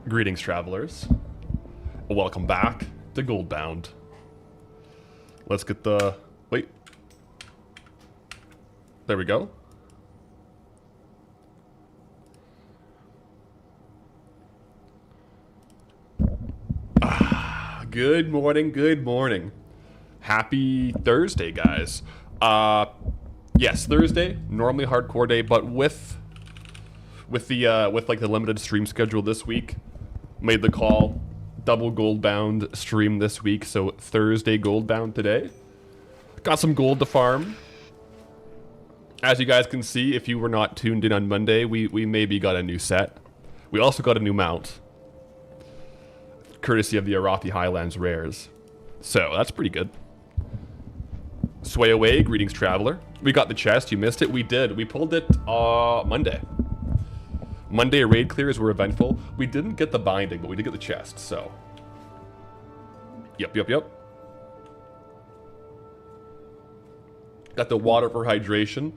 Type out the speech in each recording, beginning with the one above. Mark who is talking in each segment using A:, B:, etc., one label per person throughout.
A: Greetings, travelers. Welcome back to Goldbound. Let's get the... Wait. There we go. Good morning, good morning. Happy Thursday, guys. Yes, Thursday, normally hardcore day, but with like the limited stream schedule this week, made the call, double Goldbound stream this week, so Thursday Goldbound today. Got some gold to farm. As you guys can see, if you were not tuned in on Monday, we maybe got a new set. We also got a new mount, courtesy of the Arathi Highlands rares. So that's pretty good. Sway away, greetings, traveler. We got the chest, you missed it. We did. We pulled it Monday. Monday raid clears were eventful. We didn't get the binding, but we did get the chest, so. Yep. Got the water for hydration.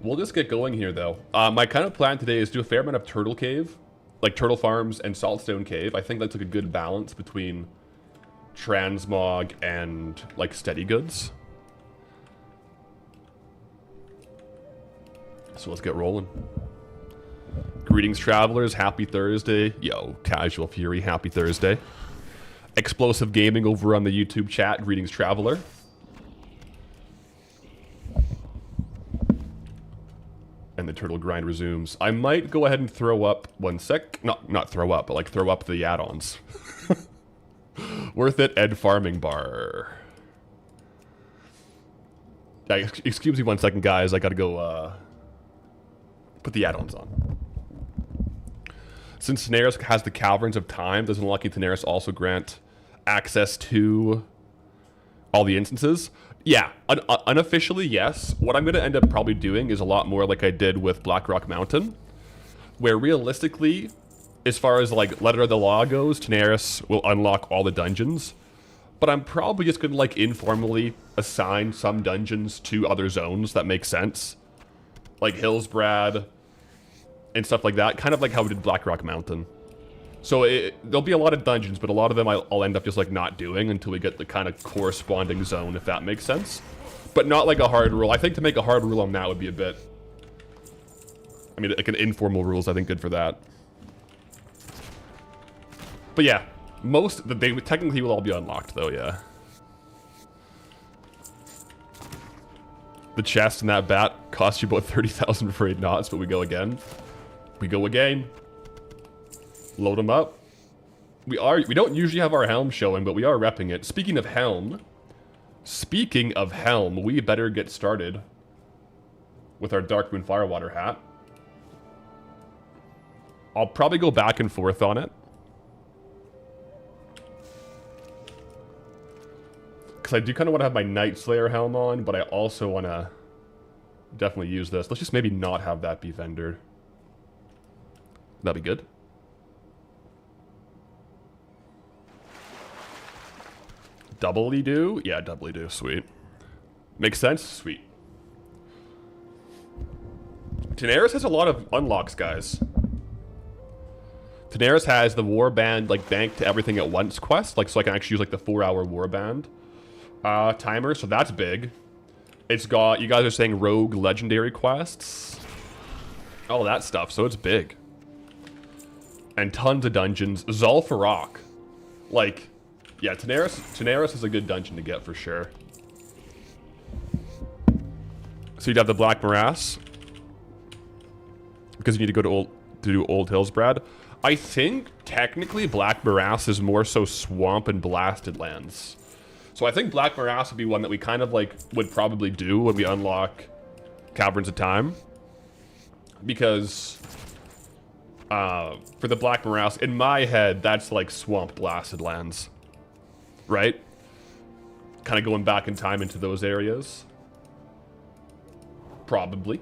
A: We'll just get going here, though. My kind of plan today is do a fair amount of turtle cave, like turtle farms and saltstone cave. I think that's like a good balance between transmog and like steady goods. So let's get rolling. Greetings, travelers. Happy Thursday. Yo, Casual Fury, happy Thursday. Explosive Gaming over on the YouTube chat. Greetings, traveler. And the turtle grind resumes. I might go ahead and throw up one sec. Not throw up, but like throw up the add-ons. Worth it, Ed Farming Bar. Excuse me one second, guys. I gotta go put the add-ons on. Since Daenerys has the Caverns of Time, does unlocking Daenerys also grant access to all the instances? Yeah, unofficially, yes. What I'm going to end up probably doing is a lot more like I did with Blackrock Mountain, where realistically, as far as like Letter of the Law goes, Daenerys will unlock all the dungeons, but I'm probably just going to like informally assign some dungeons to other zones that make sense, like Hillsbrad and stuff like that, kind of like how we did Blackrock Mountain. So there'll be a lot of dungeons, but a lot of them I'll end up just like not doing until we get the kind of corresponding zone, if that makes sense. But not like a hard rule. I think to make a hard rule on that would be a bit... I mean, like an informal rule is I think good for that. But yeah, they technically will all be unlocked though, yeah. The chest and that bat cost you about 30,000 for 8 knots, but we go again. We go again. Load them up. We don't usually have our helm showing, but we are repping it. Speaking of helm, we better get started with our Darkmoon Firewater hat. I'll probably go back and forth on it, because I do kind of want to have my Night Slayer helm on, but I also want to definitely use this. Let's just maybe not have that be vendored. That'd be good. Doubly do? Yeah, doubly do. Sweet. Makes sense? Sweet. Daenerys has a lot of unlocks, guys. Daenerys has the warband, like, banked to everything at once quest. Like, so I can actually use, like, the 4-hour warband timer. So that's big. It's got, you guys are saying rogue legendary quests. All that stuff. So it's big. And tons of dungeons. Zul'Farrak. Like... Yeah, Daenerys is a good dungeon to get for sure. So you'd have the Black Morass, because you need to go to do Old Hillsbrad. I think technically Black Morass is more so swamp and blasted lands. So I think Black Morass would be one that we kind of like would probably do when we unlock Caverns of Time, because for the Black Morass, in my head, that's like swamp blasted lands. Right? Kind of going back in time into those areas. Probably.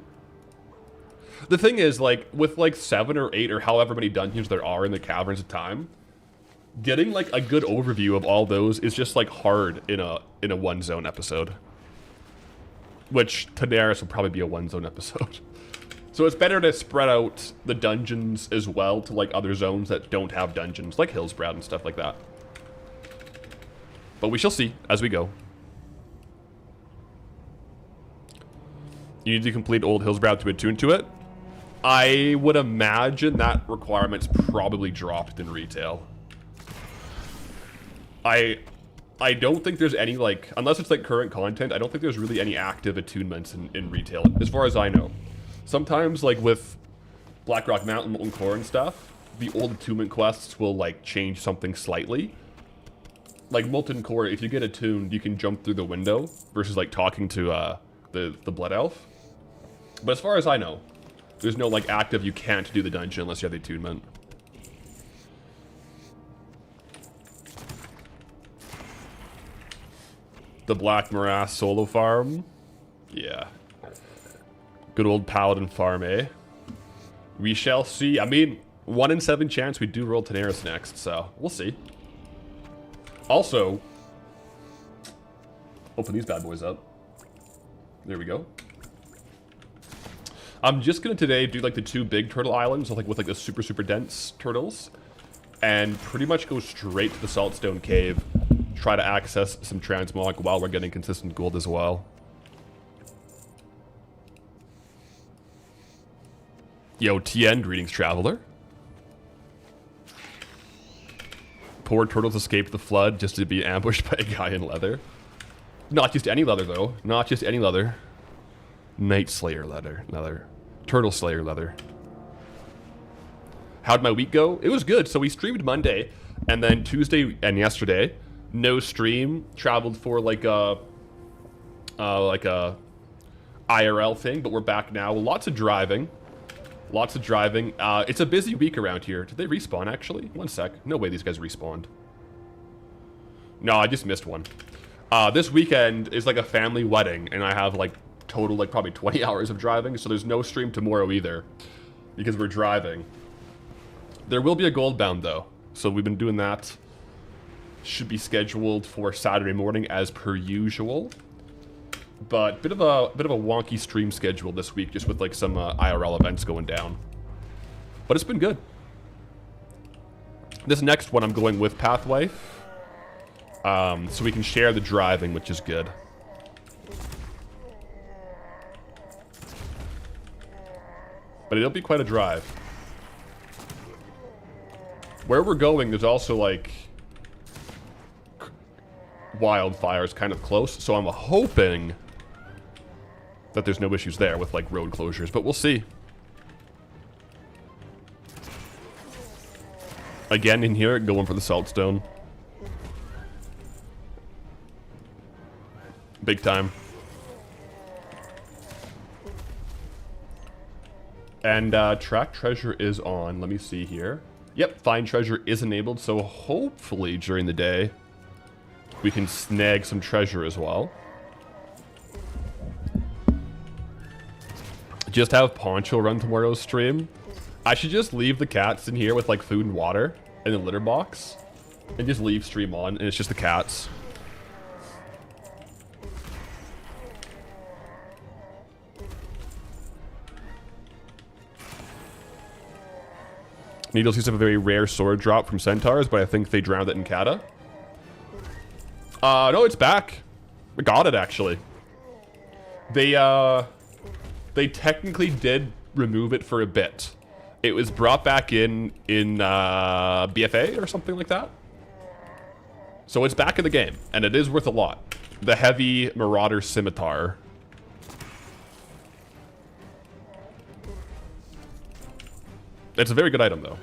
A: The thing is, like, with like 7 or 8 or however many dungeons there are in the Caverns of Time, getting like a good overview of all those is just like hard in a one zone episode. Which Daenerys will probably be a one zone episode. So it's better to spread out the dungeons as well to like other zones that don't have dungeons, like Hillsbrad and stuff like that. But we shall see as we go. You need to complete Old Hillsbrad to attune to it. I would imagine that requirement's probably dropped in retail. I don't think there's any, like, unless it's like current content, I don't think there's really any active attunements in retail, as far as I know. Sometimes, like with Blackrock Mountain, Molten Core and stuff, the old attunement quests will like change something slightly. Like Molten Core, if you get attuned, you can jump through the window versus like talking to the Blood Elf. But as far as I know, there's no like active you can't do the dungeon unless you have the attunement. The Black Morass solo farm. Yeah. Good old Paladin farm, eh? We shall see. I mean, 1 in 7 chance we do roll Tenaris next, so we'll see. Also, open these bad boys up. There we go. I'm just gonna today do like the 2 big turtle islands with like the super dense turtles, and pretty much go straight to the Saltstone Cave. Try to access some Transmog while we're getting consistent gold as well. Yo, TN, greetings, traveler. Poor turtles escaped the flood just to be ambushed by a guy in leather. Not just any leather, though. Not just any leather. Night Slayer leather. Turtle Slayer leather. How'd my week go? It was good. So we streamed Monday, and then Tuesday and yesterday, no stream. Traveled for like a IRL thing, but we're back now. Lots of driving. Lots of driving. It's a busy week around here. Did they respawn, actually? One sec. No way these guys respawned. No, I just missed one. This weekend is like a family wedding, and I have like total like probably 20 hours of driving, so there's no stream tomorrow either because we're driving. There will be a Goldbound though, so we've been doing that. Should be scheduled for Saturday morning as per usual. But bit of a wonky stream schedule this week, just with like some IRL events going down. But it's been good. This next one I'm going with Pathwife, so we can share the driving, which is good. But it'll be quite a drive. Where we're going, there's also like wildfires kind of close, so I'm hoping that there's no issues there with like road closures, but we'll see. Again in here, going for the Saltstone. Big time. And track treasure is on. Let me see here. Yep, find treasure is enabled, so hopefully during the day we can snag some treasure as well. Just have Poncho run tomorrow's stream. I should just leave the cats in here with like food and water in the litter box and just leave stream on, and it's just the cats. Needles used to have a very rare sword drop from centaurs, but I think they drowned it in Kata. No, it's back. We got it, actually. They technically did remove it for a bit. It was brought back in BFA or something like that. So it's back in the game, and it is worth a lot. The heavy Marauder Scimitar. It's a very good item, though.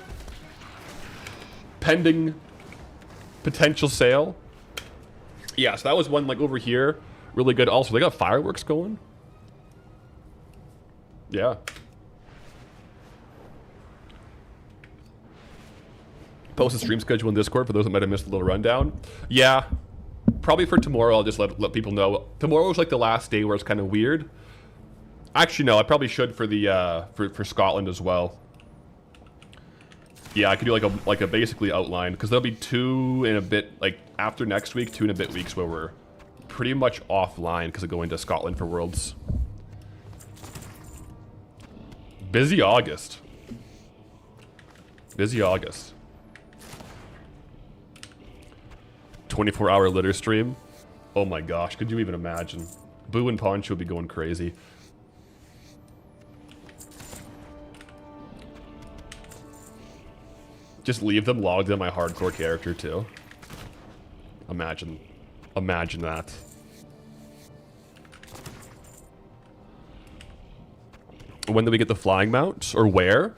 A: Pending potential sale. Yeah, so that was one, like, over here. Really good. Also, they got fireworks going. Yeah. Post a stream schedule in Discord for those that might have missed a little rundown. Yeah. Probably for tomorrow, I'll just let people know. Tomorrow's, like, the last day where it's kind of weird. Actually, no, I probably should for the, for Scotland as well. Yeah, I could do like a basically outline, because there'll be 2 in a bit, like after next week, 2 in a bit weeks where we're pretty much offline because of going to Scotland for Worlds. Busy August. Busy August. 24-hour litter stream. Oh my gosh, could you even imagine? Boo and Poncho would be going crazy. Just leave them logged in my hardcore character too. Imagine that. When did we get the flying mount? Or where?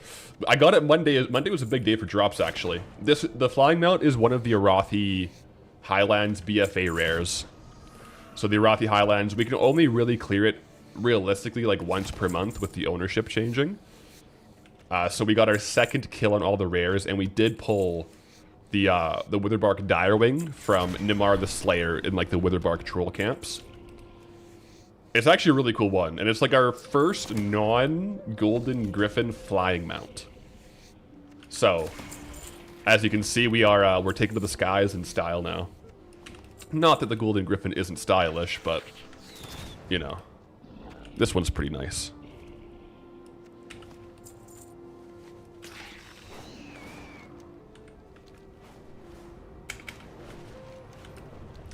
A: I got it Monday. Monday was a big day for drops, actually. The flying mount is one of the Arathi Highlands BFA rares. So the Arathi Highlands, we can only really clear it realistically like once per month with the ownership changing. So we got our second kill on all the rares, and we did pull the Witherbark Direwing from Nimar the Slayer in like the Witherbark troll camps. It's actually a really cool one, and it's like our first non-Golden Griffin flying mount. So, as you can see, we're taking to the skies in style now. Not that the Golden Griffin isn't stylish, but, you know, this one's pretty nice.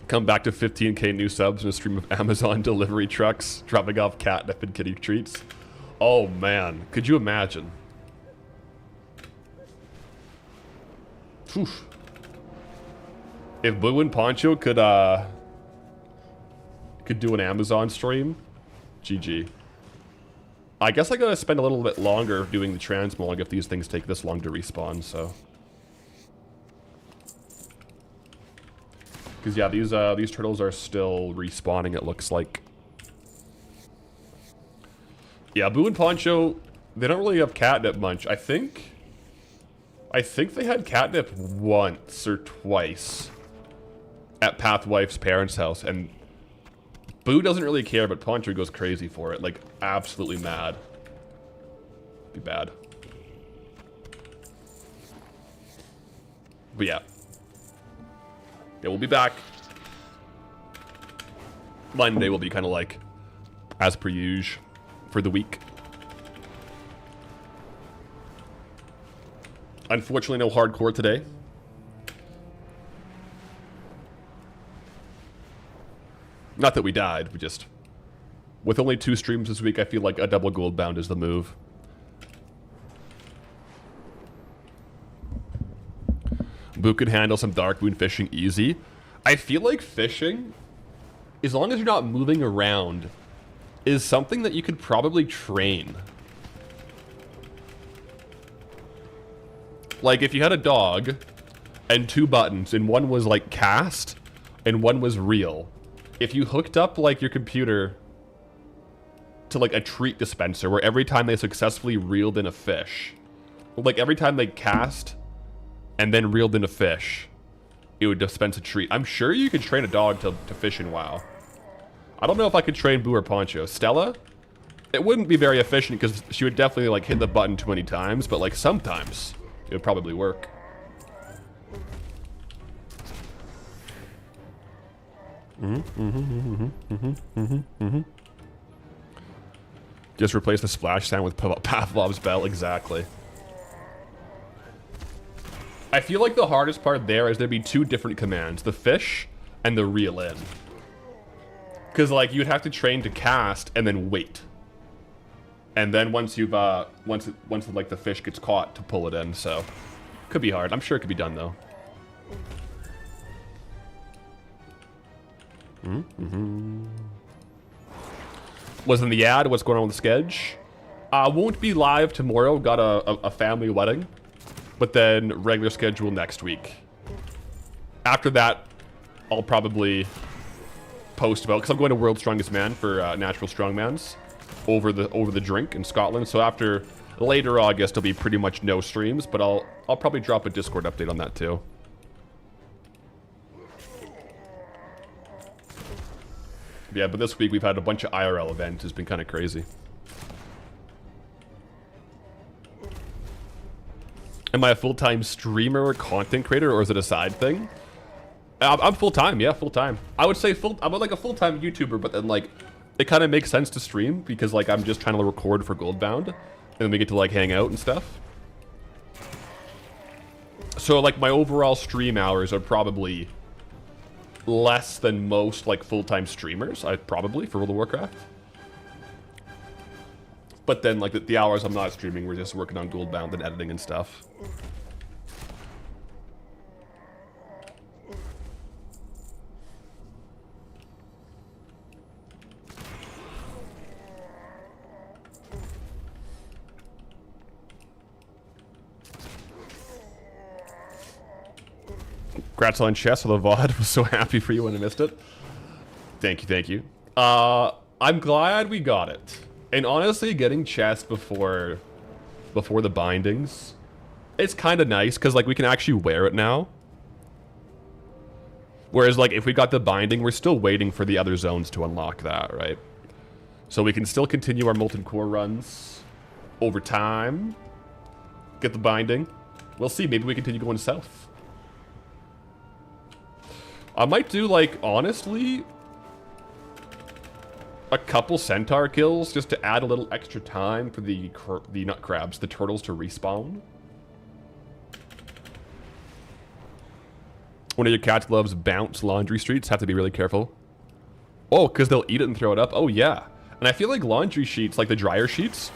A: Come back to 15k new subs and a stream of Amazon delivery trucks dropping off catnip and kitty treats. Oh man, could you imagine? Oof. If Boo and Poncho could do an Amazon stream, GG. I guess I gotta spend a little bit longer doing the transmog if these things take this long to respawn, so. Because yeah, these turtles are still respawning, it looks like. Yeah, Boo and Poncho, they don't really have catnip much. I think they had catnip once or twice at Pathwife's parents' house, and Boo doesn't really care, but Poncho goes crazy for it, like absolutely mad. Be bad. But yeah. Yeah, we'll be back. Monday will be kind of like as per usual for the week. Unfortunately, no hardcore today. Not that we died, we just... With only 2 streams this week, I feel like a double Goldbound is the move. Boo can handle some dark moon fishing easy. I feel like fishing, as long as you're not moving around, is something that you could probably train. Like if you had a dog and 2 buttons and one was like cast and one was reel. If you hooked up like your computer to like a treat dispenser where every time they successfully reeled in a fish, like every time they cast and then reeled in a fish, it would dispense a treat. I'm sure you could train a dog to fish in WoW. I don't know if I could train Boo or Poncho. Stella? It wouldn't be very efficient because she would definitely like hit the button too many times, but like sometimes it would probably work. Just replace the splash sound with Pavlov's bell, exactly. I feel like the hardest part there is there'd be 2 different commands, the fish and the reel in. Because like you'd have to train to cast and then wait. And then once you've once like the fish gets caught to pull it in, so could be hard. I'm sure it could be done though. Was in the ad, what's going on with the sketch? Won't be live tomorrow, got a family wedding. But then regular schedule next week. After that, I'll probably post about, because I'm going to World's Strongest Man for Natural Strongmans over the drink in Scotland. So after later August, there'll be pretty much no streams, but I'll probably drop a Discord update on that too. Yeah, but this week we've had a bunch of IRL events. It's been kind of crazy. Am I a full-time streamer or content creator, or is it a side thing? I'm full-time, yeah, full-time. I would say I'm like a full-time YouTuber, but then like, it kind of makes sense to stream because like I'm just trying to record for Goldbound. And then we get to like hang out and stuff. So like my overall stream hours are probably less than most like full-time streamers, probably, for World of Warcraft. But then like the hours I'm not streaming, we're just working on Goldbound and editing and stuff. Congrats on chess, the VOD. Was so happy for you when I missed it. Thank you, thank you. I'm glad we got it. And honestly, getting chest before the bindings, it's kind of nice because like we can actually wear it now. Whereas like if we got the binding, we're still waiting for the other zones to unlock that, right? So we can still continue our molten core runs over time. Get the binding. We'll see. Maybe we continue going south. I might do, like, honestly, a couple centaur kills just to add a little extra time for the nut crabs, the turtles, to respawn. One of your cats loves bounce laundry streets. Have to be really careful. Oh, because they'll eat it and throw it up? Oh, yeah. And I feel like laundry sheets, like the dryer sheets,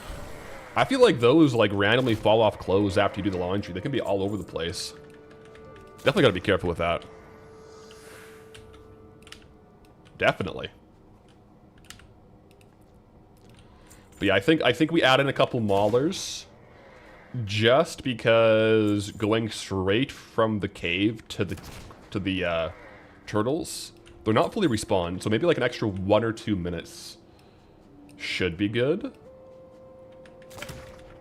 A: I feel like those, like, randomly fall off clothes after you do the laundry. They can be all over the place. Definitely gotta be careful with that. Definitely. But yeah, I think we add in a couple maulers just because going straight from the cave to the turtles, they're not fully respawned, so maybe like an extra 1 or 2 minutes should be good.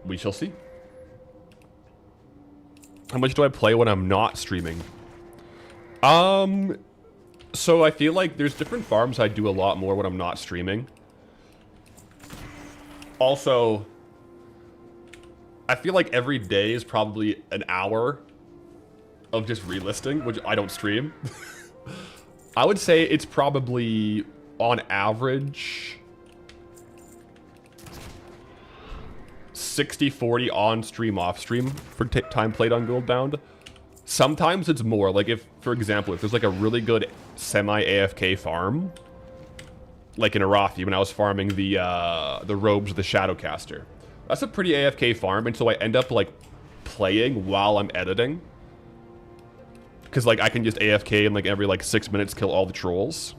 A: We shall see. How much do I play when I'm not streaming? So I feel like there's different farms I do a lot more when I'm not streaming. Also, I feel like every day is probably an hour of just relisting, which I don't stream. I would say it's probably, on average, 60-40 on stream, off stream for time played on Goldbound. Sometimes it's more, like if, for example, if there's like a really good semi-AFK farm, like in Arathi when I was farming the robes of the Shadowcaster. That's a pretty AFK farm, and so I end up like playing while I'm editing. Because like I can just AFK and like every like 6 minutes kill all the trolls.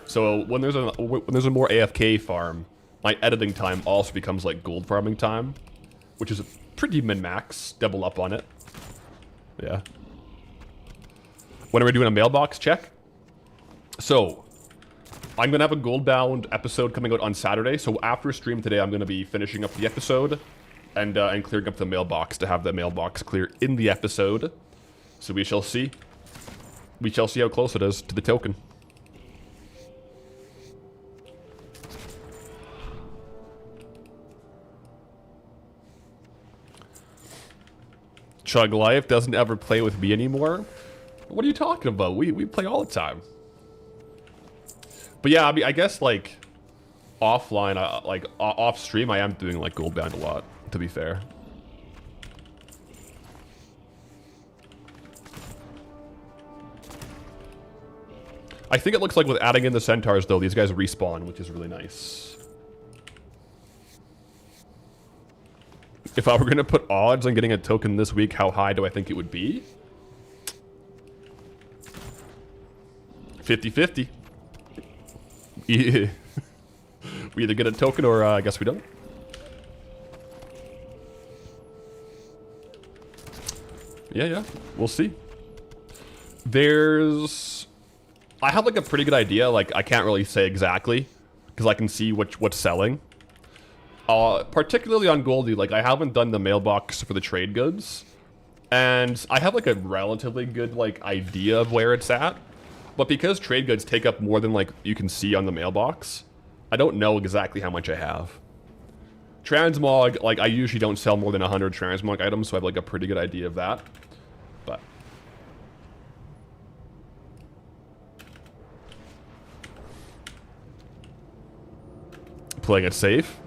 A: So when there's a more AFK farm, my editing time also becomes like gold farming time, which is a pretty min-max. Double up on it. Yeah. When are we doing a mailbox check? So, I'm going to have a Goldbound episode coming out on Saturday. So after stream today, I'm going to be finishing up the episode and clearing up the mailbox to have the mailbox clear in the episode. So we shall see. We shall see how close it is to the token. Chug Life doesn't ever play with me anymore. What are you talking about? We play all the time. But yeah, I mean, I guess like offline, like off stream, I am doing like Goldbound a lot, to be fair. I think it looks like with adding in the centaurs though, these guys respawn, which is really nice. If I were going to put odds on getting a token this week, how high do I think it would be? 50-50. Yeah. We either get a token or I guess we don't. Yeah. We'll see. I have like a pretty good idea. Like I can't really say exactly because I can see what's selling. Particularly on Goldie, like I haven't done the mailbox for the trade goods, and I have like a relatively good like idea of where it's at, but because trade goods take up more than like you can see on the mailbox, I don't know exactly how much I have. Transmog, like I usually don't sell more than 100 transmog items, so I have like a pretty good idea of that, but playing it safe.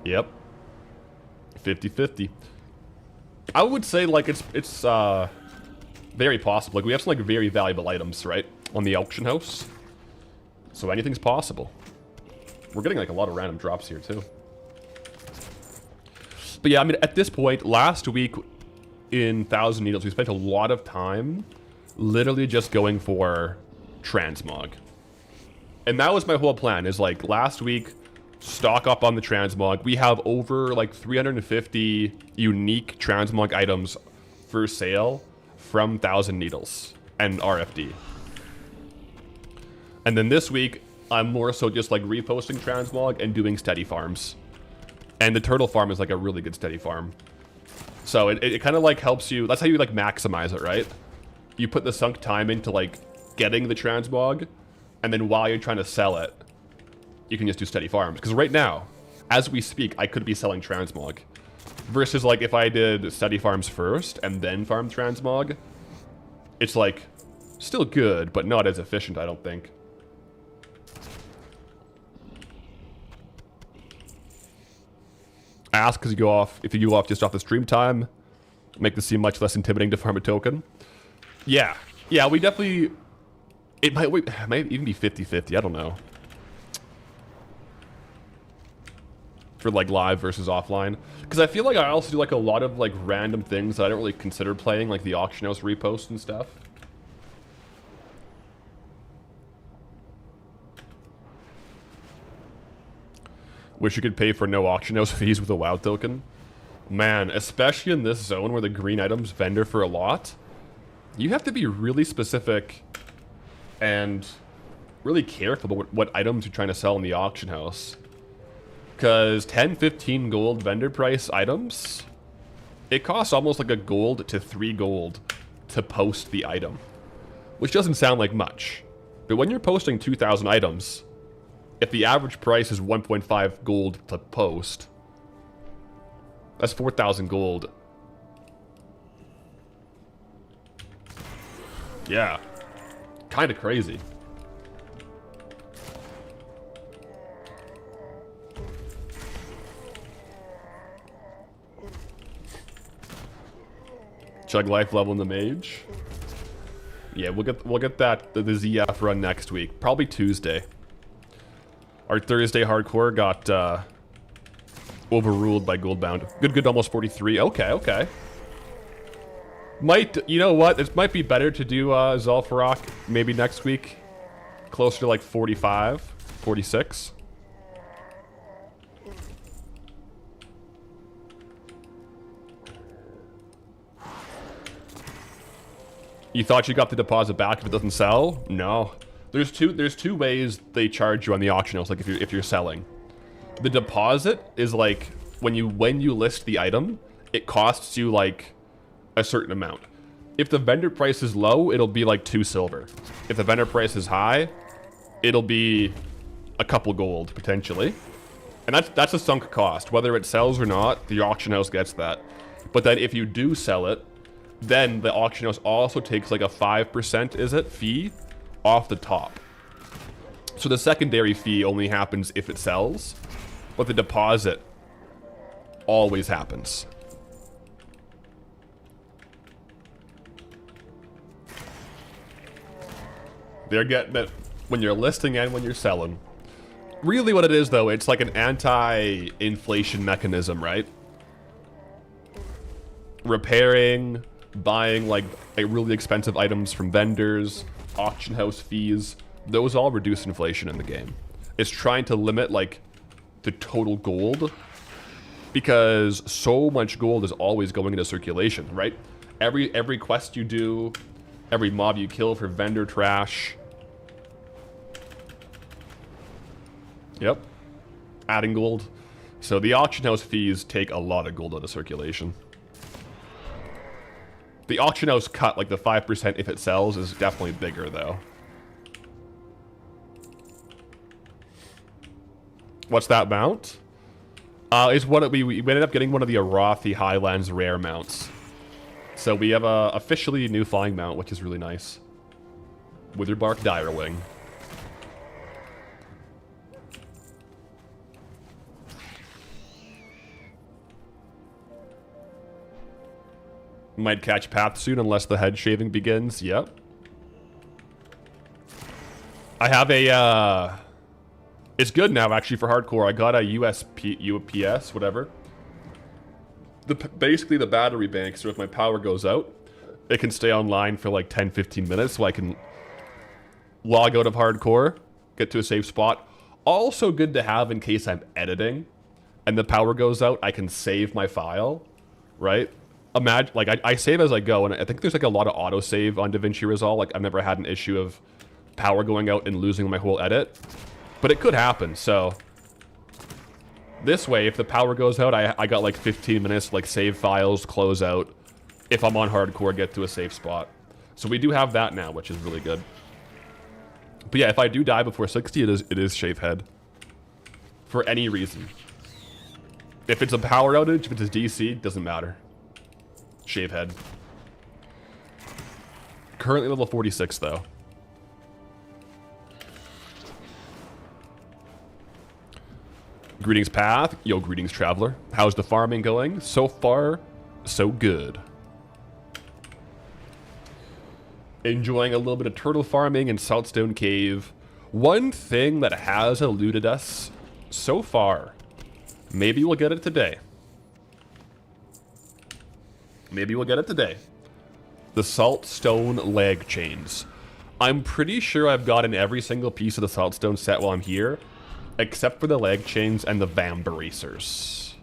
A: Yep. 50-50. I would say, like, it's very possible. Like, we have some, like, very valuable items, right? On the auction house. So anything's possible. We're getting, like, a lot of random drops here, too. But yeah, I mean, at this point, last week in 1,000 Needles, we spent a lot of time literally just going for Transmog. And that was my whole plan, is like last week, stock up on the Transmog. We have over like 350 unique Transmog items for sale from 1,000 Needles and RFD. And then this week, I'm more so just like reposting Transmog and doing steady farms. And the turtle farm is like a really good steady farm. So it kind of like helps you, that's how you like maximize it, right? You put the sunk time into like getting the Transmog, and then while you're trying to sell it, you can just do steady farms. Because right now, as we speak, I could be selling Transmog. Versus like if I did steady farms first and then farm Transmog, it's like still good, but not as efficient, I don't think. Ask because you go off, if you go off just off the stream time, make this seem much less intimidating to farm a token. Yeah, we definitely, it might even be 50-50, I don't know. For like live versus offline. Because I feel like I also do like a lot of like random things that I don't really consider playing, like the auction house repost and stuff. Wish you could pay for no auction house fees with a WoW token. Man, especially in this zone where the green items vendor for a lot, you have to be really specific and really careful about what items you're trying to sell in the auction house. Because 10, 15 gold vendor price items, it costs almost like a gold to 3 gold to post the item. Which doesn't sound like much. But when you're posting 2,000 items, if the average price is 1.5 gold to post, that's 4,000 gold. Yeah. Kind of crazy. Chug life level in the mage. Yeah, we'll get that the ZF run next week, probably Tuesday. Our Thursday hardcore got overruled by Goldbound. Good, almost 43. Okay. You know what? It might be better to do Zul'Farrak maybe next week, closer to like 45, 46. You thought you got the deposit back if it doesn't sell? No. There's two ways they charge you on the auction house, like if you're selling. The deposit is like when you list the item, it costs you like a certain amount. If the vendor price is low, it'll be like 2 silver. If the vendor price is high, it'll be a couple gold potentially. And that's a sunk cost. Whether it sells or not, the auction house gets that. But then if you do sell it, then the auction house also takes like a 5%, fee off the top. So the secondary fee only happens if it sells, but the deposit always happens. They're getting it when you're listing and when you're selling. Really what it is though, it's like an anti-inflation mechanism, right? Repairing, buying like really expensive items from vendors, auction house fees, those all reduce inflation in the game. It's trying to limit like the total gold, because so much gold is always going into circulation, right? Every quest you do, every mob you kill for vendor trash. Yep. Adding gold. So the auction house fees take a lot of gold out of circulation. The auction house cut, like the 5% if it sells, is definitely bigger though. What's that mount? Is what we ended up getting one of the Arathi Highlands rare mounts. So we have a officially new flying mount, which is really nice. Witherbark Direwing. Might catch path soon unless the head shaving begins. Yep. I have a, it's good now actually for hardcore. I got a UPS, whatever. Basically the battery bank, so if my power goes out, it can stay online for like 10-15 minutes so I can log out of hardcore, get to a safe spot. Also good to have in case I'm editing and the power goes out, I can save my file, right? Imagine, like, I save as I go, and I think there's like a lot of autosave on DaVinci Resolve. Like, I've never had an issue of power going out and losing my whole edit, but it could happen. So this way, if the power goes out, I got like 15 minutes to like save files, close out. If I'm on hardcore, get to a safe spot. So we do have that now, which is really good. But yeah, if I do die before 60, it is shave head. For any reason. If it's a power outage, if it's a DC, doesn't matter. Shave head. Currently level 46 though. Greetings Path. Yo, greetings Traveler. How's the farming going? So far, so good. Enjoying a little bit of turtle farming in Saltstone Cave. One thing that has eluded us so far. Maybe we'll get it today. Maybe we'll get it today. The Saltstone leg chains. I'm pretty sure I've gotten every single piece of the Saltstone set while I'm here, except for the leg chains and the Vam bracers.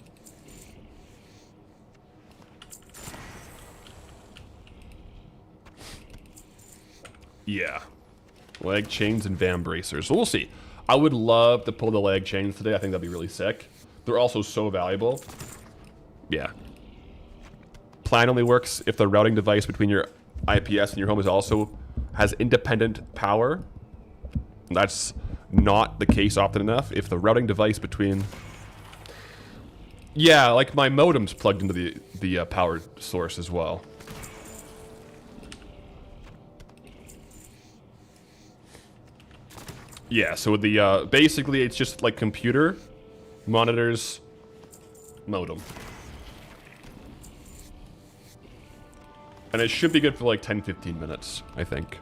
A: Yeah. Leg chains and Vam bracers. So we'll see. I would love to pull the leg chains today. I think that'd be really sick. They're also so valuable. Yeah. Plan only works if the routing device between your IPS and your home has independent power. That's not the case often enough. If the routing device between... Yeah, like my modem's plugged into the power source as well. Yeah, so the basically it's just like computer, monitors, modem. And it should be good for like 10-15 minutes, I think.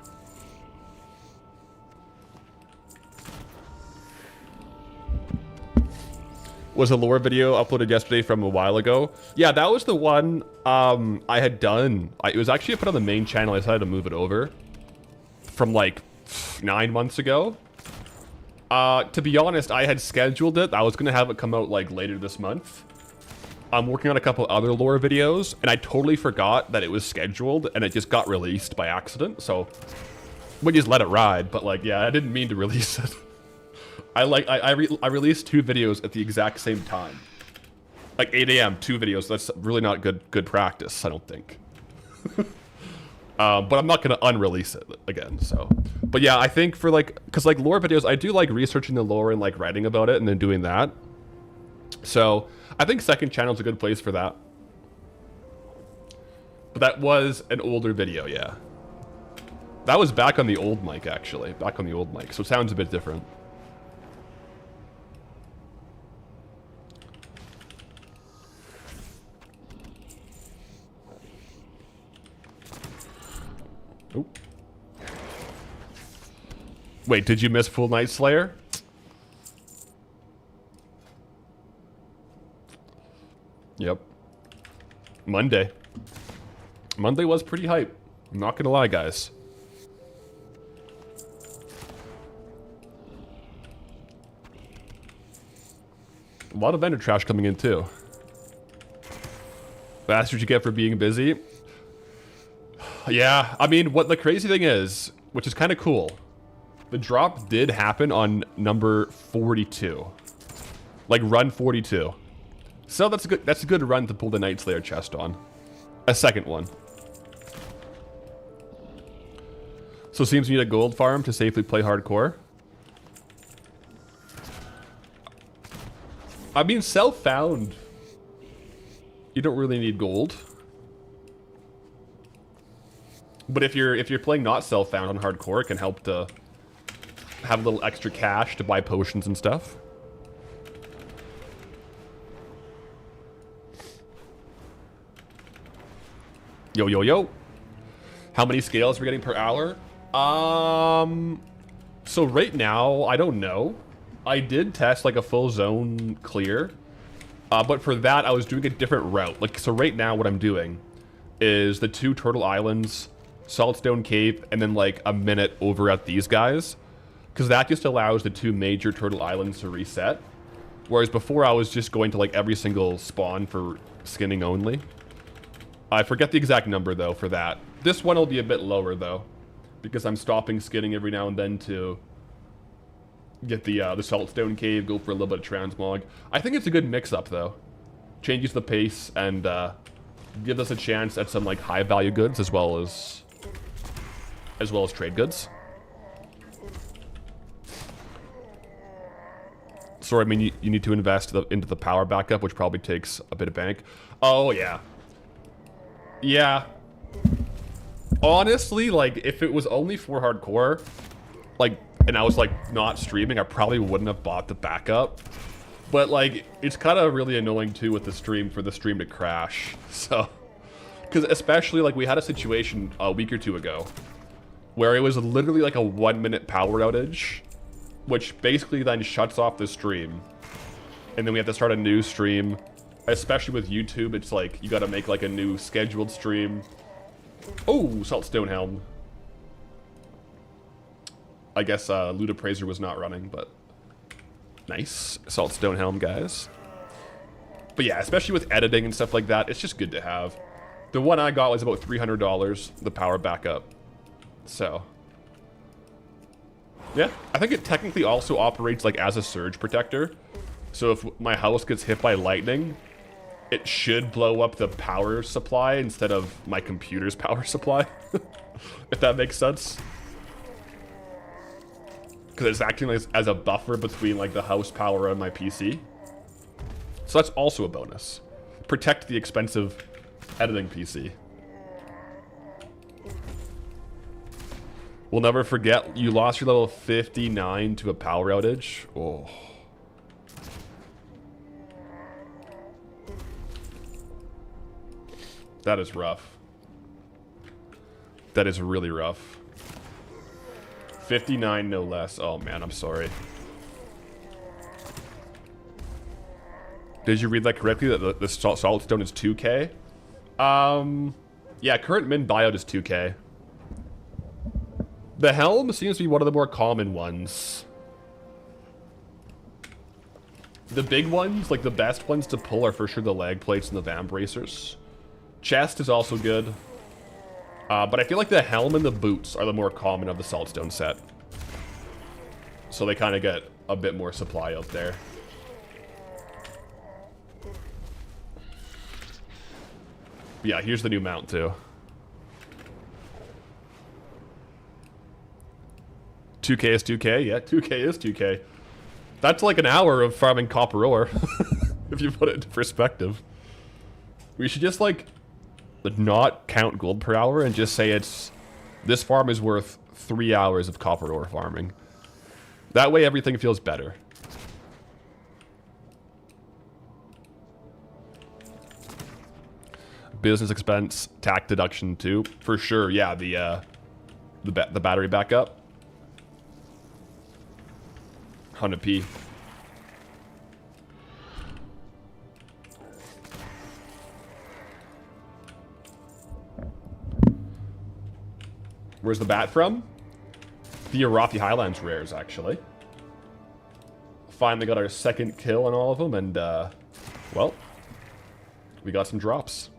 A: Was a lore video uploaded yesterday from a while ago? Yeah, that was the one I had done. It was actually put on the main channel. I decided to move it over from like 9 months ago. To be honest, I had scheduled it. I was going to have it come out like later this month. I'm working on a couple other lore videos, and I totally forgot that it was scheduled, and it just got released by accident, so we just let it ride. But like, yeah, I didn't mean to release it. I released 2 videos at the exact same time. Like 8 AM, 2 videos. That's really not good practice, I don't think. But I'm not going to unrelease it again, so. But yeah, I think for like, because like lore videos, I do like researching the lore and like writing about it and then doing that. So I think second channel is a good place for that. But that was an older video, yeah. That was back on the old mic, actually. Back on the old mic, so it sounds a bit different. Oh. Wait, did you miss Full Night Slayer? Yep. Monday. Monday was pretty hype. I'm not gonna lie, guys. A lot of vendor trash coming in, too. That's what you get for being busy. Yeah, I mean, what the crazy thing is, which is kind of cool, the drop did happen on number 42. Like, run 42. So that's a good run to pull the Night Slayer chest on. A second one. So it seems you need a gold farm to safely play hardcore. I mean, self-found. You don't really need gold. But if you're playing not self-found on hardcore, it can help to have a little extra cash to buy potions and stuff. Yo, yo, yo. How many scales we're getting per hour? So right now, I don't know. I did test like a full zone clear. But for that, I was doing a different route. Like, so right now what I'm doing is the 2 Turtle Islands, Saltstone Cave, and then like a minute over at these guys. Because that just allows the 2 major Turtle Islands to reset. Whereas before I was just going to like every single spawn for skinning only. I forget the exact number though for that. This one will be a bit lower though. Because I'm stopping skinning every now and then to get the Saltstone Cave, go for a little bit of Transmog. I think it's a good mix-up though. Changes the pace and gives us a chance at some like high-value goods as well as trade goods. So I mean, you need to invest into the power backup, which probably takes a bit of bank. Oh yeah, yeah. Honestly, like if it was only for hardcore, like, and I was like not streaming, I probably wouldn't have bought the backup. But like, it's kind of really annoying too with the stream for the stream to crash. So, because especially like we had a situation a week or 2 ago where it was literally like a 1-minute power outage, which basically then shuts off the stream. And then we have to start a new stream. Especially with YouTube, it's like you got to make like a new scheduled stream. Oh, Saltstone Helm. I guess Loot Appraiser was not running, but nice. Saltstone Helm, guys. But yeah, especially with editing and stuff like that, it's just good to have. The one I got was about $300, the power backup. So, yeah, I think it technically also operates like as a surge protector. So if my house gets hit by lightning, it should blow up the power supply instead of my computer's power supply. If that makes sense. Because it's acting as a buffer between like the house power and my PC. So that's also a bonus. Protect the expensive editing PC. We'll never forget you lost your level 59 to a power outage. Oh. That is rough. That is really rough. 59 no less. Oh man, I'm sorry. Did you read that correctly? That the Saltstone is 2k? Yeah, current min buyout is 2k. The Helm seems to be one of the more common ones. The big ones, like the best ones to pull, are for sure the leg plates and the Vam bracers. Chest is also good. But I feel like the Helm and the boots are the more common of the Saltstone set. So they kind of get a bit more supply out there. But yeah, here's the new mount too. 2k is 2k? Yeah, 2k is 2k. That's like an hour of farming copper ore, if you put it into perspective. We should just like not count gold per hour and just say this farm is worth 3 hours of copper ore farming. That way everything feels better. Business expense, tax deduction too, for sure. Yeah, the battery backup. 100p. Where's the bat from? The Arathi Highlands rares, actually. Finally got our second kill on all of them, and, well, we got some drops.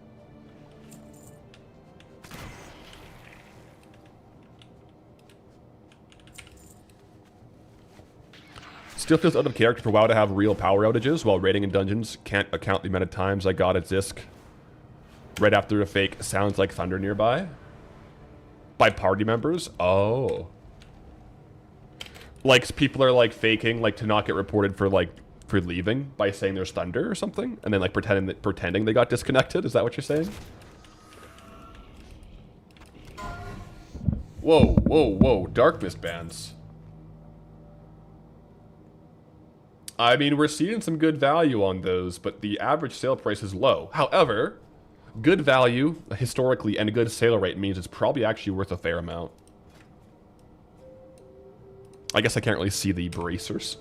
A: Still feels out of character for WoW to have real power outages while raiding in dungeons. Can't account the amount of times I got a Zisk right after a fake sounds like thunder nearby. By party members? Oh. Like, people are, like, faking, like, to not get reported for, like, for leaving by saying there's thunder or something, and then, like, pretending they got disconnected? Is that what you're saying? Whoa, whoa, whoa. Dark Mist bans. I mean, we're seeing some good value on those, but the average sale price is low. However, Good value, historically, and a good sale rate means it's probably actually worth a fair amount. I guess I can't really see the bracers.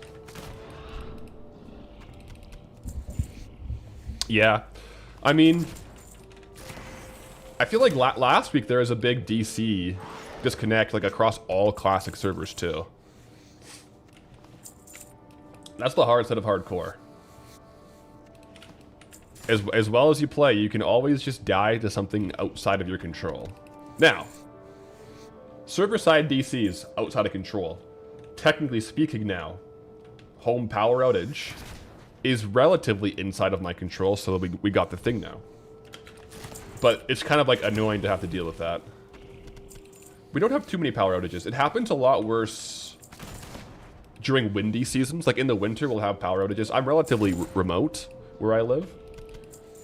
A: Yeah. I mean, I feel like last week there was a big DC disconnect, like, across all classic servers, too. That's the hard side of hardcore. As well as you play, you can always just die to something outside of your control. Now, server-side DCs outside of control. Technically speaking now, home power outage is relatively inside of my control, so we got the thing now. But it's kind of like annoying to have to deal with that. We don't have too many power outages. It happens a lot worse during windy seasons. Like in the winter, we'll have power outages. I'm relatively remote where I live.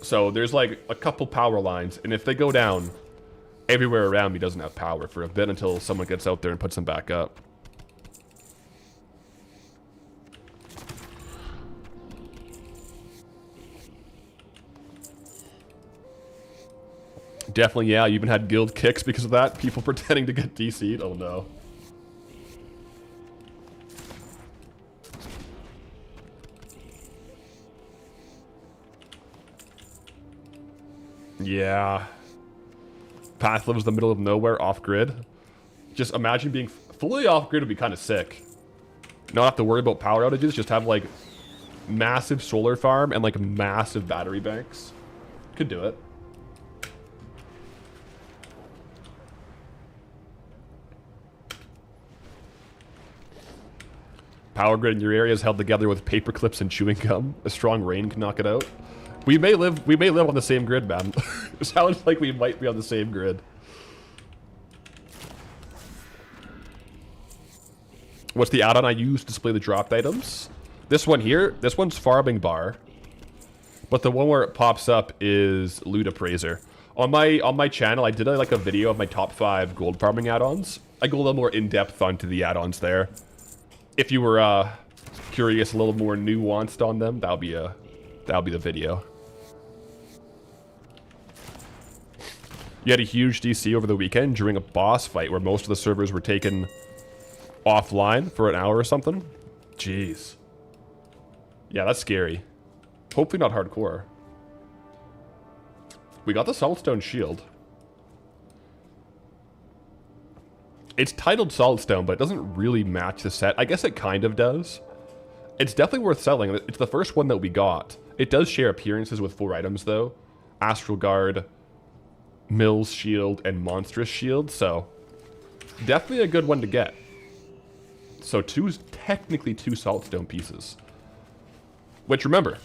A: So there's like a couple power lines, and if they go down, everywhere around me doesn't have power for a bit until someone gets out there and puts them back up. Definitely, yeah, you even had guild kicks because of that. People pretending to get DC'd. Oh no. Yeah. Path lives in the middle of nowhere, off-grid. Just imagine being fully off-grid would be kind of sick. Not have to worry about power outages, just have like massive solar farm and like massive battery banks. Could do it. Power grid in your area is held together with paper clips and chewing gum. A strong rain can knock it out. We may live on the same grid, man. It sounds like we might be on the same grid. What's the add-on I use to display the dropped items? This one here, this one's farming bar. But the one where it pops up is loot appraiser. On my channel, I did like a video of my top 5 gold farming add-ons. I go a little more in-depth onto the add-ons there. If you were curious, a little more nuanced on them, that'll be the video. You had a huge DC over the weekend during a boss fight where most of the servers were taken offline for an hour or something. Jeez. Yeah, that's scary. Hopefully not hardcore. We got the Saltstone shield. It's titled Saltstone, but it doesn't really match the set. I guess it kind of does. It's definitely worth selling. It's the first one that we got. It does share appearances with 4 items, though. Astral Guard, Mill's Shield, and Monstrous Shield, so definitely a good one to get. So technically two Saltstone pieces. Which, remember,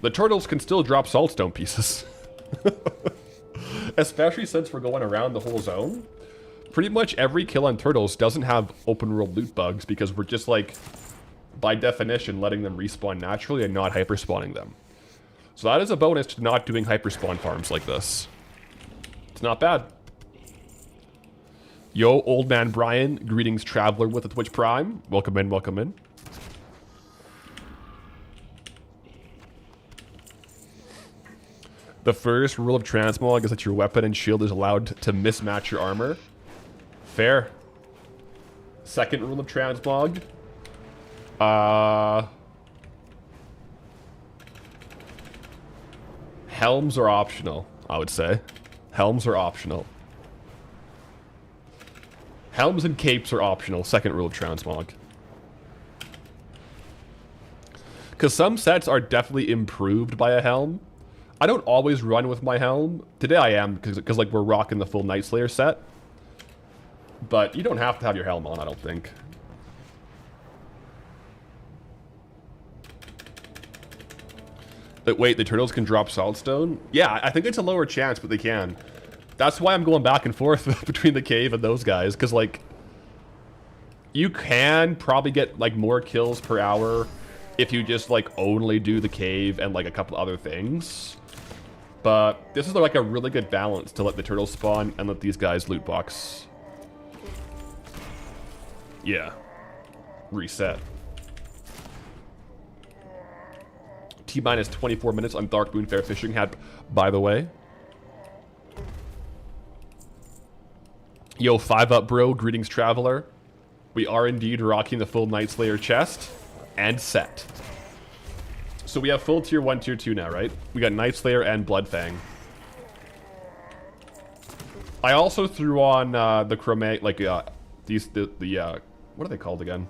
A: the turtles can still drop Saltstone pieces. Especially since we're going around the whole zone. Pretty much every kill on turtles doesn't have open world loot bugs because we're just like, by definition, letting them respawn naturally and not hyperspawning them. So that is a bonus to not doing hyperspawn farms like this. It's not bad. Yo, old man Brian, greetings traveler with the Twitch Prime. Welcome in, welcome in. The first rule of Transmog is that your weapon and shield is allowed to mismatch your armor. Fair. Second rule of Transmog. Helms are optional, I would say. Helms are optional. Helms and capes are optional. Second rule of Transmog. Because some sets are definitely improved by a helm. I don't always run with my helm. Today I am, because like we're rocking the full Night Slayer set. But you don't have to have your helm on, I don't think. But wait, the turtles can drop Saltstone? Yeah, I think it's a lower chance, but they can. That's why I'm going back and forth between the cave and those guys, because like, you can probably get like more kills per hour if you just like only do the cave and like a couple other things. But this is like a really good balance to let the turtles spawn and let these guys loot box. Yeah. Reset. T-minus 24 minutes on Dark Moon Fair Fishing Hat, by the way. Yo, 5 up, bro. Greetings, traveler. We are indeed rocking the full Night Slayer chest and set. So we have full tier 1, tier 2 now, right? We got Night Slayer and Bloodfang. I also threw on the chromatic, like what are they called again?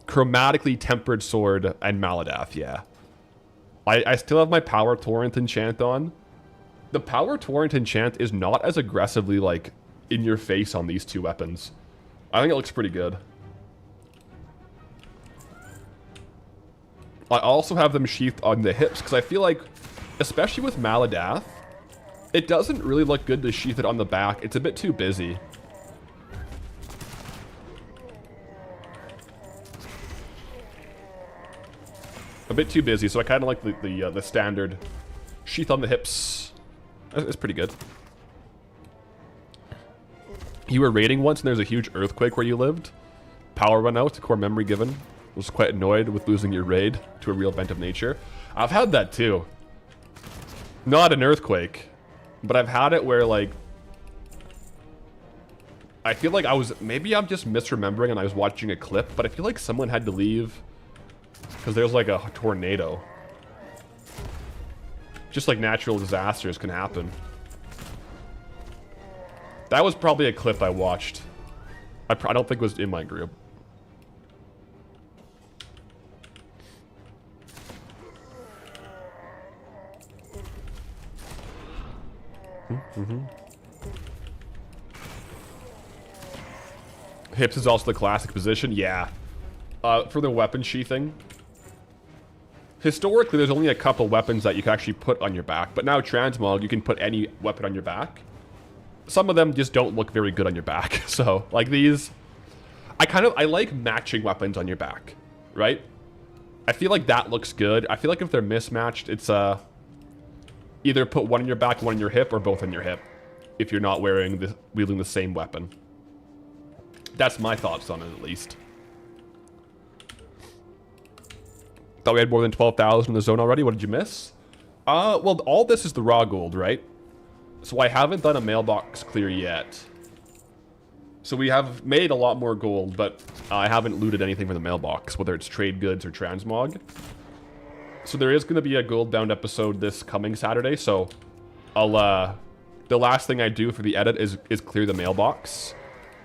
A: Chromatically tempered sword and Maladath, yeah. I still have my power torrent enchant on. The power torrent enchant is not as aggressively like in your face on these two weapons. I think it looks pretty good. I also have them sheathed on the hips because I feel like, especially with Maladath, it doesn't really look good to sheath it on the back. It's a bit too busy. A bit too busy, so I kind of like the standard sheath on the hips. It's pretty good. You were raiding once and there's a huge earthquake where you lived. Power run out, core memory given. Was quite annoyed with losing your raid to a real event of nature. I've had that too. Not an earthquake, but I've had it where like I feel like maybe I'm just misremembering and I was watching a clip, but I feel like someone had to leave because there's like a tornado. Just like natural disasters can happen. That was probably a clip I watched. I don't think it was in my group. Hips is also the classic position. Yeah. For the weapon sheathing. Historically, there's only a couple weapons that you can actually put on your back. But now Transmog, you can put any weapon on your back. Some of them just don't look very good on your back. So, like these... I like matching weapons on your back. Right? I feel like that looks good. I feel like if they're mismatched, it's either put one on your back, one on your hip, or both on your hip. If you're not wielding the same weapon. That's my thoughts on it, at least. Thought we had more than 12,000 in the zone already. What did you miss? Well, all this is the raw gold, right? So I haven't done a mailbox clear yet. So we have made a lot more gold, but I haven't looted anything from the mailbox, whether it's trade goods or transmog. So there is going to be a Goldbound episode this coming Saturday, so I'll, the last thing I do for the edit is clear the mailbox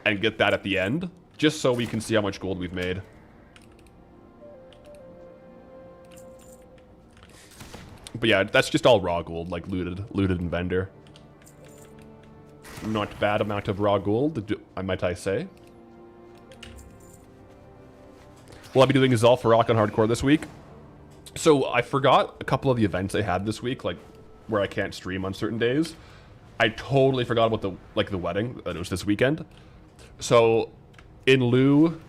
A: and get that at the end, just so we can see how much gold we've made. But yeah, that's just all raw gold, like looted in vendor. Not bad amount of raw gold, might I say. Will I be doing Zul'Farrak on Hardcore this week? So I forgot a couple of the events I had this week, like where I can't stream on certain days. I totally forgot about the wedding that it was this weekend. So in lieu,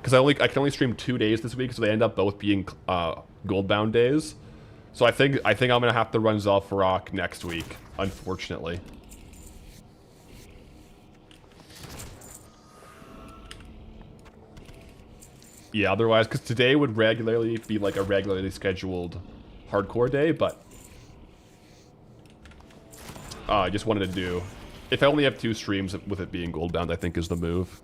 A: because I can only stream 2 days this week, so they end up both being Goldbound days. So I think I'm gonna have to run Zul'Farrak next week, unfortunately. Yeah, otherwise, because today would regularly be like a regularly scheduled hardcore day, but I just wanted to do, if I only have 2 streams with it being Goldbound, I think is the move.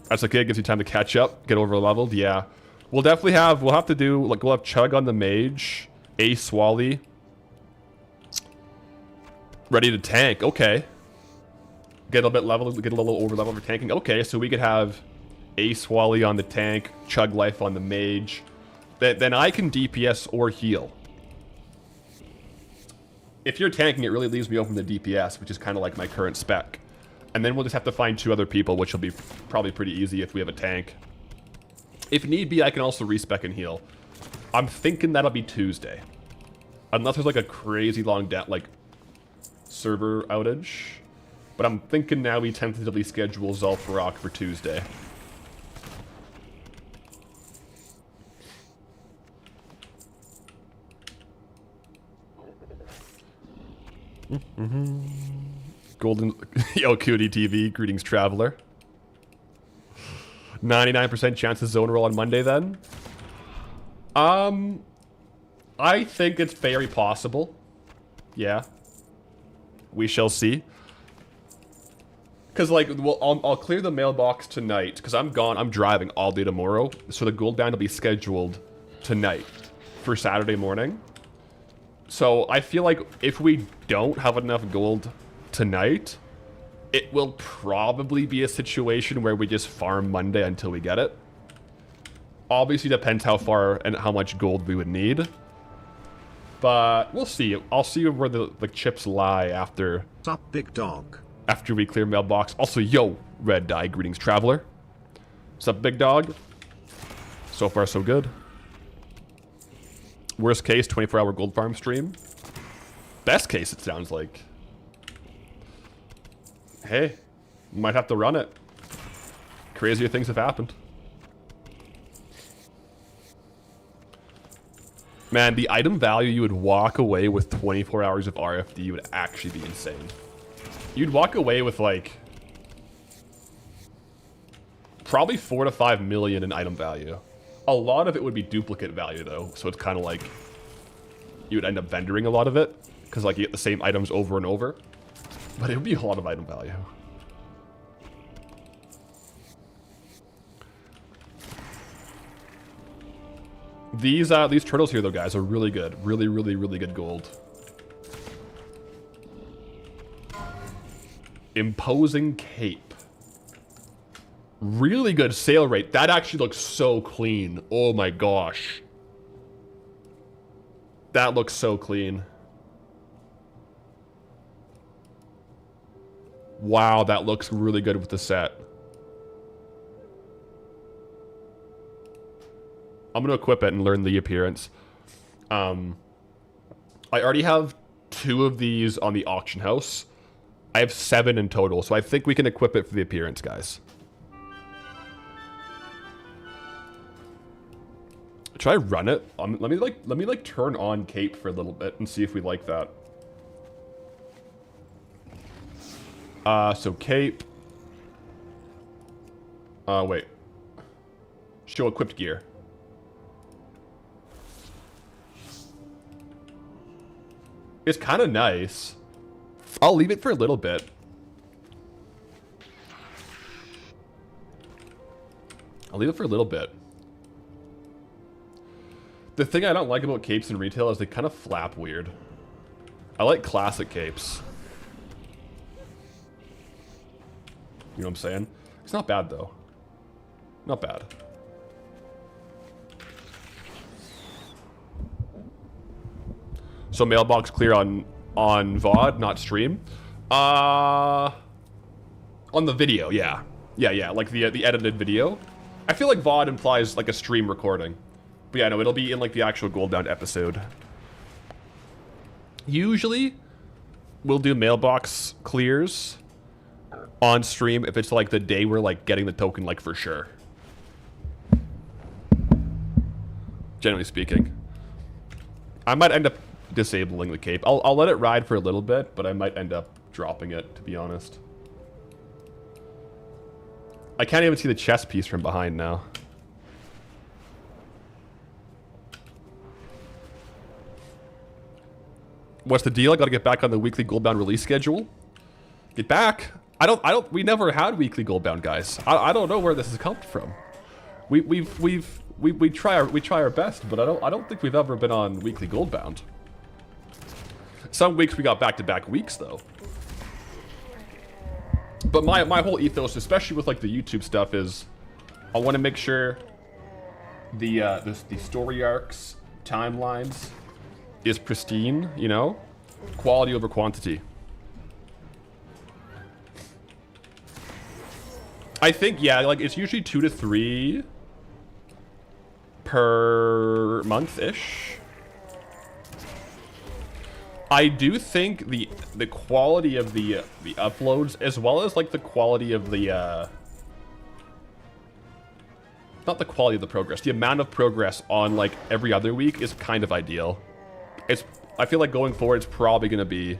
A: That's okay, it gives you time to catch up, get over leveled, yeah. We'll definitely have, we'll have Chug on the mage, Ace Wally, ready to tank, okay. Get a little bit leveled, get a little over level for tanking, okay, so we could have Ace Wally on the tank, Chug Life on the mage. Then I can DPS or heal. If you're tanking, it really leaves me open to DPS, which is kind of like my current spec. And then we'll just have to find 2 other people, which will be probably pretty easy if we have a tank. If need be, I can also respec and heal. I'm thinking that'll be Tuesday. Unless there's like a crazy long server outage. But I'm thinking now we tentatively schedule Zul'Farrak for Tuesday. Golden Yo Cutie TV, greetings traveler. 99% chance of zone roll on Monday then. I think it's very possible. Yeah. We shall see. Because, like, well, I'll clear the mailbox tonight, because I'm gone. I'm driving all day tomorrow, so the Goldbound will be scheduled tonight for Saturday morning. So I feel like if we don't have enough gold tonight, it will probably be a situation where we just farm Monday until we get it. Obviously depends how far and how much gold we would need. But we'll see. I'll see where the chips lie after.
B: Sup, big dog.
A: After we clear mailbox. Also, yo, Red Dye, greetings, traveler. Sup, big dog? So far, so good. Worst case, 24-hour gold farm stream. Best case, it sounds like. Hey, might have to run it. Crazier things have happened. Man, the item value you would walk away with 24 hours of RFD would actually be insane. You'd walk away with, like, probably 4 to 5 million in item value. A lot of it would be duplicate value, though, so it's kind of like you would end up vendoring a lot of it, because, like, you get the same items over and over. But it would be a lot of item value. These turtles here, though, guys, are really good. Really, really, really good gold. Imposing cape. Really good sale rate. That actually looks so clean. Oh my gosh. That looks so clean. Wow, that looks really good with the set. I'm going to equip it and learn the appearance. I already have 2 of these on the auction house. I have 7 in total, so I think we can equip it for the appearance, guys. Should I run it? Let me turn on cape for a little bit and see if we like that. So cape. Wait. Show equipped gear. It's kind of nice. I'll leave it for a little bit. I'll leave it for a little bit. The thing I don't like about capes in retail is they kind of flap weird. I like classic capes. You know what I'm saying? It's not bad, though. Not bad. So mailbox clear on VOD, not stream. On the video, yeah. Yeah, like the edited video. I feel like VOD implies like a stream recording. But yeah, no, it'll be in like the actual Goldbound episode. Usually, we'll do mailbox clears on stream if it's like the day we're like getting the token, like for sure. Generally speaking. I might end up disabling the cape. I'll let it ride for a little bit, but I might end up dropping it, to be honest. I can't even see the chest piece from behind now. What's the deal? I gotta get back on the weekly Goldbound release schedule. Get back? We never had weekly Goldbound, guys. I don't know where this has come from. We try our best, but I don't think we've ever been on weekly Goldbound. Some weeks we got back-to-back weeks, though. But my whole ethos, especially with like the YouTube stuff, is I want to make sure the story arcs, timelines is pristine, you know? Quality over quantity. I think, yeah, like it's usually 2 to 3 per month-ish. I do think the quality of the uploads, as well as like the quality of the not the quality of the progress, the amount of progress on like every other week is kind of ideal. I feel like going forward it's probably gonna be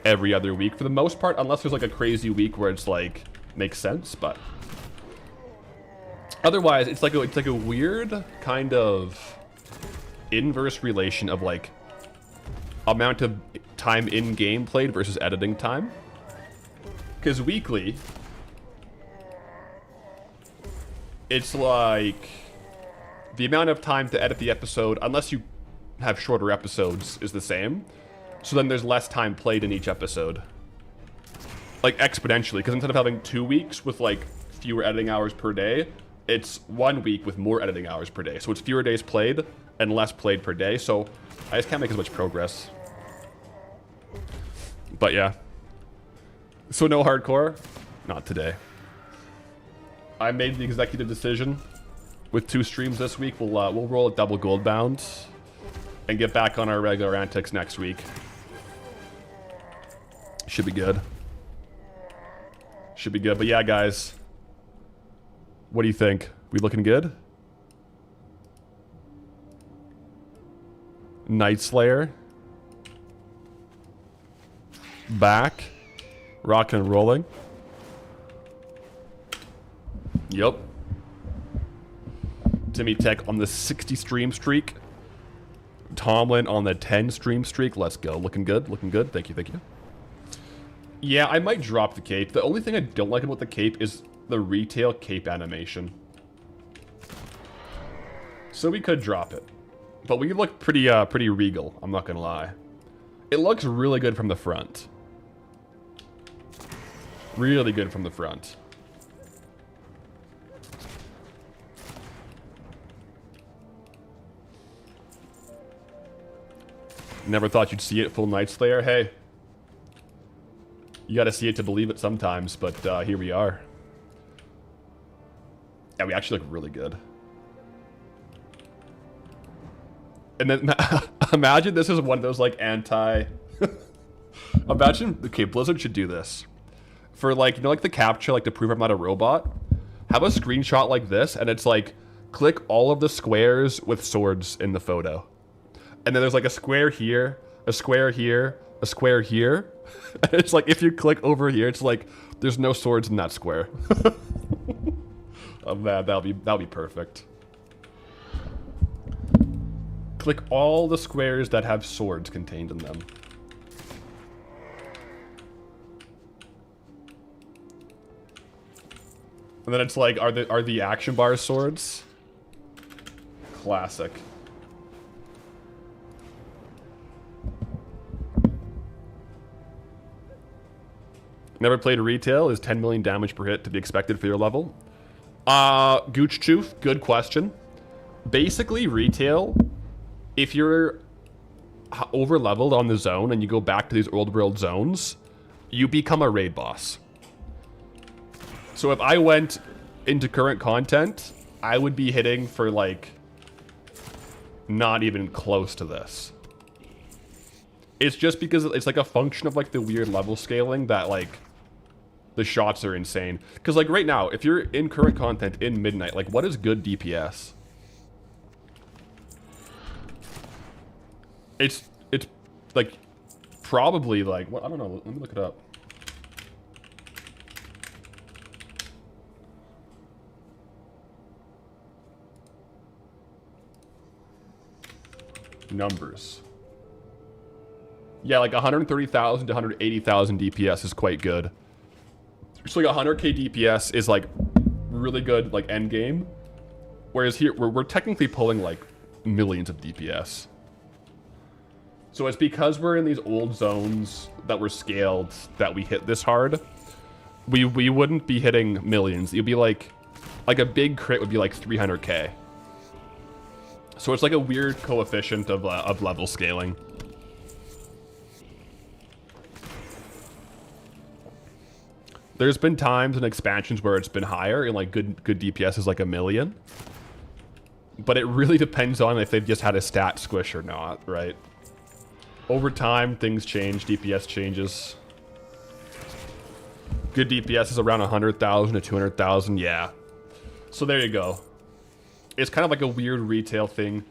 A: every other week for the most part, unless there's like a crazy week where it's like makes sense, but Otherwise, it's like a weird kind of inverse relation of like amount of time in game played versus editing time. Because weekly, it's like the amount of time to edit the episode, unless you have shorter episodes, is the same. So then there's less time played in each episode. Like exponentially, because instead of having 2 weeks with like fewer editing hours per day, it's 1 week with more editing hours per day. So it's fewer days played and less played per day. So I just can't make as much progress. But yeah. So no hardcore? Not today. I made the executive decision. With 2 streams this week, we'll roll a double Goldbound and get back on our regular antics next week. Should be good. Should be good. But yeah, guys. What do you think? We looking good? Night Slayer. Back. Rocking and rolling. Yup. Timmy Tech on the 60 stream streak. Tomlin on the 10 stream streak. Let's go. Looking good. Looking good. Thank you. Thank you. Yeah, I might drop the cape. The only thing I don't like about the cape is the retail cape animation. So we could drop it. But we look pretty regal, I'm not gonna lie. It looks really good from the front. Really good from the front. Never thought you'd see it full Night Slayer. Hey. You gotta see it to believe it sometimes, but here we are. Yeah, we actually look really good. And then, imagine this is one of those, like, anti... Imagine, okay, Blizzard should do this. For, like, you know, like, the captcha, like, to prove I'm not a robot? Have a screenshot like this, and it's like, click all of the squares with swords in the photo. And then there's, like, a square here, a square here, a square here. And it's like, if you click over here, it's like, there's no swords in that square. Oh man, that'll be perfect. Click all the squares that have swords contained in them. And then it's like, are the action bars swords? Classic. Never played retail. Is 10 million damage per hit to be expected for your level? Gooch Choof, good question. Basically, retail, if you're over leveled on the zone and you go back to these old world zones, you become a raid boss. So if I went into current content, I would be hitting for like not even close to this. It's just because it's like a function of like the weird level scaling that like the shots are insane. Because like right now, if you're in current content in Midnight, like what is good DPS? It's like probably like what, I don't know. Let me look it up. Numbers. Yeah, like 130,000 to 180,000 DPS is quite good. So like 100k DPS is like really good like end game, whereas here we're technically pulling like millions of DPS. So it's because we're in these old zones that were scaled that we hit this hard. We wouldn't be hitting millions. It'd be like a big crit would be like 300k. So it's like a weird coefficient of level scaling. There's been times in expansions where it's been higher and like good DPS is like 1 million. But it really depends on if they've just had a stat squish or not, right? Over time, things change, DPS changes. Good DPS is around 100,000 to 200,000, yeah. So there you go. It's kind of like a weird retail thing.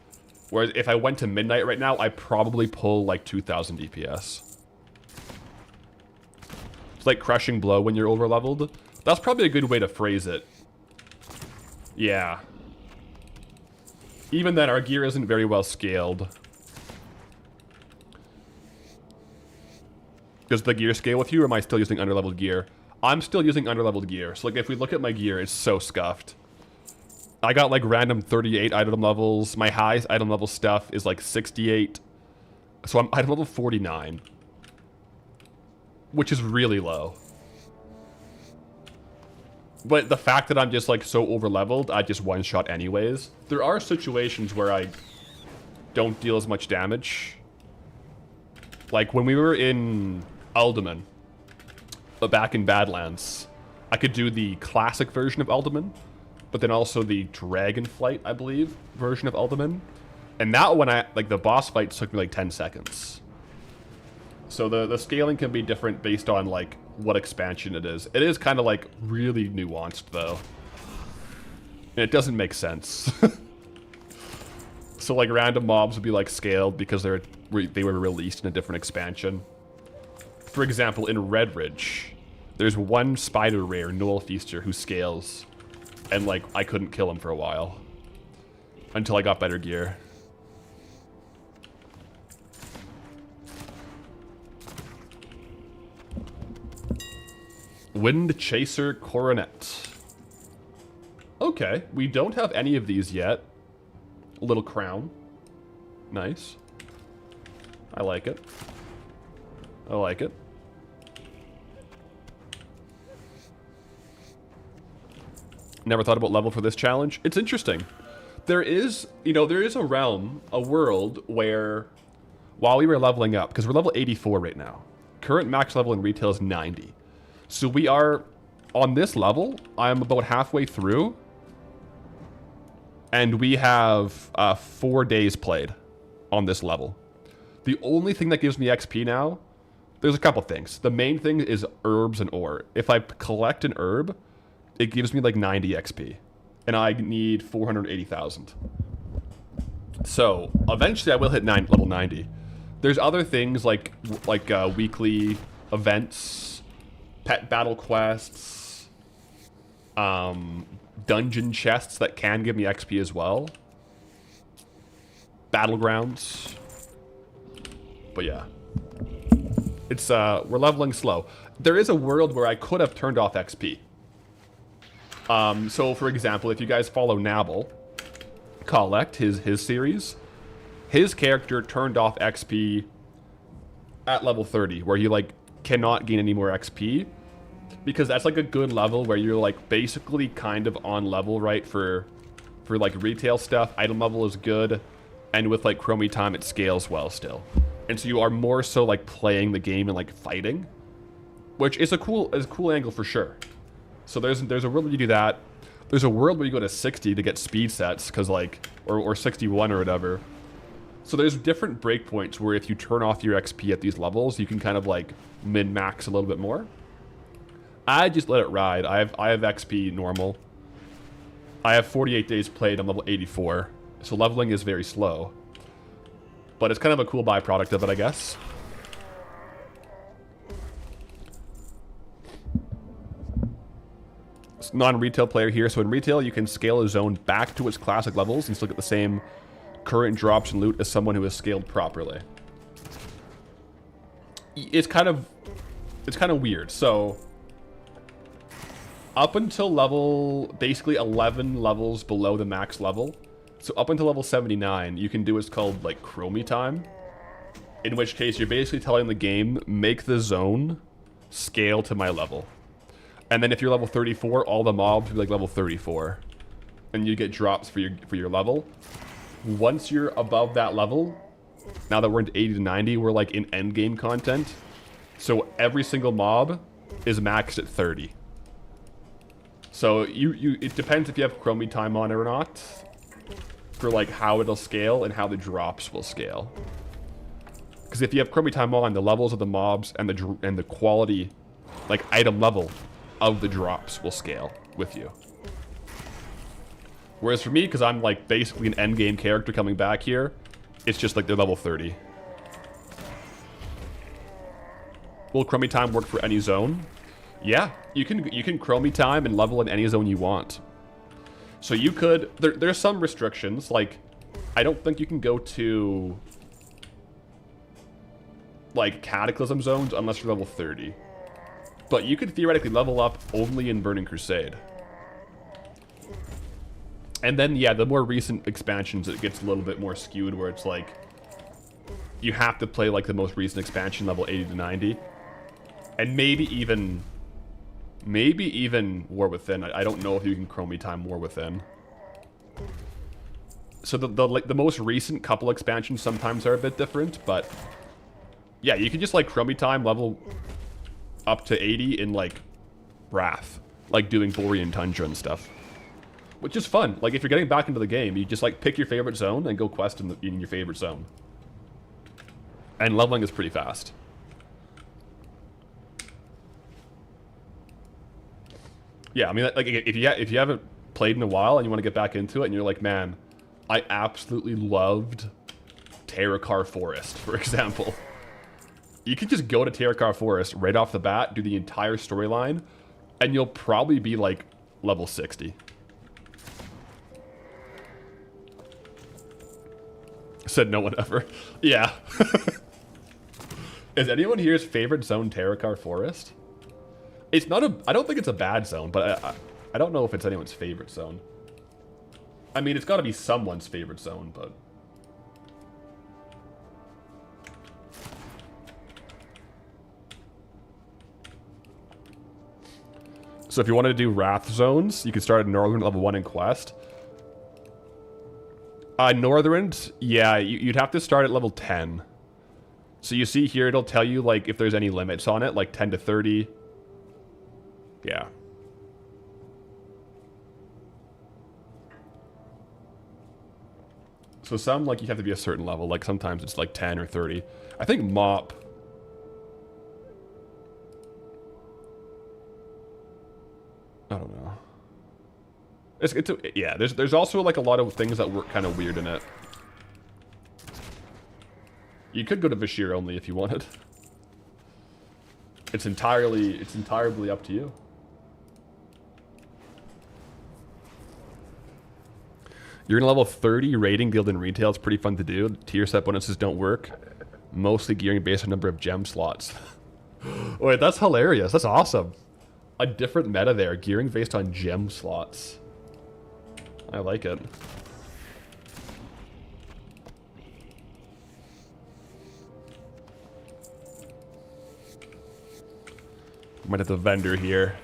A: Whereas if I went to Midnight right now, I probably pull like 2,000 DPS. It's like crushing blow when you're over leveled. That's probably a good way to phrase it. Yeah. Even then, our gear isn't very well scaled. Does the gear scale with you, or am I still using underleveled gear? I'm still using underleveled gear. So, like, if we look at my gear, it's so scuffed. I got, like, random 38 item levels. My highest item level stuff is, like, 68. So I'm item level 49. Which is really low. But the fact that I'm just, like, so over-leveled, I just one-shot anyways. There are situations where I don't deal as much damage. Like, when we were in Alderman, but back in Badlands, I could do the classic version of Alderman, but then also the Dragonflight, I believe, version of Alderman. And that one, like, the boss fights took me, like, 10 seconds. So the scaling can be different based on, like, what expansion it is. It is kind of, like, really nuanced, though. And it doesn't make sense. So, like, random mobs would be, like, scaled because they were released in a different expansion. For example, in Red Ridge, there's one spider rare, Noel Feaster, who scales. And, like, I couldn't kill him for a while. Until I got better gear. Wind Chaser Coronet. Okay, we don't have any of these yet. A little crown. Nice. I like it. I like it. Never thought about level for this challenge. It's interesting. There is, you know, there is a realm, a world where, while we were leveling up, because we're level 84 right now, current max level in retail is 90. So we are, on this level, I'm about halfway through, and we have 4 days played on this level. The only thing that gives me XP now, there's a couple things. The main thing is herbs and ore. If I collect an herb, it gives me like 90 XP, and I need 480,000. So eventually I will hit level 90. There's other things like weekly events, pet battle quests, dungeon chests that can give me XP as well. Battlegrounds. But yeah. It's, we're leveling slow. There is a world where I could have turned off XP. So for example, if you guys follow Nabble, Collect, his series, his character turned off XP at level 30, where he, like, cannot gain any more XP, because that's like a good level where you're, like, basically kind of on level, right, for like retail stuff. Item level is good, and with, like, Chromie time it scales well still, and so you are more so like playing the game and, like, fighting, which is a cool angle for sure. So there's a world where you do that. There's a world where you go to 60 to get speed sets, because, like, or 61 or whatever. So there's different breakpoints where if you turn off your XP at these levels, you can kind of, like, min-max a little bit more. I just let it ride. I have XP normal. I have 48 days played. I'm level 84. So leveling is very slow. But it's kind of a cool byproduct of it, I guess. It's non-retail player here. So in retail, you can scale a zone back to its classic levels and still get the same current drops and loot as someone who has scaled properly. It's kind of weird. So up until level, basically 11 levels below the max level, so up until level 79, you can do what's called, like, Chromie time, in which case you're basically telling the game, make the zone scale to my level. And then if you're level 34, all the mobs will be like level 34, and you get drops for your level. Once you're above that level, now that we're into 80 to 90, we're, like, in end game content. So every single mob is maxed at 30. So it depends if you have Chromie time on or not, for, like, how it'll scale and how the drops will scale. Because if you have Chromie time on, the levels of the mobs and the quality, like, item level of the drops will scale with you. Whereas for me, because I'm, like, basically an endgame character coming back here, it's just like they're level 30. Will Chromie time work for any zone? Yeah, you can Chromie time and level in any zone you want. So you could, there's some restrictions, like, I don't think you can go to, like, Cataclysm zones unless you're level 30. But you could theoretically level up only in Burning Crusade. And then, yeah, the more recent expansions, it gets a little bit more skewed, where it's like, you have to play, like, the most recent expansion, level 80 to 90. And maybe even War Within. I don't know if you can Chromie time War Within. So the most recent couple expansions sometimes are a bit different, but yeah, you can just like Chromie time level up to 80 in like Wrath, like doing Borean Tundra and stuff, which is fun. Like if you're getting back into the game, you just like pick your favorite zone and go quest in your favorite zone, and leveling is pretty fast. Yeah, I mean, like if you haven't played in a while and you want to get back into it, and you're like, man, I absolutely loved Terracar Forest, for example. You can just go to Terracar Forest right off the bat, do the entire storyline, and you'll probably be like level 60. Said no one ever. Yeah. Is anyone here's favorite zone Terracar Forest? It's not a, I don't think it's a bad zone, but I don't know if it's anyone's favorite zone. I mean, it's got to be someone's favorite zone, but... So if you wanted to do Wrath zones, you could start at Northern level 1 in Quest. Northern, yeah, you'd have to start at level 10. So you see here, it'll tell you, like, if there's any limits on it, like 10 to 30. Yeah. So some, like, you have to be a certain level. Like, sometimes it's, like, 10 or 30. I think Mop... I don't know. Yeah, there's also, like, a lot of things that work kind of weird in it. You could go to Vashir only if you wanted. It's entirely up to you. You're in level 30 raiding guild and retail. It's pretty fun to do. Tier set bonuses don't work. Mostly gearing based on number of gem slots. Wait, that's hilarious. That's awesome. A different meta there. Gearing based on gem slots. I like it. Might have the vendor here.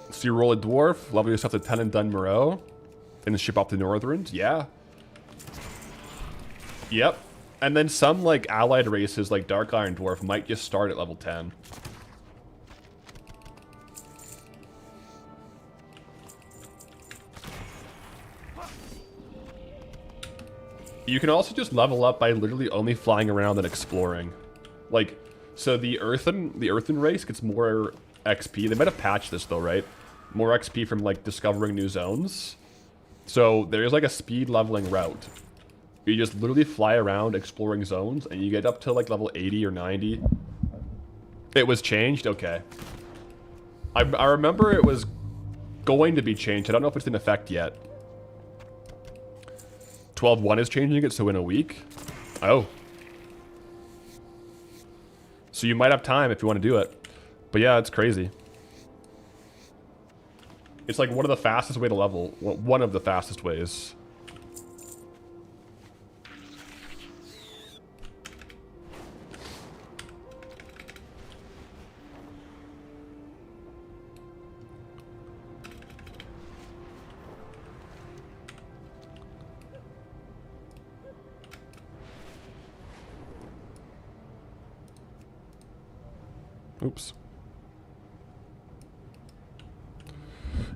A: So you roll a dwarf, level yourself to 10 and done Moreau, and ship off to Northrend. Yeah. Yep. And then some like allied races like Dark Iron Dwarf might just start at level 10. You can also just level up by literally only flying around and exploring. Like, so the Earthen race gets more XP. They might have patched this though, right? More XP from like discovering new zones. So there's like a speed leveling route. You just literally fly around exploring zones and you get up to like level 80 or 90. It was changed? Okay. I remember it was going to be changed. I don't know if it's in effect yet. 12.1 is changing it, so in a week? Oh. So you might have time if you want to do it. But yeah, it's crazy. It's like one of the fastest way to level. One of the fastest ways. Oops.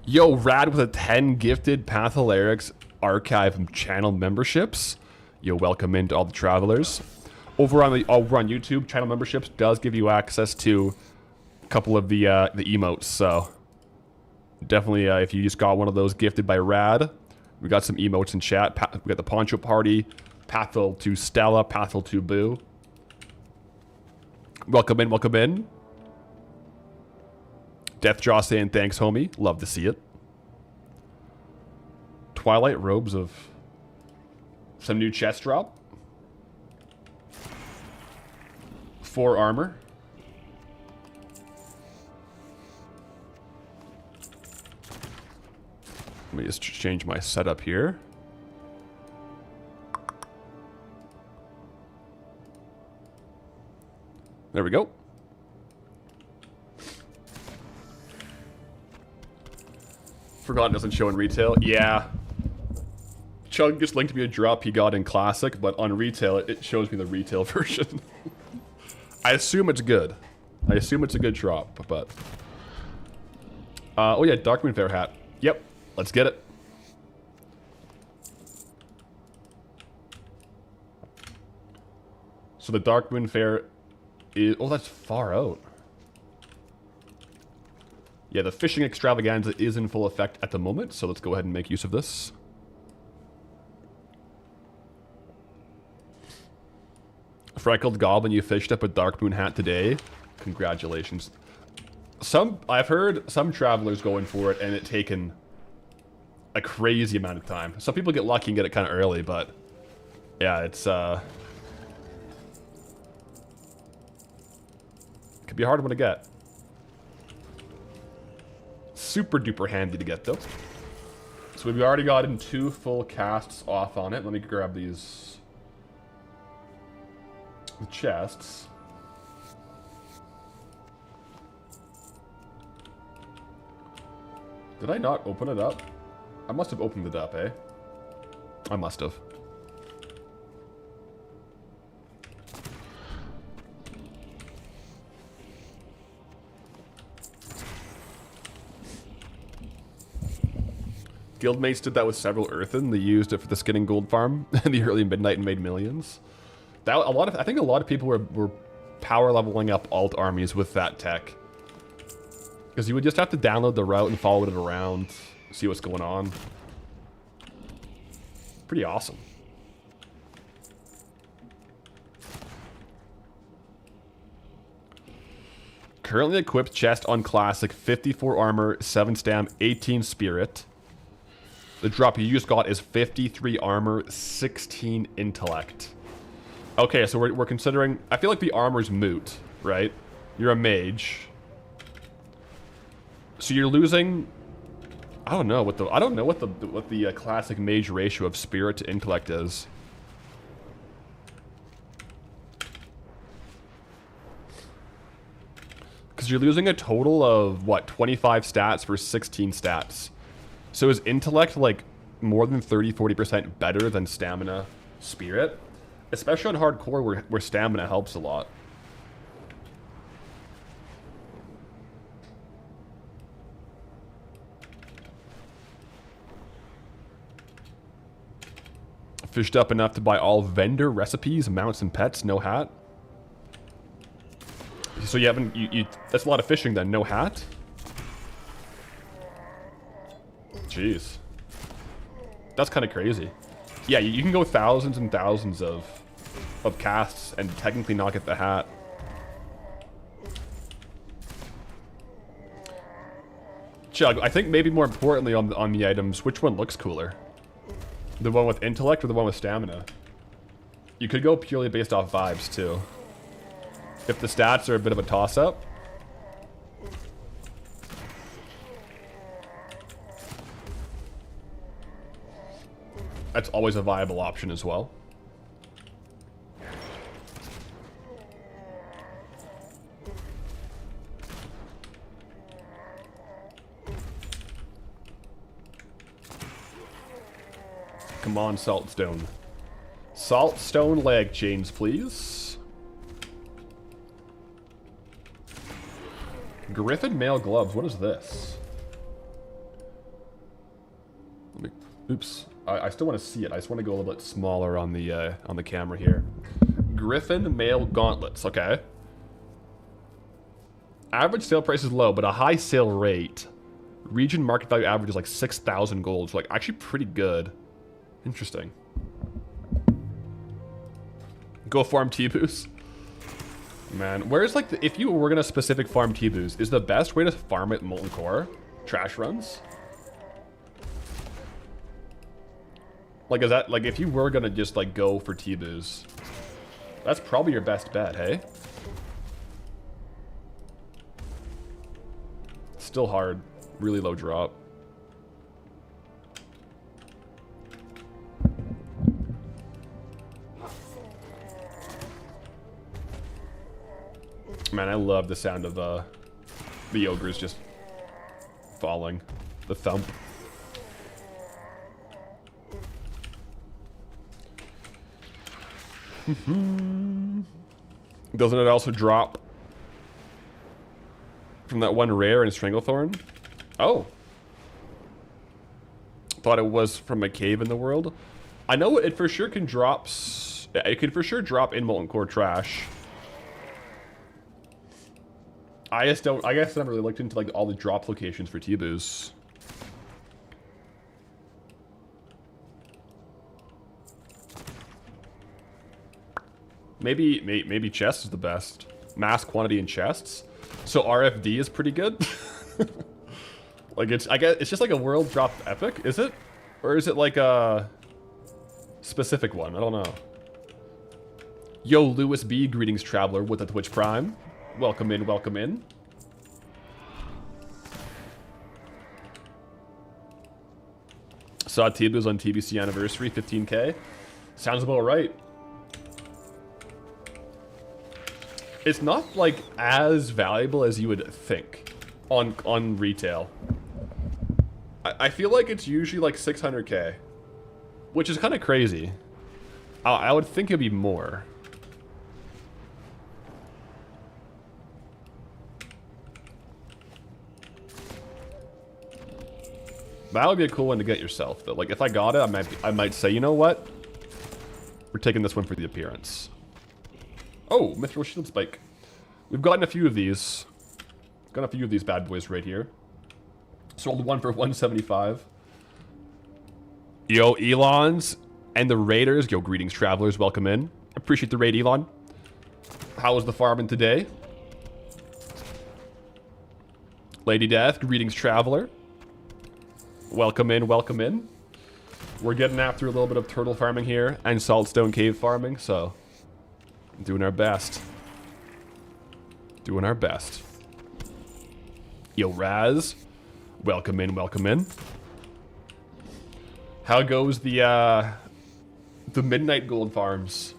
A: Yo, Rad with a 10 gifted Patholerics archive channel memberships. Yo, welcome into all the travelers. Over on YouTube, channel memberships does give you access to a couple of the emotes. So definitely, if you just got one of those gifted by Rad, We got some emotes in chat. We got the Poncho Party, Pathel to Stella, Pathel to Boo. Welcome in, welcome in. Deathjaw saying thanks, homie. Love to see it. Twilight robes of some new chest drop. 4 armor. Let me just change my setup here. There we go. Forgotten doesn't show in retail. Yeah. Chug just linked me a drop he got in Classic, but on retail, it shows me the retail version. I assume it's good. I assume it's a good drop, but... oh yeah, Darkmoon Fair hat. Yep, let's get it. So the Darkmoon Fair is... Oh, that's far out. Yeah, the fishing extravaganza is in full effect at the moment, so let's go ahead and make use of this. Freckled Goblin, you fished up a Darkmoon hat today. Congratulations. I've heard some travelers going for it and it taken a crazy amount of time. Some people get lucky and get it kind of early, but yeah, it's could be a hard one to get. Super duper handy to get though. So we've already gotten 2 full casts off on it. Let me grab these the chests. Did I not open it up? I must have opened it up, eh? I must have. Guildmates did that with several earthen. They used it for the skinning gold farm in the early midnight and made millions. I think a lot of people were power leveling up alt armies with that tech. Because you would just have to download the route and follow it around, see what's going on. Pretty awesome. Currently equipped chest on Classic, 54 armor, 7 stam, 18 spirit. The drop you just got is 53 armor, 16 intellect. Okay, so we're considering... I feel like the armor's moot, right? You're a mage. So you're losing... I don't know what the classic mage ratio of spirit to intellect is. Because you're losing a total of, what, 25 stats for 16 stats. So is intellect, like, more than 30-40% better than stamina spirit? Especially on hardcore where stamina helps a lot. Fished up enough to buy all vendor recipes, mounts, and pets, no hat. So you haven't... that's a lot of fishing then, no hat? Jeez. That's kind of crazy. Yeah, you can go thousands and thousands of casts and technically not get the hat. Chug, I think maybe more importantly on the items, which one looks cooler? The one with intellect or the one with stamina? You could go purely based off vibes too. If the stats are a bit of a toss-up. That's always a viable option as well. Come on, Saltstone. Saltstone leg chains, please. Griffin mail gloves. What is this? Oops. I still want to see it. I just want to go a little bit smaller on the camera here. Griffin mail gauntlets. Okay. Average sale price is low, but a high sale rate Region market value average is like 6,000 gold. So like actually pretty good. Interesting. Go farm T-Boos. Man, where's like if you were gonna specific farm T-Boos, is the best way to farm it Molten Core? Trash runs? Like, is that like if you were gonna just like go for T-Boos, that's probably your best bet, hey? Still hard, really low drop. Man, I love the sound of the ogres just falling. The thump. Doesn't it also drop from that one rare in Stranglethorn? Oh. Thought it was from a cave in the world. I know it for sure can drop. It can for sure drop in Molten Core Trash. I just don't. I guess I never really looked into like all the drop locations for T-Boos. Maybe chests is the best. Mass quantity in chests. So RFD is pretty good. Like I guess it's just like a world drop epic, is it? Or is it like a specific one? I don't know. Yo, Lewis B, greetings traveler with the Twitch Prime. Welcome in, welcome in. Saw T-Boos on TBC anniversary, 15k. Sounds about right. It's not like as valuable as you would think on retail. I feel like it's usually like 600k, which is kind of crazy. I would think it'd be more. That would be a cool one to get yourself, though. Like, if I got it, I might say, you know what? We're taking this one for the appearance. Oh, Mithril Shield Spike. We've gotten a few of these. Got a few of these bad boys right here. Sold one for 175. Yo, Elons and the Raiders. Yo, greetings, travelers. Welcome in. Appreciate the raid, Elon. How was the farming today? Lady Death, greetings, traveler. Welcome in, welcome in. We're getting after a little bit of turtle farming here and saltstone cave farming, so doing our best. Doing our best. Yo, Raz. Welcome in, welcome in. How goes the midnight gold farms?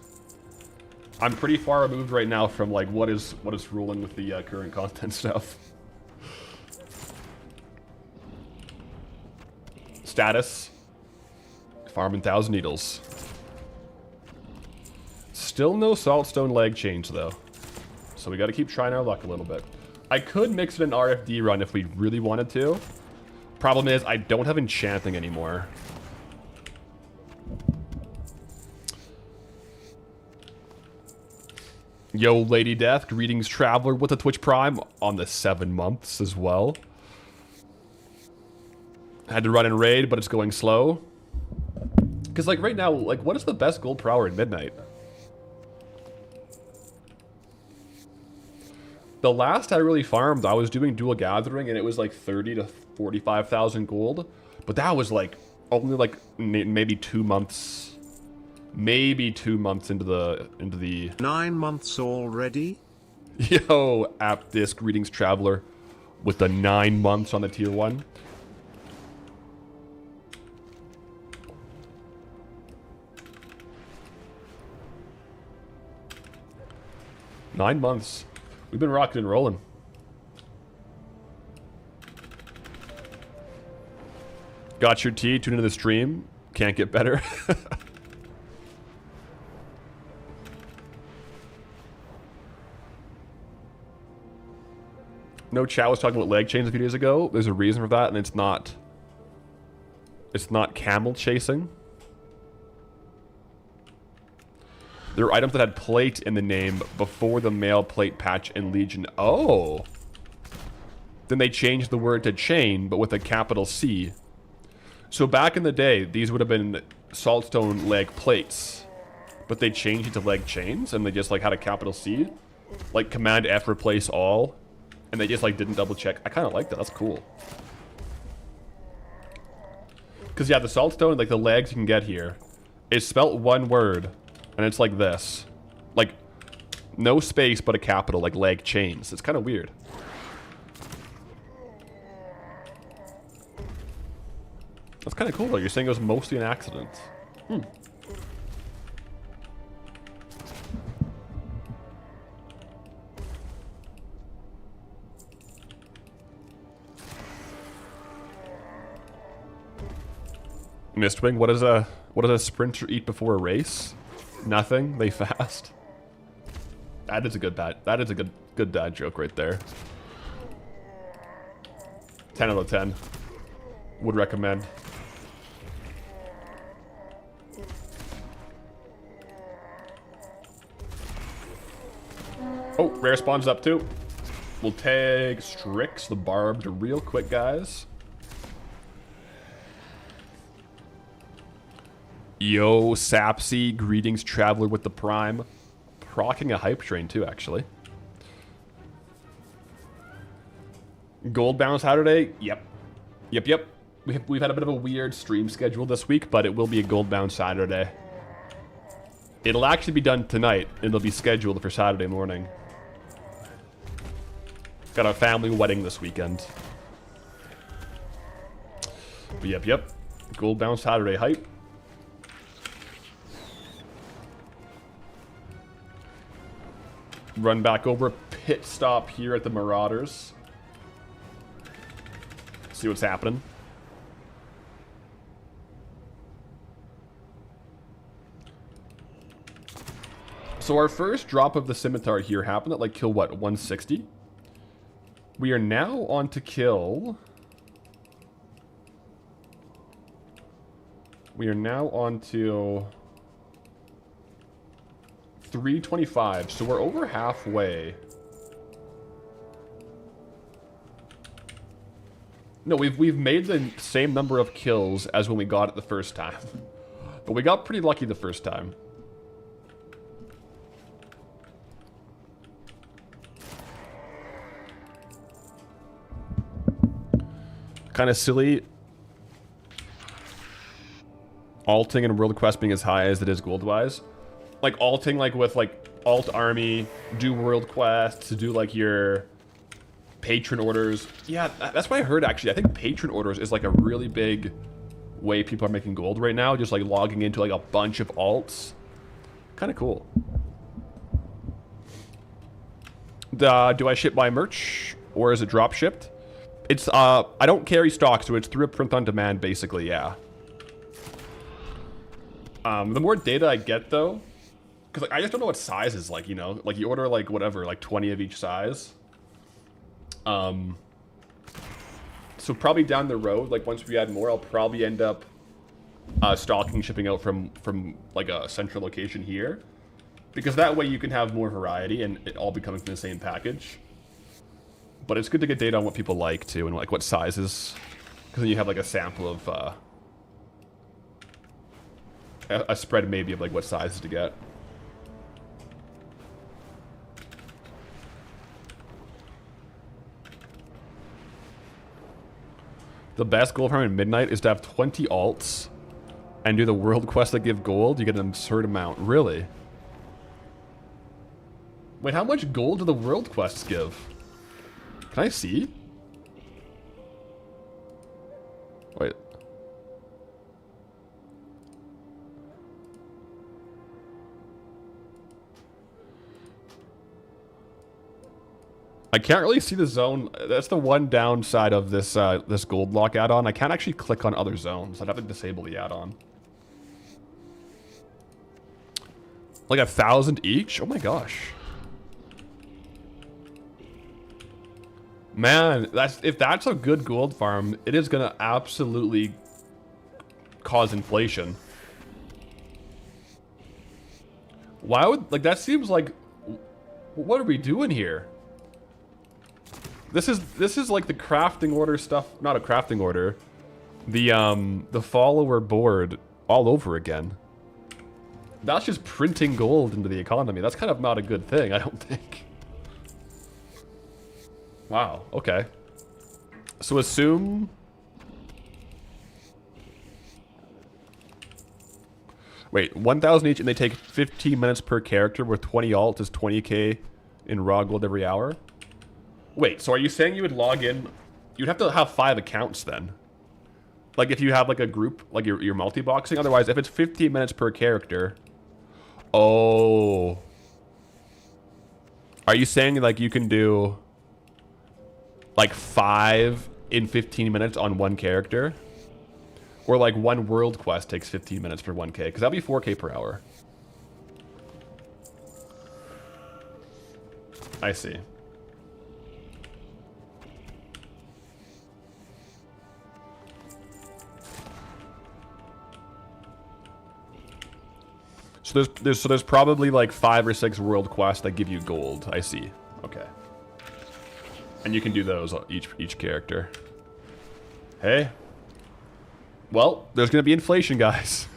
A: I'm pretty far removed right now from like what is ruling with the current content stuff. Status. Farming 1,000 needles. Still no saltstone leg change though. So we gotta keep trying our luck a little bit. I could mix it in RFD run if we really wanted to. Problem is I don't have enchanting anymore. Yo, Lady Death, greetings traveler with the Twitch Prime on the 7 months as well. Had to run and raid, but it's going slow. Because, like, right now, like, what is the best gold per hour in Midnight? The last I really farmed, I was doing dual gathering, and it was like 30 to 45,000 gold. But that was, like, only, like, maybe 2 months. Maybe 2 months into the...
B: 9 months already?
A: Yo, Aptis, greetings, traveler. With the 9 months on the tier 1. Nine months. We've been rocking and rolling. Got your tea, tune into the stream. Can't get better. No, chat was talking about leg chains a few days ago. There's a reason for that, and it's not camel chasing. There were items that had plate in the name before the male plate patch in Legion. Oh. Then they changed the word to chain, but with a capital C. So back in the day, these would have been saltstone leg plates, but they changed it to leg chains, and they just like had a capital C, like Command F replace all, and they just like didn't double check. I kind of like that. That's cool. Because yeah, the saltstone, like the legs you can get here, is spelt one word, and it's like this, like no space but a capital, like leg chains. It's kind of weird. That's kind of cool though. You're saying it was mostly an accident. Mistwing, what does a sprinter eat before a race? Nothing. They fast. That is a good dad. That is a good dad joke right there. 10 out of 10. Would recommend. Oh, rare spawns up too. We'll tag Strix, the Barbed, real quick, guys. Yo, Sapsy, greetings, traveler with the Prime. Procking a hype train too, actually. Goldbound Saturday? Yep. Yep. We've had a bit of a weird stream schedule this week, but it will be a Goldbound Saturday. It'll actually be done tonight, and it'll be scheduled for Saturday morning. Got a family wedding this weekend. But yep. Goldbound Saturday hype. Run back over, pit stop here at the Marauders. See what's happening. So our first drop of the scimitar here happened at like kill what, 160? We are now on to kill... We are now on to 325, so we're over halfway. No, we've made the same number of kills as when we got it the first time. But we got pretty lucky the first time. Kind of silly. Alting and World Quest being as high as it is gold-wise. Like alting, like with like alt army, do World Quests, to do like your patron orders. Yeah, that's what I heard actually. I think patron orders is like a really big way people are making gold right now. Just like logging into like a bunch of alts. Kind of cool. Do I ship my merch or is it drop shipped? It's I don't carry stock, so it's through a print on demand basically, yeah. The more data I get though, because like, I just don't know what size is like, you know? Like you order like whatever, like 20 of each size. So probably down the road, like once we add more, I'll probably end up stocking, shipping out from like a central location here. Because that way you can have more variety and it all be coming from the same package. But it's good to get data on what people like too and like what sizes. Because then you have like a sample of a spread maybe of like what sizes to get. The best gold farm in Midnight is to have 20 alts and do the world quests that give gold. You get an absurd amount. Really? Wait, how much gold do the world quests give? Can I see? Wait. I can't really see the zone. That's the one downside of this this gold lock add-on. I can't actually click on other zones. I'd have to disable the add-on. Like 1,000 each? Oh my gosh. Man, if that's a good gold farm, it is gonna absolutely cause inflation. Why would, like, that seems like, what are we doing here? This is like the crafting order stuff, not a crafting order. The follower board all over again. That's just printing gold into the economy. That's kind of not a good thing, I don't think. Wow, okay. So assume... Wait, 1,000 each and they take 15 minutes per character with 20 alt is 20k in raw gold every hour? Wait, so are you saying you would log in... You'd have to have 5 accounts then. Like if you have like a group, like you're multi-boxing. Otherwise, if it's 15 minutes per character... Oh. Are you saying like you can do... like 5 in 15 minutes on one character? Or like one world quest takes 15 minutes for 1k? Because that'd be 4k per hour. I see. So there's probably like 5 or 6 world quests that give you gold. I see. Okay. And you can do those each character. Hey. Well, there's gonna be inflation, guys.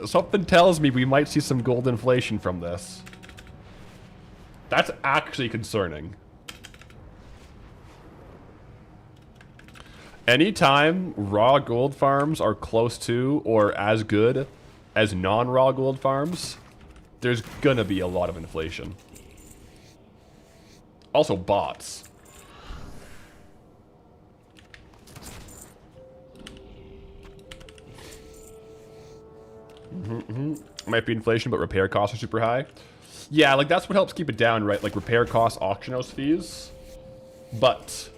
A: Something tells me we might see some gold inflation from this. That's actually concerning. Anytime raw gold farms are close to or as good as non-raw gold farms, there's gonna be a lot of inflation. Also bots. Might be inflation, but repair costs are super high. Yeah, like that's what helps keep it down, right? Like repair costs, auction house fees. But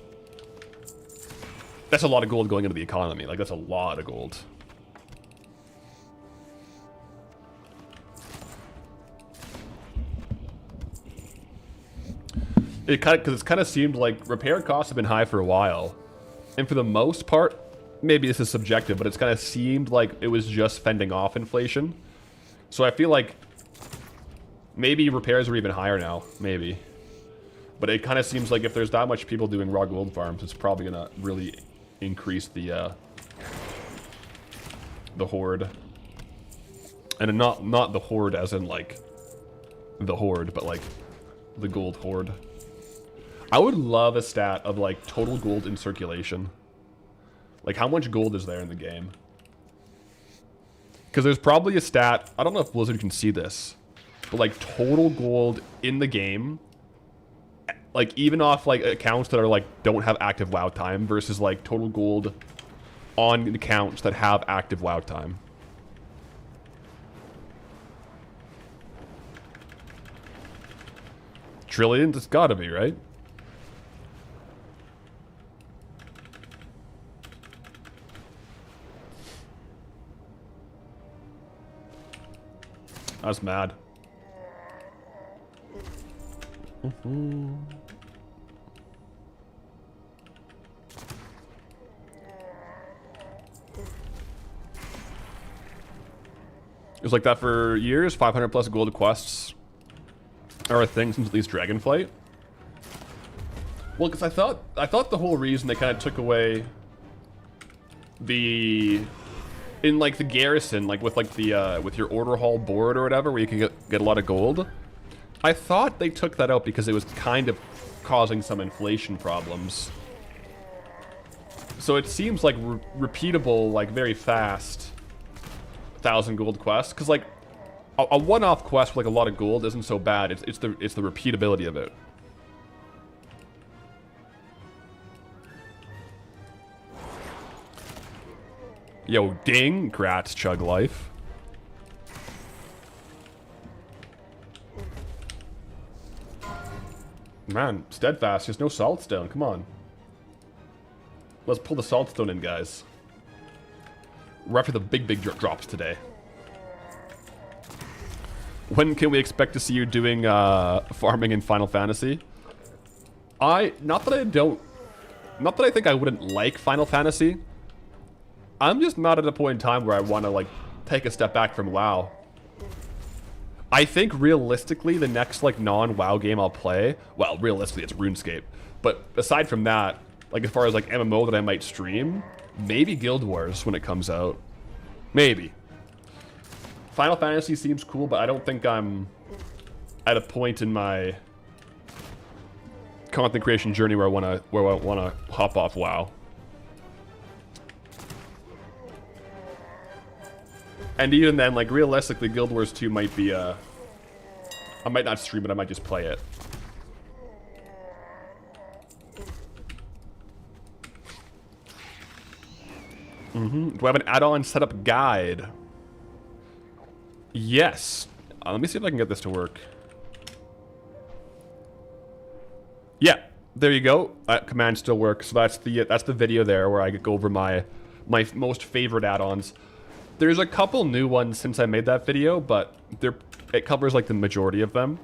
A: that's a lot of gold going into the economy. Like that's a lot of gold. Because it's kind of seemed like repair costs have been high for a while. And for the most part, maybe this is subjective, but it's kind of seemed like it was just fending off inflation. So I feel like maybe repairs are even higher now, maybe. But it kind of seems like if there's that much people doing raw gold farms, it's probably gonna really increase the horde. And not the horde as in like the horde, but like the gold horde. I would love a stat of like total gold in circulation. Like, how much gold is there in the game? Because there's probably a stat... I don't know if Blizzard can see this. But, like, total gold in the game... Like, even off, like, accounts that are, like, don't have active WoW time... versus, like, total gold on accounts that have active WoW time. Trillions? It's gotta be, right? That's mad. It was like that for years. 500 plus gold quests are a thing since at least Dragonflight. Well, because I thought the whole reason they kind of took away the... in like the garrison, like with the with your order hall board or whatever, where you can get a lot of gold. I thought they took that out because it was kind of causing some inflation problems. So it seems like repeatable, like very fast 1,000 gold quests. Because like a one-off quest with like a lot of gold isn't so bad. It's the repeatability of it. Yo, ding, Gratz Chug Life. Man, Steadfast, there's no Saltstone, come on. Let's pull the Saltstone in, guys. We're after the big drops today. When can we expect to see you doing farming in Final Fantasy? Not that I think I wouldn't like Final Fantasy. I'm just not at a point in time where I want to, like, take a step back from WoW. I think realistically, the next like non-WoW game I'll play, well, realistically, it's RuneScape. But aside from that, like as far as like MMO that I might stream, maybe Guild Wars when it comes out. Maybe. Final Fantasy seems cool, but I don't think I'm at a point in my content creation journey where I wanna hop off WoW. And even then, like, realistically, Guild Wars 2 might be, I might not stream it, I might just play it. Do I have an add-on setup guide? Yes. Let me see if I can get this to work. Yeah, there you go. That command still works. So that's the video there where I go over my most favorite add-ons. There's a couple new ones since I made that video, but it covers like the majority of them.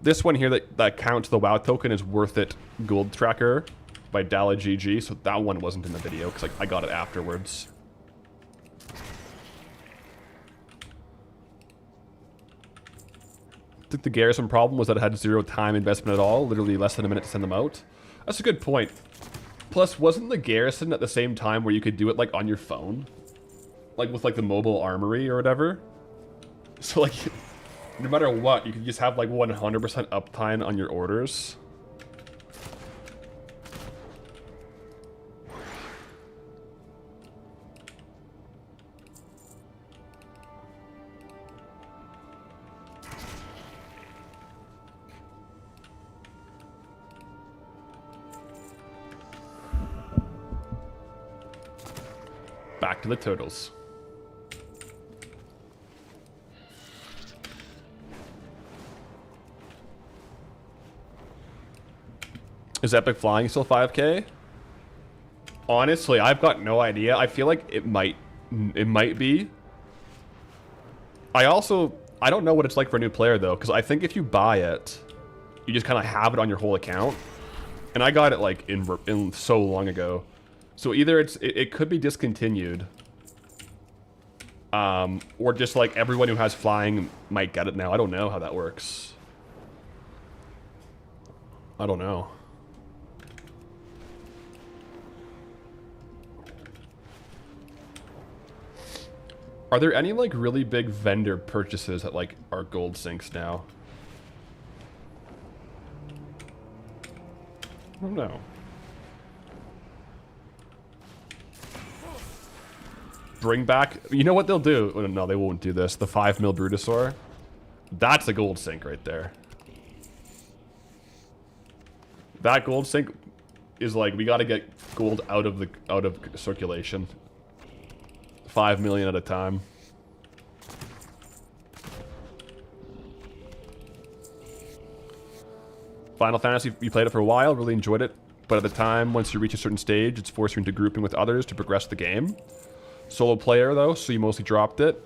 A: This one here that counts the WoW token is Worth It Gold Tracker by Dala GG, so that one wasn't in the video because I got it afterwards. I think the Garrison problem was that it had zero time investment at all, literally less than a minute to send them out. That's a good point. Plus, wasn't the Garrison at the same time where you could do it like on your phone? Like with like the mobile armory or whatever. So like, no matter what, you could just have like 100% uptime on your orders. Back to the totals. Is Epic Flying still 5K? Honestly, I've got no idea. I feel like it might be. I don't know what it's like for a new player though, because I think if you buy it, you just kind of have it on your whole account. And I got it like in so long ago. So either it could be discontinued, or just like everyone who has flying might get it now. I don't know how that works. I don't know. Are there any like really big vendor purchases that like are gold sinks now? I don't know. Bring back, you know what they'll do? Oh, no, they won't do this. The 5 mil Brutosaur. That's a gold sink right there. That gold sink is like, we got to get gold out of circulation. 5 million at a time. Final Fantasy, you played it for a while, really enjoyed it, but at the time, once you reach a certain stage, it's forced you into grouping with others to progress the game. Solo player though, so you mostly dropped it.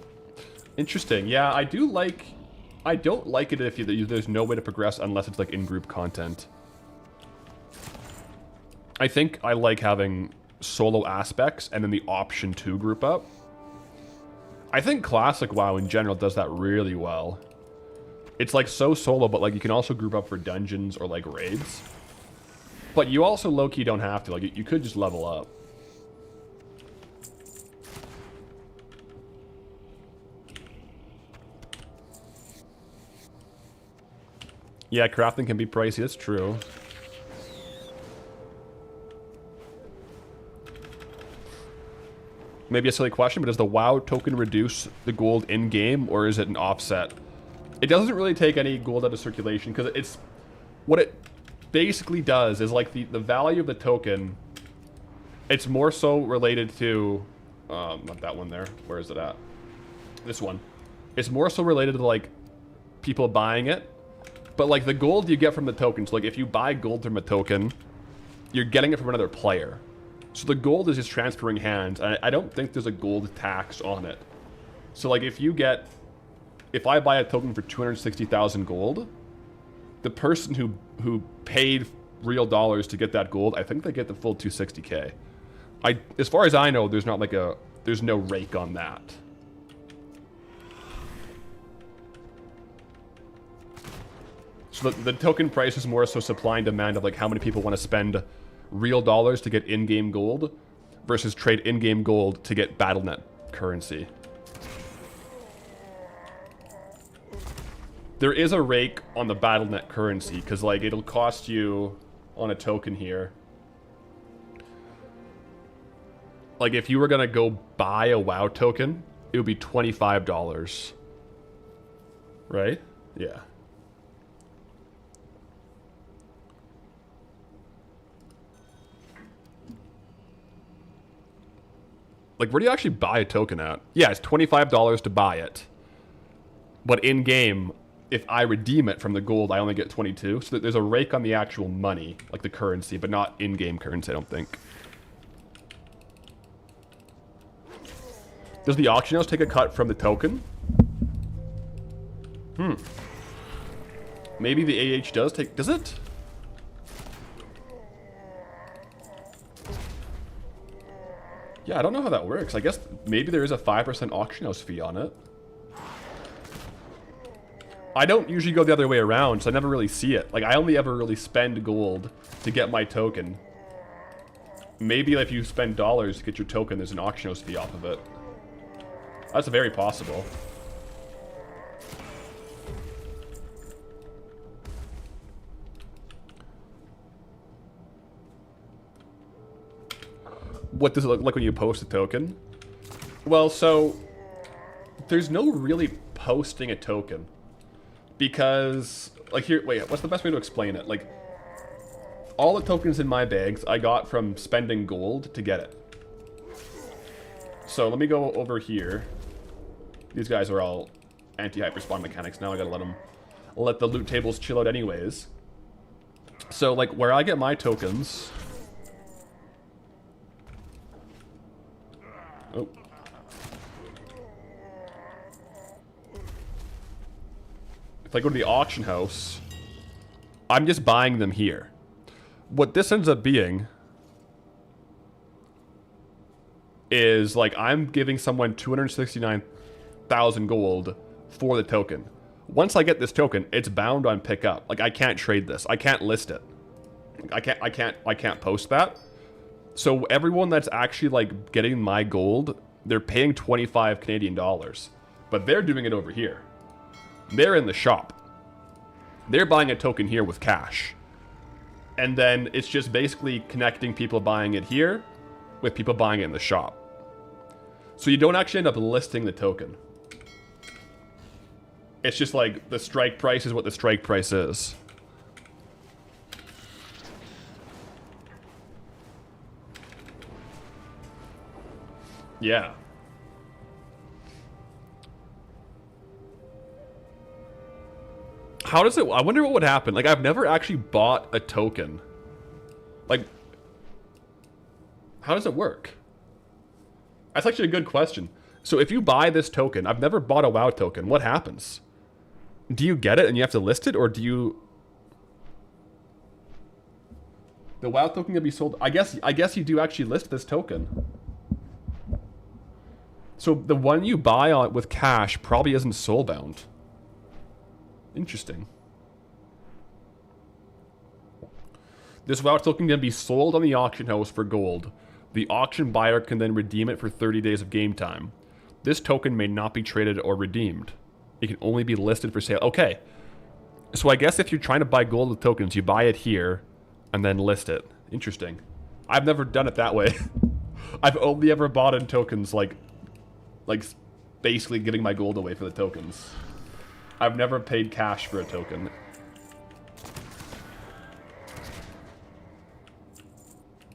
A: Interesting. Yeah, I don't like it if there's no way to progress unless it's like in-group content. I think I like having solo aspects and then the option to group up. I think classic WoW in general does that really well. It's like so solo, but like you can also group up for dungeons or like raids. But you also low-key don't have to. Like you could just level up. Yeah, crafting can be pricey, that's true. Maybe a silly question, but does the WoW token reduce the gold in-game, or is it an offset? It doesn't really take any gold out of circulation, because it's... What it basically does is, like, the value of the token, it's more so related to... not that one there. Where is it at? This one. It's more so related to, like, people buying it. But, like, the gold you get from the tokens, like, if you buy gold from a token, you're getting it from another player. So the gold is just transferring hands, and I don't think there's a gold tax on it. So, like, if I buy a token for 260,000 gold, the person who paid real dollars to get that gold, I think they get the full 260k. As far as I know, there's no rake on that. So the token price is more so supply and demand of like how many people want to spend real dollars to get in-game gold versus trade in-game gold to get BattleNet currency. There is a rake on the BattleNet currency because like it'll cost you on a token here. Like if you were gonna go buy a WoW token, it would be $25. Right? Yeah. Like, where do you actually buy a token at? Yeah, it's $25 to buy it. But in-game, if I redeem it from the gold, I only get 22. So there's a rake on the actual money, like the currency, but not in-game currency, I don't think. Does the auction house take a cut from the token? Maybe the AH does take... Does it? Yeah, I don't know how that works. I guess maybe there is a 5% auction house fee on it. I don't usually go the other way around, so I never really see it. Like, I only ever really spend gold to get my token. Maybe if you spend dollars to get your token, there's an auction house fee off of it. That's very possible. What does it look like when you post a token? Well, so there's no really posting a token because, like, here, wait, what's the best way to explain it? Like, all the tokens in my bags I got from spending gold to get it. So let me go over here. These guys are all anti-hyperspawn mechanics now. I gotta let the loot tables chill out anyways. So, like, where I get my tokens... Oh. If I go to the auction house, I'm just buying them here. What this ends up being is, like, I'm giving someone 269,000 gold for the token. Once I get this token, it's bound on pickup. Like, I can't trade this. I can't list it. I can't post that. So everyone that's actually, like, getting my gold, they're paying 25 Canadian dollars. But they're doing it over here. They're in the shop. They're buying a token here with cash. And then it's just basically connecting people buying it here with people buying it in the shop. So you don't actually end up listing the token. It's just like the strike price is what the strike price is. Yeah. How does it... I wonder what would happen. Like, I've never actually bought a token. Like, how does it work? That's actually a good question. So if you buy this token, I've never bought a WoW token, what happens? Do you get it and you have to list it, or do you... The WoW token can be sold... I guess you do actually list this token. So the one you buy on with cash probably isn't soulbound. Interesting. This WoW token can be sold on the auction house for gold. The auction buyer can then redeem it for 30 days of game time. This token may not be traded or redeemed. It can only be listed for sale. Okay. So I guess if you're trying to buy gold with tokens, you buy it here and then list it. Interesting. I've never done it that way. I've only ever bought in tokens like basically giving my gold away for the tokens. I've never paid cash for a token.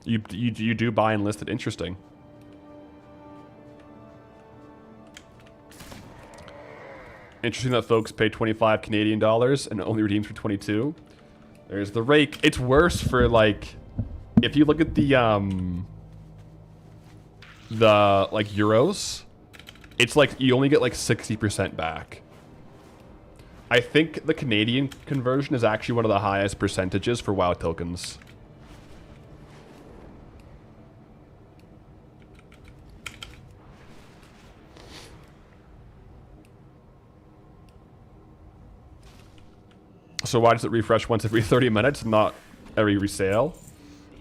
A: You do buy and list it. Interesting. Interesting that folks pay 25 Canadian dollars and only redeems for 22. There's the rake. It's worse for, like, if you look at the like euros, it's like you only get like 60% back. I think the Canadian conversion is actually one of the highest percentages for WoW tokens. So why does it refresh once every 30 minutes, not every resale?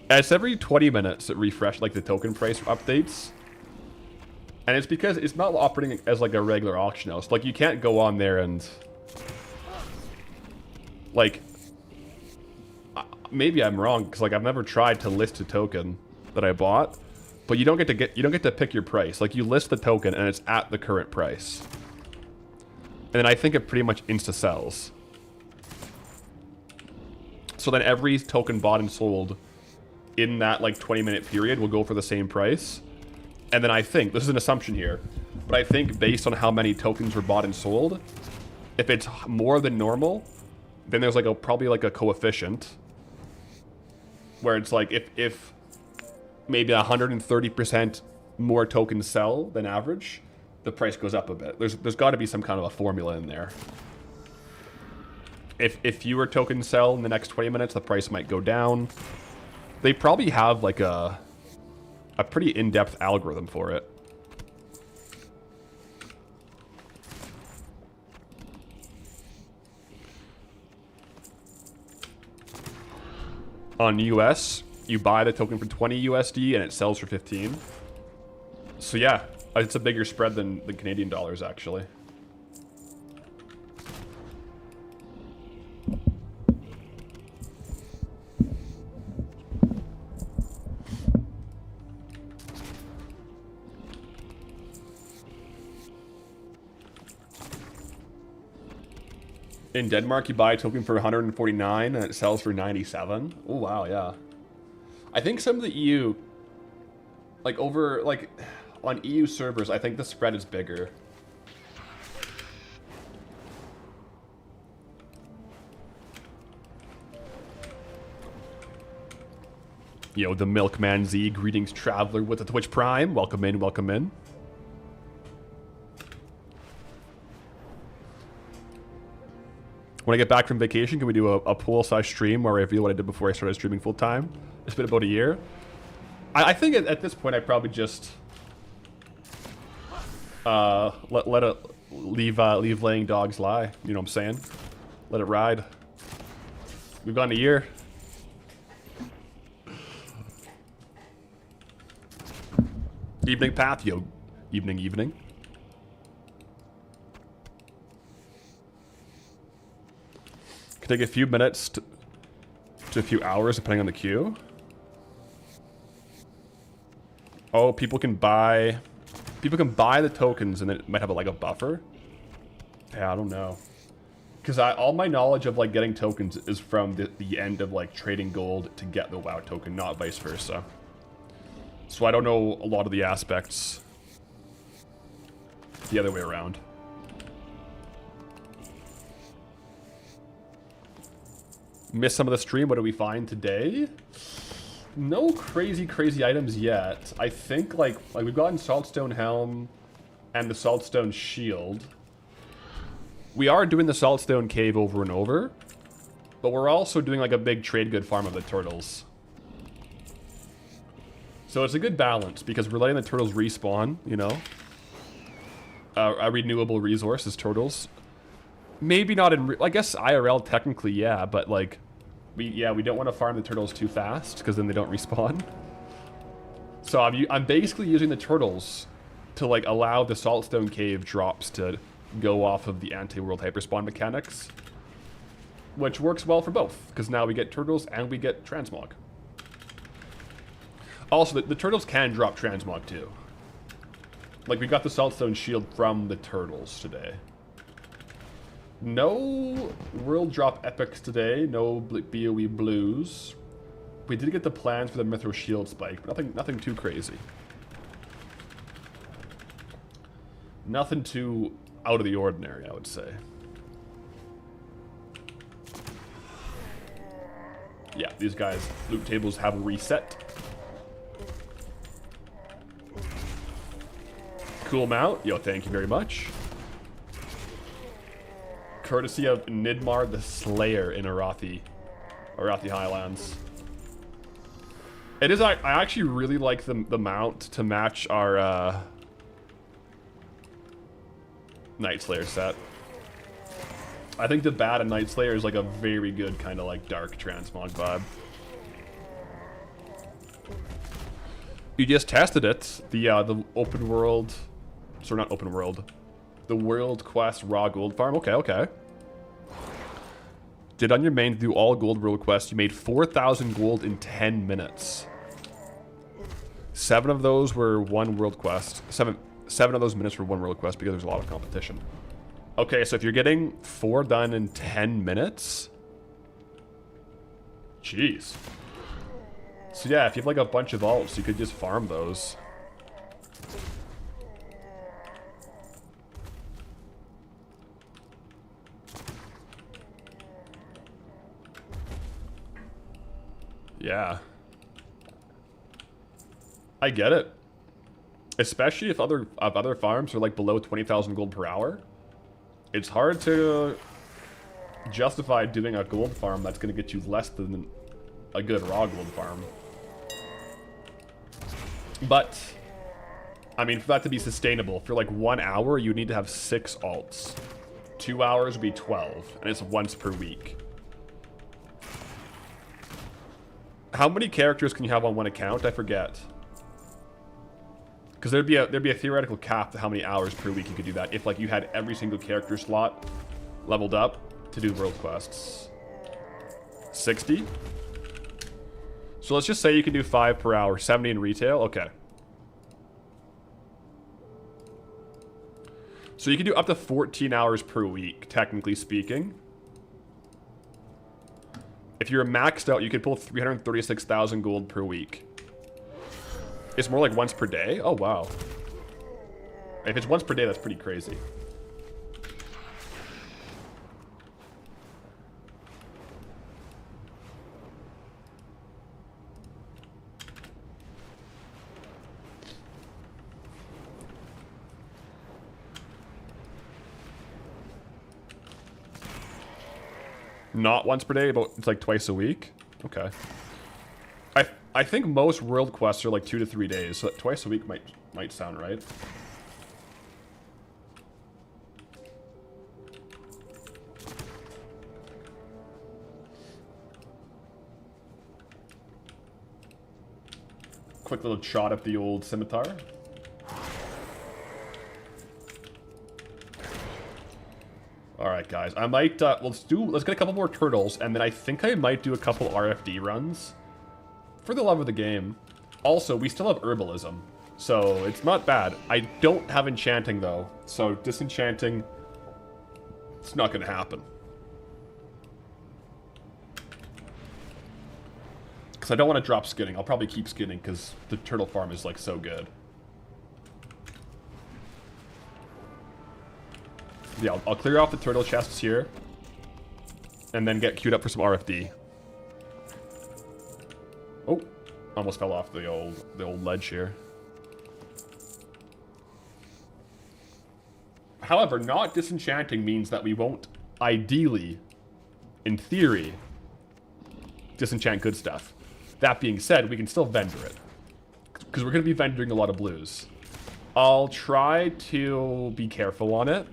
A: It's every 20 minutes it refresh like the token price updates. And it's because it's not operating as like a regular auction house. Like you can't go on there and like maybe I'm wrong because like I've never tried to list a token that I bought, but you don't get to pick your price. Like you list the token and it's at the current price. And then I think it pretty much insta sells. So then every token bought and sold in that like 20-minute period will go for the same price. And then I think, this is an assumption here, but I think based on how many tokens were bought and sold, if it's more than normal, then there's like probably like a coefficient where it's like if maybe 130% more tokens sell than average, the price goes up a bit. There's got to be some kind of a formula in there. If fewer tokens sell in the next 20 minutes, the price might go down. They probably have like a pretty in-depth algorithm for it. On US, you buy the token for 20 USD and it sells for 15. So yeah, it's a bigger spread than the Canadian dollars actually. In Denmark, you buy a token for 149 and it sells for 97. Oh wow, yeah. I think some of the EU, like on EU servers, I think the spread is bigger. Yo, the Milkman Z, greetings traveler with the Twitch Prime. Welcome in, welcome in. When I get back from vacation, can we do a pool-sized stream where I reveal what I did before I started streaming full-time? It's been about a year. I think at this point I probably just let it leave laying dogs lie. You know what I'm saying? Let it ride. We've gone a year. Evening path, yo. Evening. Can take a few minutes to a few hours depending on the queue. Oh, people can buy the tokens and it might have like a buffer. Yeah, I don't know. Because all my knowledge of like getting tokens is from the end of like trading gold to get the WoW token, not vice versa. So I don't know a lot of the aspects the other way around. Missed some of the stream. What do we find today? No crazy items yet. I think like we've gotten Saltstone Helm and the Saltstone Shield. We are doing the Saltstone Cave over and over, but we're also doing like a big trade good farm of the turtles. So it's a good balance because we're letting the turtles respawn, you know. A renewable resource is turtles. Maybe not in, I guess IRL technically, yeah, but like, we don't want to farm the turtles too fast because then they don't respawn. So I'm basically using the turtles to like allow the Saltstone Cave drops to go off of the anti-world hyperspawn mechanics, which works well for both because now we get turtles and we get transmog. Also, the turtles can drop transmog too. Like we got the Saltstone Shield from the turtles today. No world drop epics today, no BOE blues. We did get the plans for the Mythro Shield spike, but nothing too crazy. Nothing too out of the ordinary, I would say. Yeah, these guys' loot tables have reset. Cool mount. Yo, thank you very much. Courtesy of Nidmar the Slayer in Arathi Highlands. It is. I actually really like the mount to match our Night Slayer set. I think the Bat and Night Slayer is like a very good kind of like dark transmog vibe. You just tested it. The open world, sorry, not open world. The world quest raw gold farm. Okay, okay. Did on your main do all gold world quests. You made 4,000 gold in 10 minutes. 7 of those were one world quest. Seven of those minutes were one world quest because there's a lot of competition. Okay, so if you're getting 4 done in 10 minutes, jeez. So yeah, if you have like a bunch of alts, you could just farm those. Yeah. I get it. Especially if other farms are like below 20,000 gold per hour. It's hard to justify doing a gold farm that's going to get you less than a good raw gold farm. But, I mean, for that to be sustainable, for like 1 hour, you need to have 6 alts. 2 hours would be 12, and it's once per week. How many characters can you have on one account? I forget. Because there'd be a theoretical cap to how many hours per week you could do that if like you had every single character slot leveled up to do world quests. 60? So let's just say you can do 5 per hour, 70 in retail. Okay. So you can do up to 14 hours per week, technically speaking. If you're maxed out, you could pull 336,000 gold per week. It's more like once per day? Oh, wow. If it's once per day, that's pretty crazy. Not once per day, but it's like twice a week? Okay. I think most world quests are like 2 to 3 days, so twice a week might sound right. Quick little shot at the old scimitar. Alright guys, I might, let's get a couple more turtles, and then I think I might do a couple RFD runs. For the love of the game. Also, we still have herbalism, so it's not bad. I don't have enchanting though, so disenchanting, it's not gonna happen. Because I don't want to drop skinning. I'll probably keep skinning because the turtle farm is like so good. Yeah, I'll clear off the turtle chests here, and then get queued up for some RFD. Oh, almost fell off the old ledge here. However, not disenchanting means that we won't, ideally, in theory, disenchant good stuff. That being said, we can still vendor it, because we're going to be vendoring a lot of blues. I'll try to be careful on it.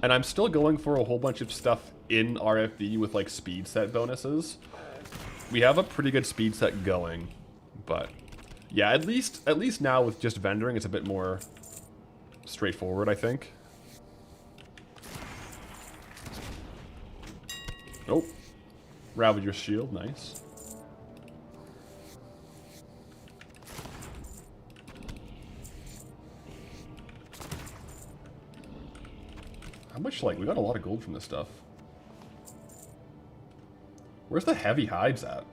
A: And I'm still going for a whole bunch of stuff in RFD with like speed set bonuses. We have a pretty good speed set going, but yeah, at least now with just vendoring, it's a bit more straightforward, I think. Oh, Ravager's shield, nice. How much, like, we got a lot of gold from this stuff. Where's the heavy hides at?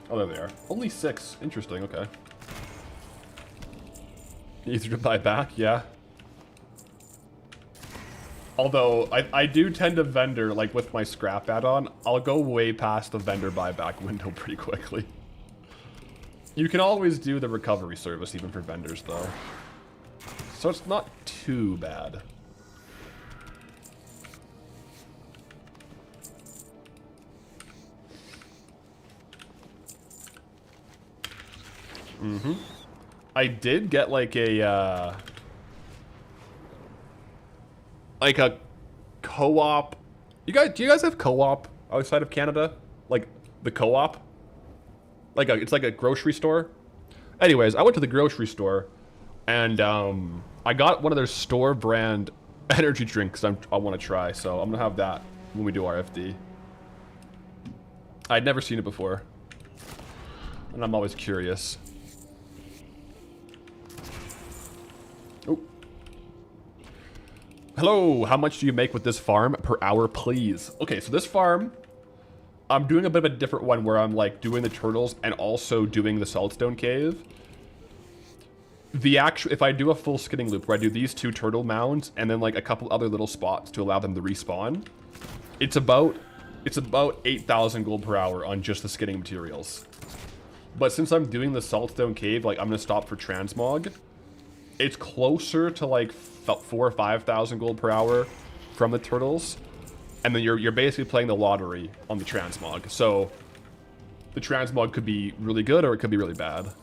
A: Oh, there they are. Only 6. Interesting, okay. Easier to buy back, yeah. Although, I do tend to vendor, like with my scrap add-on, I'll go way past the vendor buyback window pretty quickly. You can always do the recovery service even for vendors, though. So it's not too bad. I did get like a co-op. Do you guys have co-op outside of Canada? Like the co-op? It's like a grocery store. Anyways, I went to the grocery store and I got one of their store brand energy drinks I want to try, so I'm gonna have that when we do RFD. I'd never seen it before, and I'm always curious. Oh. Hello, how much do you make with this farm per hour, please? Okay, so this farm, I'm doing a bit of a different one where I'm like doing the turtles and also doing the saltstone cave. If I do a full skinning loop where I do these 2 turtle mounds and then like a couple other little spots to allow them to respawn, it's about 8,000 gold per hour on just the skinning materials. But since I'm doing the saltstone cave, like I'm gonna stop for transmog, it's closer to like 4,000 or 5,000 gold per hour from the turtles, and then you're basically playing the lottery on the transmog. So the transmog could be really good or it could be really bad.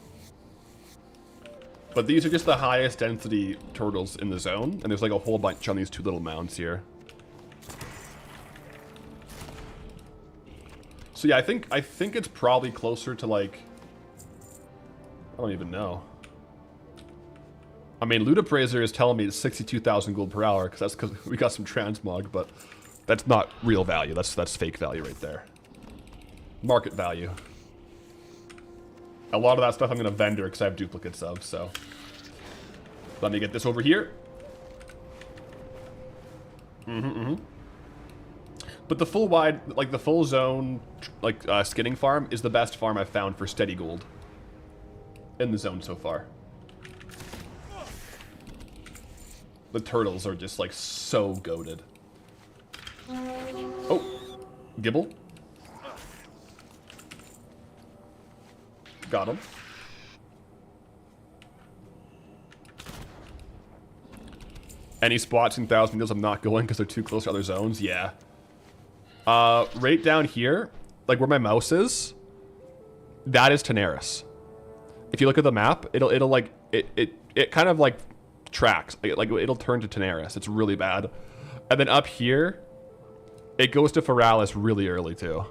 A: But these are just the highest density turtles in the zone, and there's like a whole bunch on these 2 little mounds here. So yeah, I think it's probably closer to like, I don't even know. I mean, Loot Appraiser is telling me it's 62,000 gold per hour because we got some transmog, but that's not real value. That's fake value right there. Market value. A lot of that stuff I'm gonna vendor because I have duplicates of. So let me get this over here. But the full wide, like the full zone, like skinning farm is the best farm I've found for steady gold in the zone so far. The turtles are just like so goated. Oh, Gibble. Got him. Any spots in 1,000 meters I'm not going because they're too close to other zones? Yeah. Right down here, like where my mouse is, that is Tenaris. If you look at the map, it'll like it kind of like tracks. Like it'll turn to Tenaris. It's really bad. And then up here, it goes to Feralis really early too.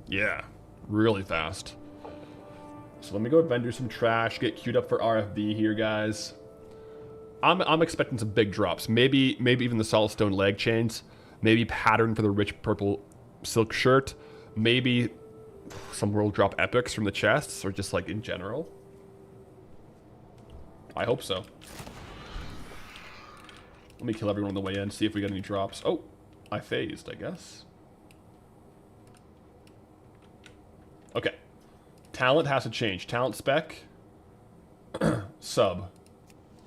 A: Yeah, really fast. So let me go vendor some trash, get queued up for RFB here, guys. I'm expecting some big drops. Maybe even the saltstone leg chains. Maybe pattern for the rich purple silk shirt. Maybe some world drop epics from the chests, or just like in general. I hope so. Let me kill everyone on the way in, see if we get any drops. Oh, I phased, I guess. Okay. Talent has to change. Talent spec. Sub.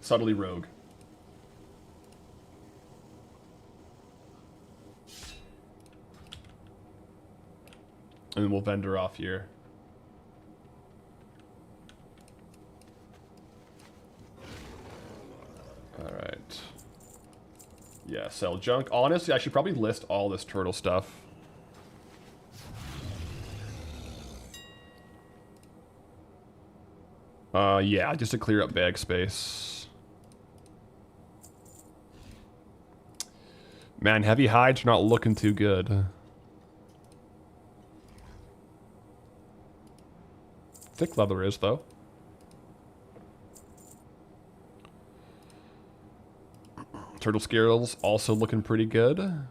A: Subtly rogue. And then we'll vendor off here. Alright. Yeah, sell junk. Honestly, I should probably list all this turtle stuff. Yeah, just to clear up bag space. Man, heavy hides are not looking too good. Thick leather is, though. Turtle scales also looking pretty good.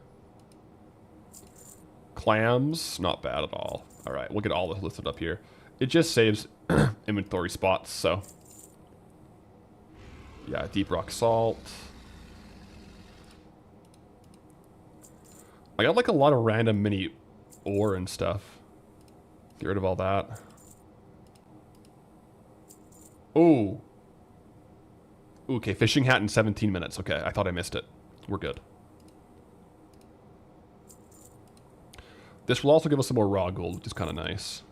A: Clams, not bad at all. Alright, we'll get all this listed up here. It just saves inventory spots, so. Yeah, deep rock salt. I got like a lot of random mini ore and stuff. Get rid of all that. Oh. Okay, fishing hat in 17 minutes. Okay, I thought I missed it. We're good. This will also give us some more raw gold, which is kind of nice.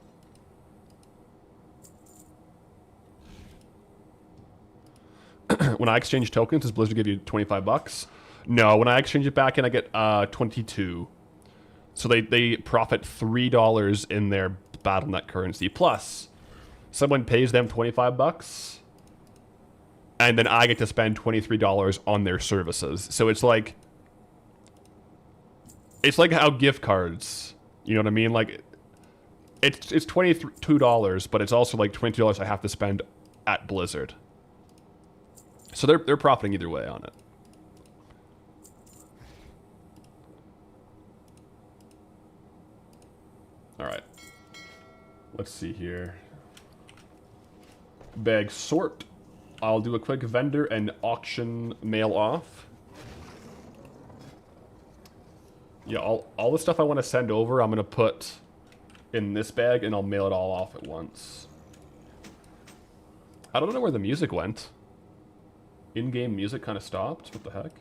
A: When I exchange tokens, does Blizzard give you 25 bucks? No, when I exchange it back in, I get 22. So they profit $3 in their BattleNet currency. Plus, someone pays them 25 bucks, and then I get to spend $23 on their services. So it's like how gift cards, you know what I mean? Like it's $22, but it's also like $20 I have to spend at Blizzard. So they're profiting either way on it. All right. Let's see here. Bag sort. I'll do a quick vendor and auction mail off. Yeah, all the stuff I want to send over, I'm going to put in this bag, and I'll mail it all off at once. I don't know where the music went. In-game music kind of stopped. What the heck?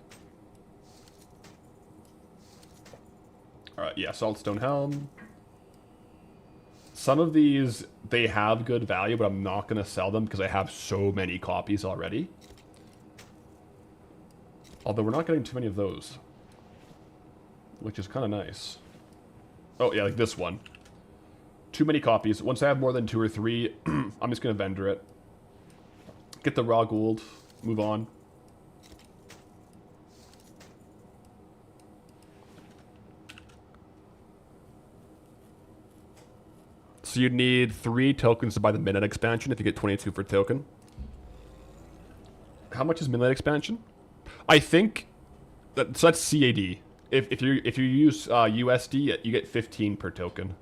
A: Alright, yeah, Saltstone Helm. Some of these, they have good value, but I'm not going to sell them because I have so many copies already. Although we're not getting too many of those, which is kind of nice. Oh, yeah, like this one. Too many copies. Once I have more than 2 or 3, I'm just going to vendor it. Get the raw gold. Move on. So you'd need 3 tokens to buy the Midnight expansion if you get 22 for token. How much is Midnight expansion? I think that, so that's CAD. If you use USD, you get 15 per token.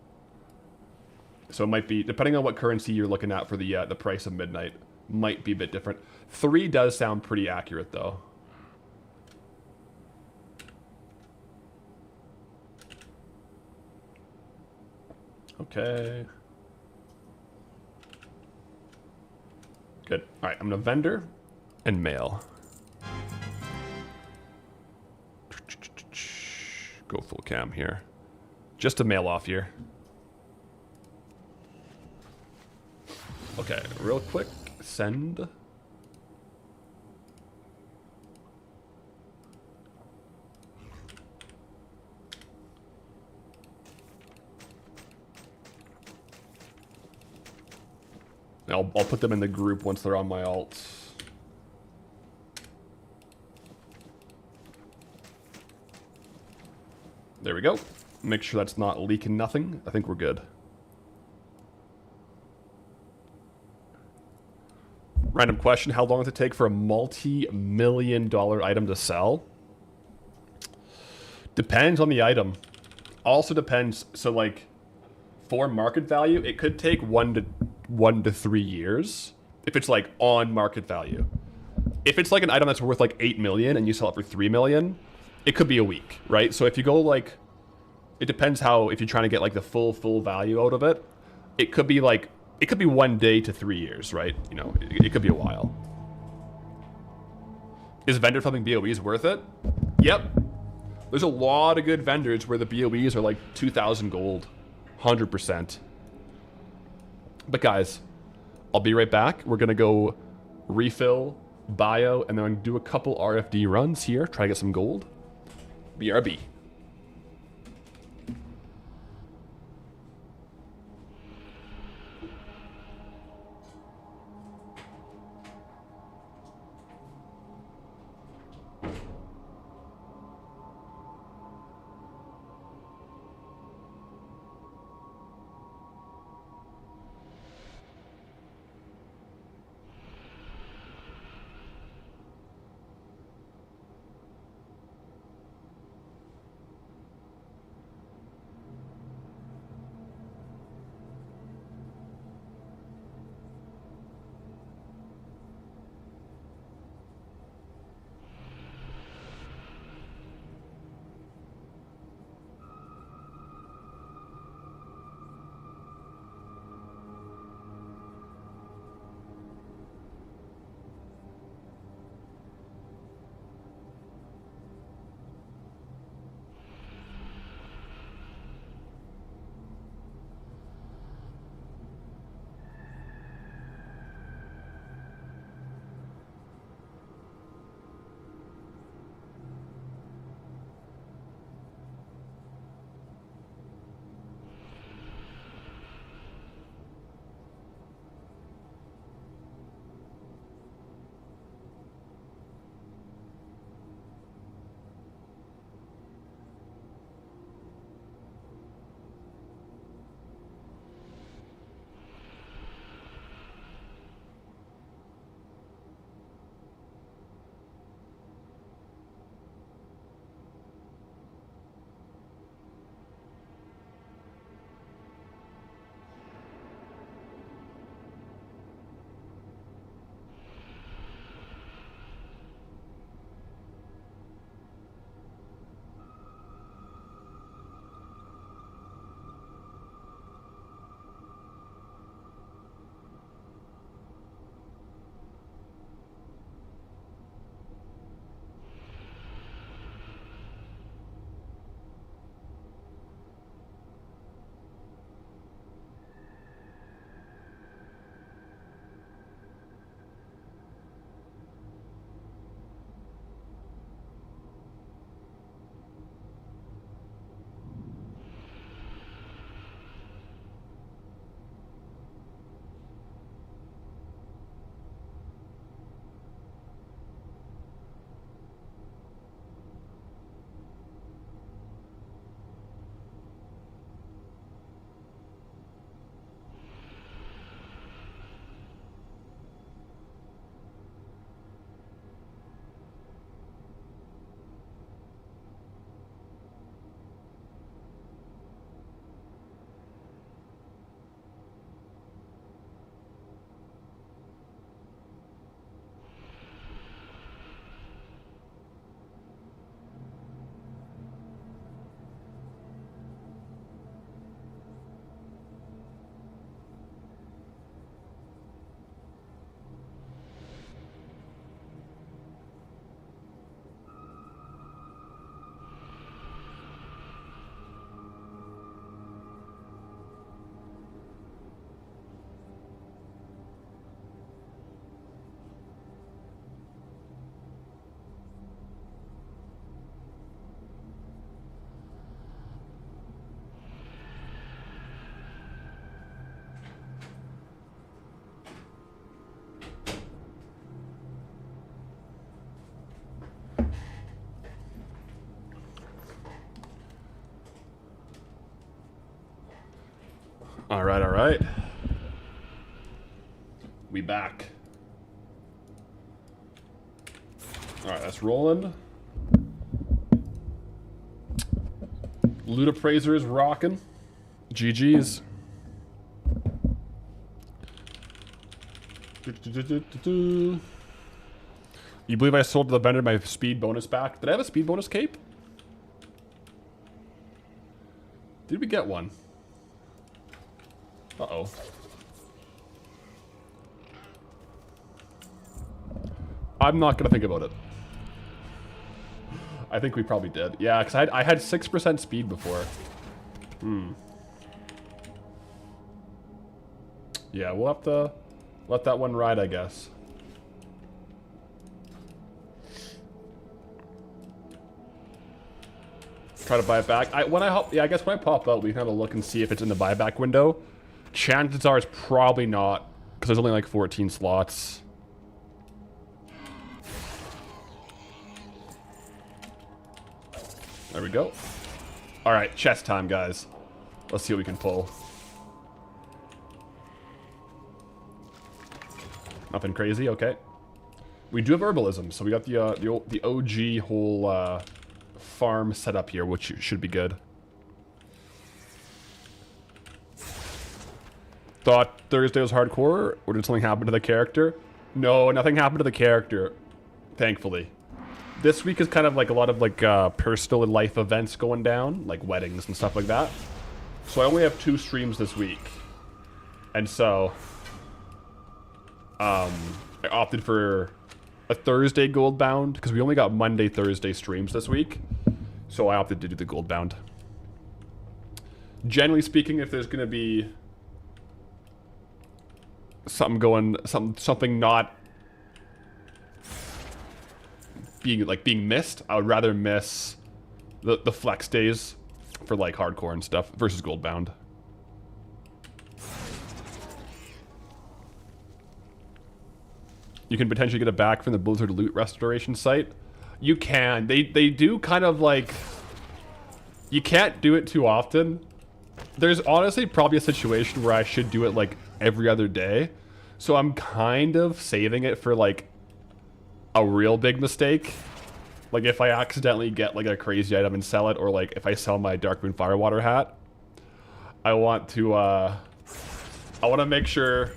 A: So it might be, depending on what currency you're looking at for the price of Midnight, might be a bit different. 3 does sound pretty accurate though. Okay. Good. All right, I'm gonna vendor and mail. Go full cam here. Just to mail off here. Okay, real quick, send. I'll put them in the group once they're on my alt. There we go. Make sure that's not leaking nothing. I think we're good. Random question, how long does it take for a multi-million-dollar item to sell? Depends on the item. Also depends, so like, for market value, it could take 1 to 3 years. If it's like on market value. If it's like an item that's worth like 8 million and you sell it for 3 million, it could be a week, right? So if you go like, it depends how, if you're trying to get like the full value out of it, it could be like, it could be 1 day to 3 years, right? You know, it could be a while. Is vendor filming BOEs worth it? Yep. There's a lot of good vendors where the BOEs are like 2,000 gold. 100%. But guys, I'll be right back. We're going to go refill, bio, and then I'm going to do a couple RFD runs here. Try to get some gold. BRB. All right, all right. We back. All right, that's rolling. Loot Appraiser is rocking. GG's. You believe I sold to the vendor my speed bonus back? Did I have a speed bonus cape? Did we get one? Uh-oh. I'm not gonna think about it. I think we probably did. Yeah, because I had 6% speed before. Yeah, we'll have to let that one ride, I guess. Try to buy it back. I guess when I pop out, we kind of look and see if it's in the buyback window. Chances are it's probably not, because there's only like 14 slots. There we go. All right, chest time, guys. Let's see what we can pull. Nothing crazy, okay. We do have herbalism, so we got the OG whole farm set up here, which should be good. Thought Thursday was hardcore, or did something happen to the character? No, nothing happened to the character, thankfully. This week is kind of like a lot of like personal and life events going down, like weddings and stuff like that. So I only have 2 streams this week. And so I opted for a Thursday Goldbound because we only got Monday, Thursday streams this week. So I opted to do the Goldbound. Generally speaking, if there's gonna be something not being missed, I would rather miss the flex days for like hardcore and stuff versus Goldbound. You can potentially get it back from the Blizzard loot restoration site. You can. They do kind of like, you can't do it too often. There's honestly probably a situation where I should do it like every other day. So I'm kind of saving it for like a real big mistake. Like if I accidentally get like a crazy item and sell it, or like if I sell my Darkmoon Firewater hat, I want to make sure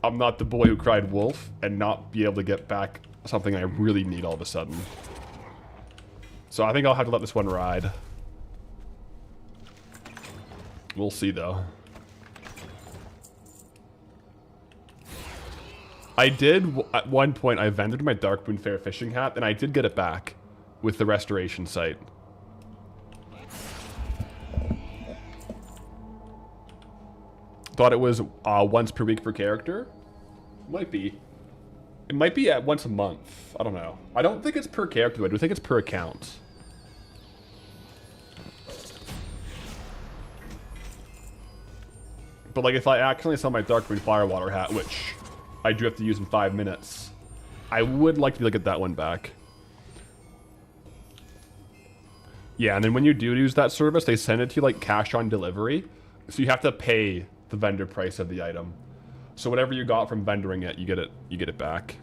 A: I'm not the boy who cried wolf and not be able to get back something I really need all of a sudden. So I think I'll have to let this one ride. We'll see though. I did, at one point, I vended my Darkmoon Fair fishing hat, and I did get it back with the restoration site. Thought it was once per week per character. Might be. It might be at once a month. I don't know. I don't think it's per character, I do think it's per account. But like if I accidentally sell my Darkmoon Firewater hat, which I do have to use in 5 minutes, I would like to get that one back. Yeah, and then when you do use that service, they send it to you like cash on delivery. So you have to pay the vendor price of the item. So whatever you got from vendoring it, you get it back.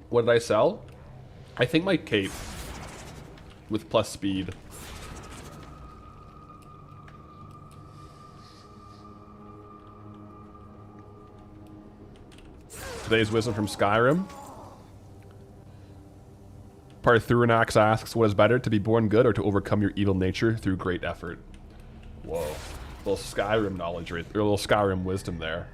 A: What did I sell? I think my cape with plus speed. Today's wisdom from Skyrim. Parthuronax asks, what is better, to be born good or to overcome your evil nature through great effort? Whoa. A little Skyrim knowledge, or a little Skyrim wisdom there.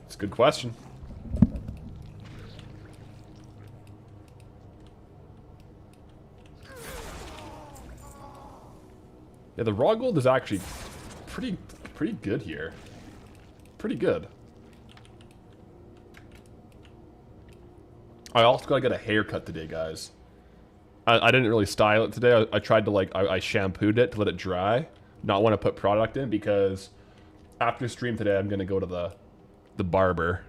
A: It's a good question. Yeah, the raw gold is actually pretty good here. Pretty good. I also gotta get a haircut today, guys. I didn't really style it today. I tried to like, I shampooed it to let it dry. Not want to put product in because after stream today, I'm gonna go to the barber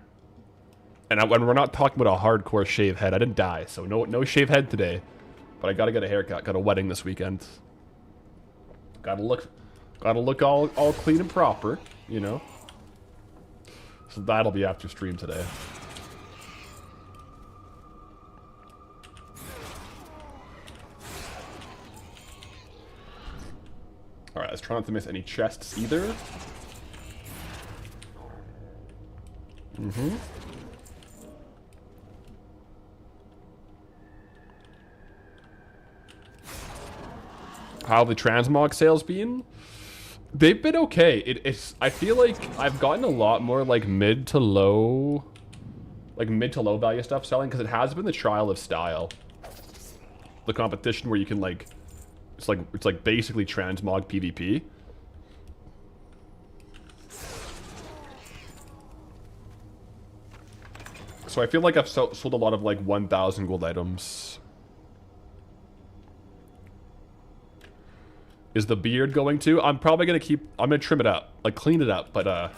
A: And when we're not talking about a hardcore shave head, I didn't die, so no shave head today. But I gotta get a haircut. Got a wedding this weekend. Gotta look all clean and proper, you know. So that'll be after stream today. Alright, let's try not to miss any chests either. How have the Transmog sales been? They've been okay. I feel like I've gotten a lot more like mid to low value stuff selling because it has been the trial of style. The competition where you can like it's like basically Transmog PvP. So I feel like I've sold a lot of like 1,000 gold items. Is the beard going to? I'm probably gonna I'm gonna trim it up, like clean it up, but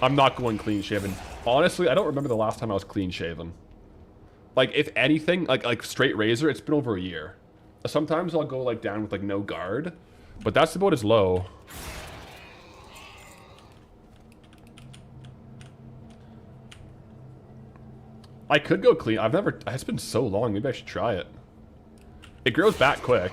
A: I'm not going clean shaven. Honestly, I don't remember the last time I was clean shaven. Like if anything, like straight razor, it's been over a year. Sometimes I'll go like down with like no guard, but that's about as low. I could go clean. It's been so long, maybe I should try it. It grows back quick.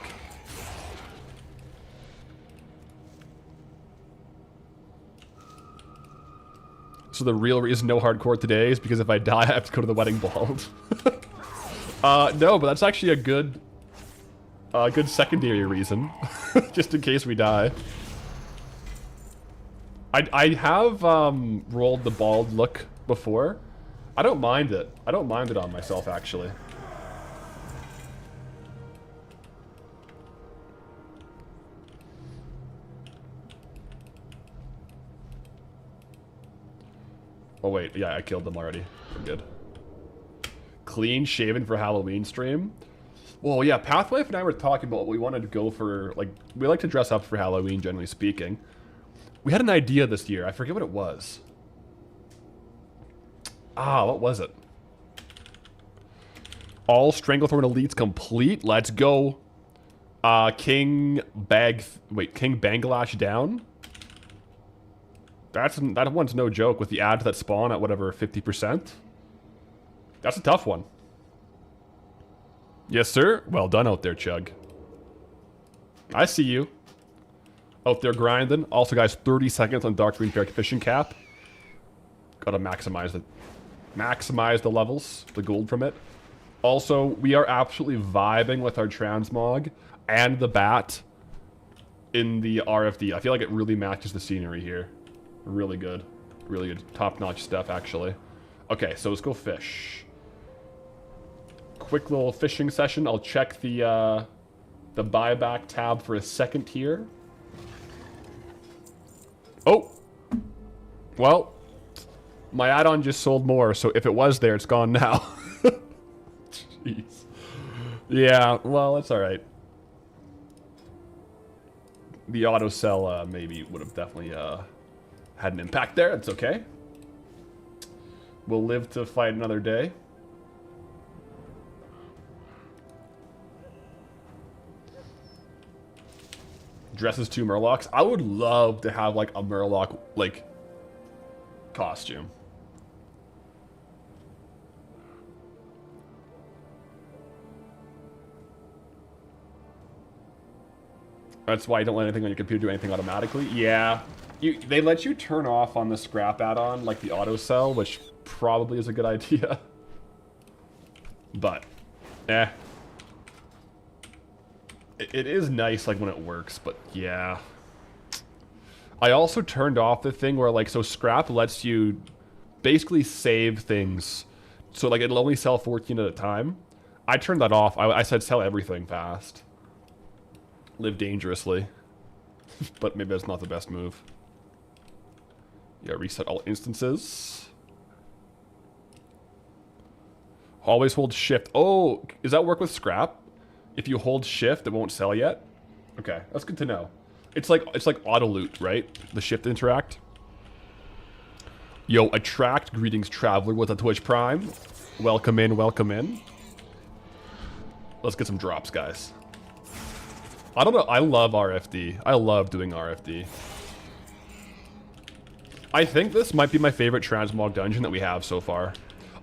A: So the real reason no hardcore today is because if I die, I have to go to the wedding bald. No, but that's actually a good secondary reason, just in case we die. I have rolled the bald look before. I don't mind it. I don't mind it on myself, actually. Oh wait, yeah, I killed them already. We're good. Clean shaven for Halloween stream? Well, yeah, Pathwife and I were talking about what we wanted to go for, like, we like to dress up for Halloween, generally speaking. We had an idea this year. I forget what it was. Ah, what was it? All Stranglethorn Elites complete. Let's go. King Banglash down? That one's no joke with the add to that spawn at whatever, 50%. That's a tough one. Yes, sir. Well done out there, Chug. I see you. Out there grinding. Also, guys, 30 seconds on Dark Green Fair Fishing Cap. Gotta maximize the levels, the gold from it. Also, we are absolutely vibing with our Transmog and the bat in the RFD. I feel like it really matches the scenery here. Really good. Really good. Top-notch stuff, actually. Okay, so let's go fish. Quick little fishing session. I'll check the buyback tab for a second here. Oh! Well, my add-on just sold more, so if it was there, it's gone now. Jeez. Yeah, well, it's alright. The auto sell maybe would have definitely had an impact there. It's okay. We'll live to fight another day. Dresses 2 Murlocs. I would love to have like a Murloc like costume. That's why you don't let anything on your computer do anything automatically. Yeah. They let you turn off on the scrap add-on, like the auto sell, which probably is a good idea. But, It is nice, like, when it works, but yeah. I also turned off the thing where, like, so scrap lets you basically save things. So, like, it'll only sell 14 at a time. I turned that off. I said sell everything fast. Live dangerously. But maybe that's not the best move. Yeah, reset all instances. Always hold shift. Oh, does that work with scrap? If you hold shift, it won't sell yet? Okay, that's good to know. It's like auto loot, right? The shift interact. Yo, attract greetings traveler with a Twitch Prime. Welcome in, welcome in. Let's get some drops, guys. I don't know, I love RFD. I love doing RFD. I think this might be my favorite Transmog dungeon that we have so far.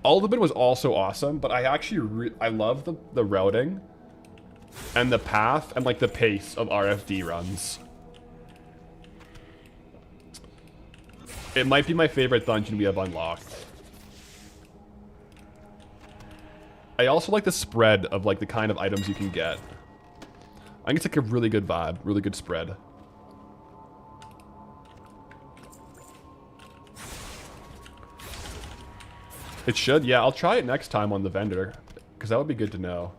A: Ultimate was also awesome, but I actually I love the routing and the path and like the pace of RFD runs. It might be my favorite dungeon we have unlocked. I also like the spread of like the kind of items you can get. I think it's like a really good vibe, really good spread. It should, yeah, I'll try it next time on the vendor, because that would be good to know.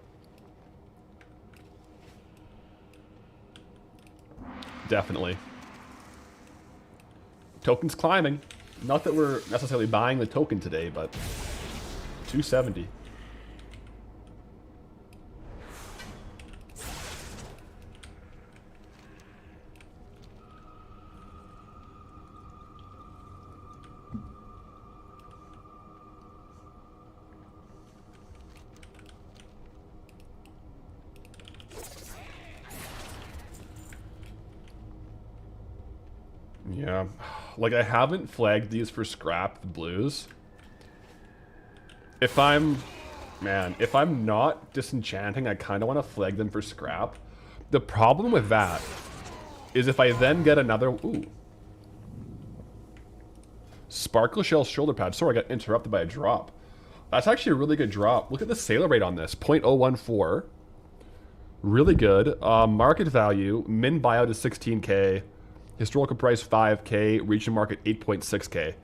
A: Definitely. Token's climbing. Not that we're necessarily buying the token today, but 270. Yeah, like I haven't flagged these for scrap, the blues. If I'm not disenchanting, I kind of want to flag them for scrap. The problem with that is if I then get another, ooh. Sparkle Shell shoulder pad. Sorry, I got interrupted by a drop. That's actually a really good drop. Look at the sailor rate on this, 0.014. Really good. Market value, min buyout is 16k. Historical price 5k, region market 8.6k.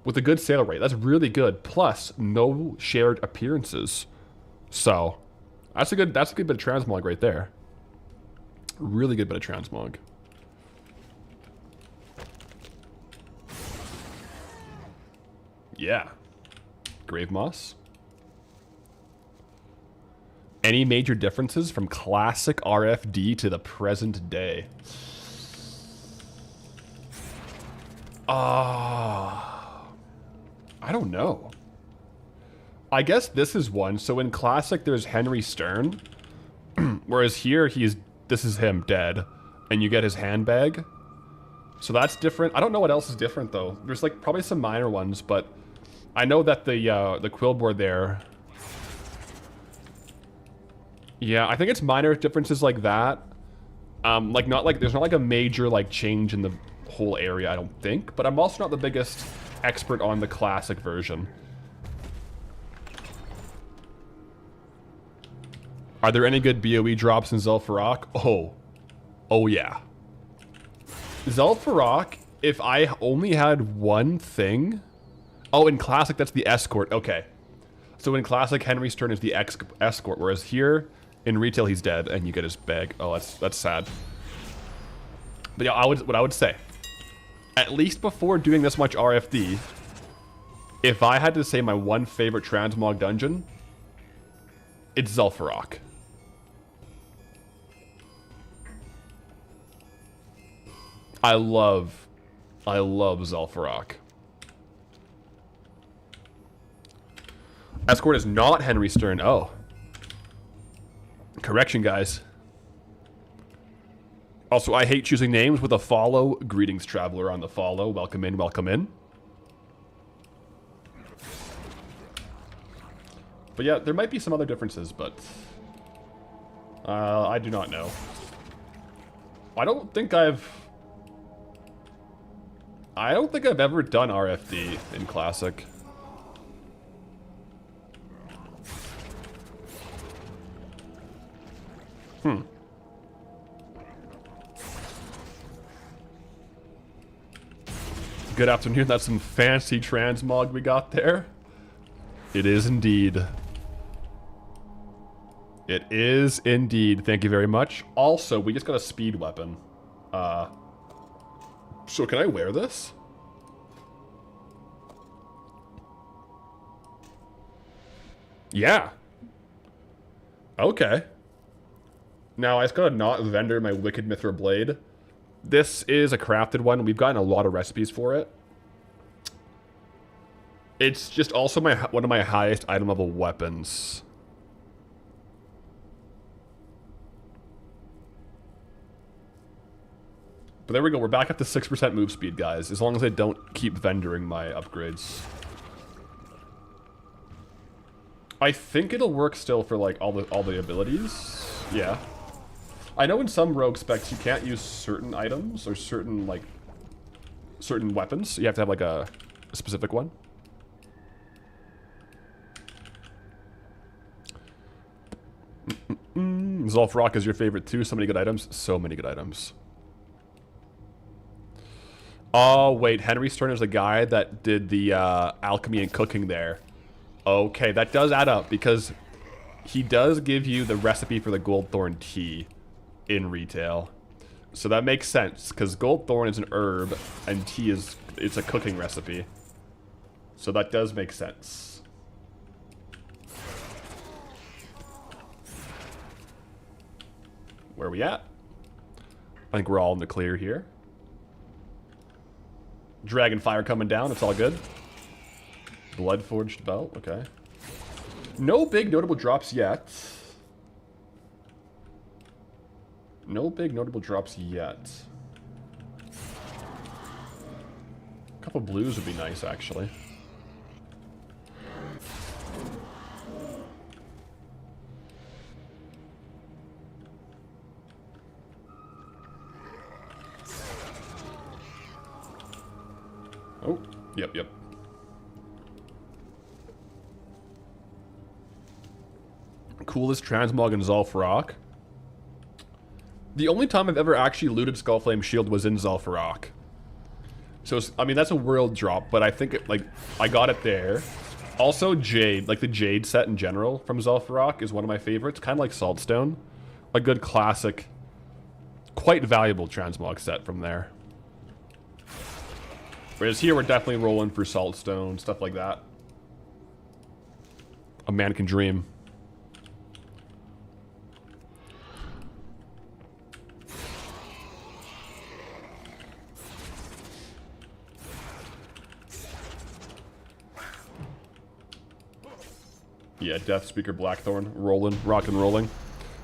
A: With a good sale rate, that's really good. Plus, no shared appearances. So, that's a good bit of transmog right there. Really good bit of transmog. Yeah. Grave moss. Any major differences from classic RFD to the present day? I don't know. I guess this is one. So in classic, there's Henry Stern, whereas here this is him dead, and you get his handbag. So that's different. I don't know what else is different though. There's like probably some minor ones, but I know that the quill board there. Yeah, I think it's minor differences like that. Like there's not like a major like change in the whole area, I don't think, but I'm also not the biggest expert on the classic version. Are there any good BOE drops in Zul'Farrak? Oh yeah. Zul'Farrak, if I only had one thing. Oh, in classic that's the escort. Okay. So in classic, Henry Stern is the escort, whereas here in retail he's dead and you get his bag. Oh, that's sad. But yeah, what I would say, at least before doing this much RFD, if I had to say my one favorite transmog dungeon, it's Zul'Farrak. I love Zul'Farrak. Escort is not Henry Stern. Oh. Correction, guys. Also, I hate choosing names with a follow. Greetings, traveler, on the follow. Welcome in, welcome in. But yeah, there might be some other differences, but I do not know. I don't think I've ever done RFD in Classic. Good afternoon. That's some fancy transmog we got there. It is indeed. It is indeed. Thank you very much. Also, we just got a speed weapon. So can I wear this? Yeah. Okay. Now, I just gotta not vendor my Wicked Mithril Blade. This is a crafted one. We've gotten a lot of recipes for it. It's just also one of my highest item level weapons. But there we go. We're back up to 6% move speed, guys. As long as I don't keep vendoring my upgrades. I think it'll work still for like all the abilities. Yeah. I know in some rogue specs you can't use certain items or certain weapons. You have to have like a specific one. Zul'Farrak is your favorite too. So many good items. So many good items. Oh, wait. Henry Stern is the guy that did the alchemy and cooking there. Okay, that does add up because he does give you the recipe for the Goldthorn tea in retail. So that makes sense because Goldthorn is an herb and tea it's a cooking recipe. So that does make sense. Where are we at? I think we're all in the clear here. Dragonfire coming down, it's all good. Bloodforged belt, okay. No big notable drops yet. No big notable drops yet. A couple blues would be nice, actually. Oh, yep. Coolest Transmog and Zul'Farrak. The only time I've ever actually looted Skullflame Shield was in Zul'Farrak. So, I mean, that's a world drop, but I think, I got it there. Also, Jade, like the Jade set in general from Zul'Farrak is one of my favorites. Kind of like Saltstone. A good classic, quite valuable Transmog set from there. Whereas here, we're definitely rolling for Saltstone, stuff like that. A man can dream. Yeah, Death Speaker Blackthorn, rolling, rock and rolling.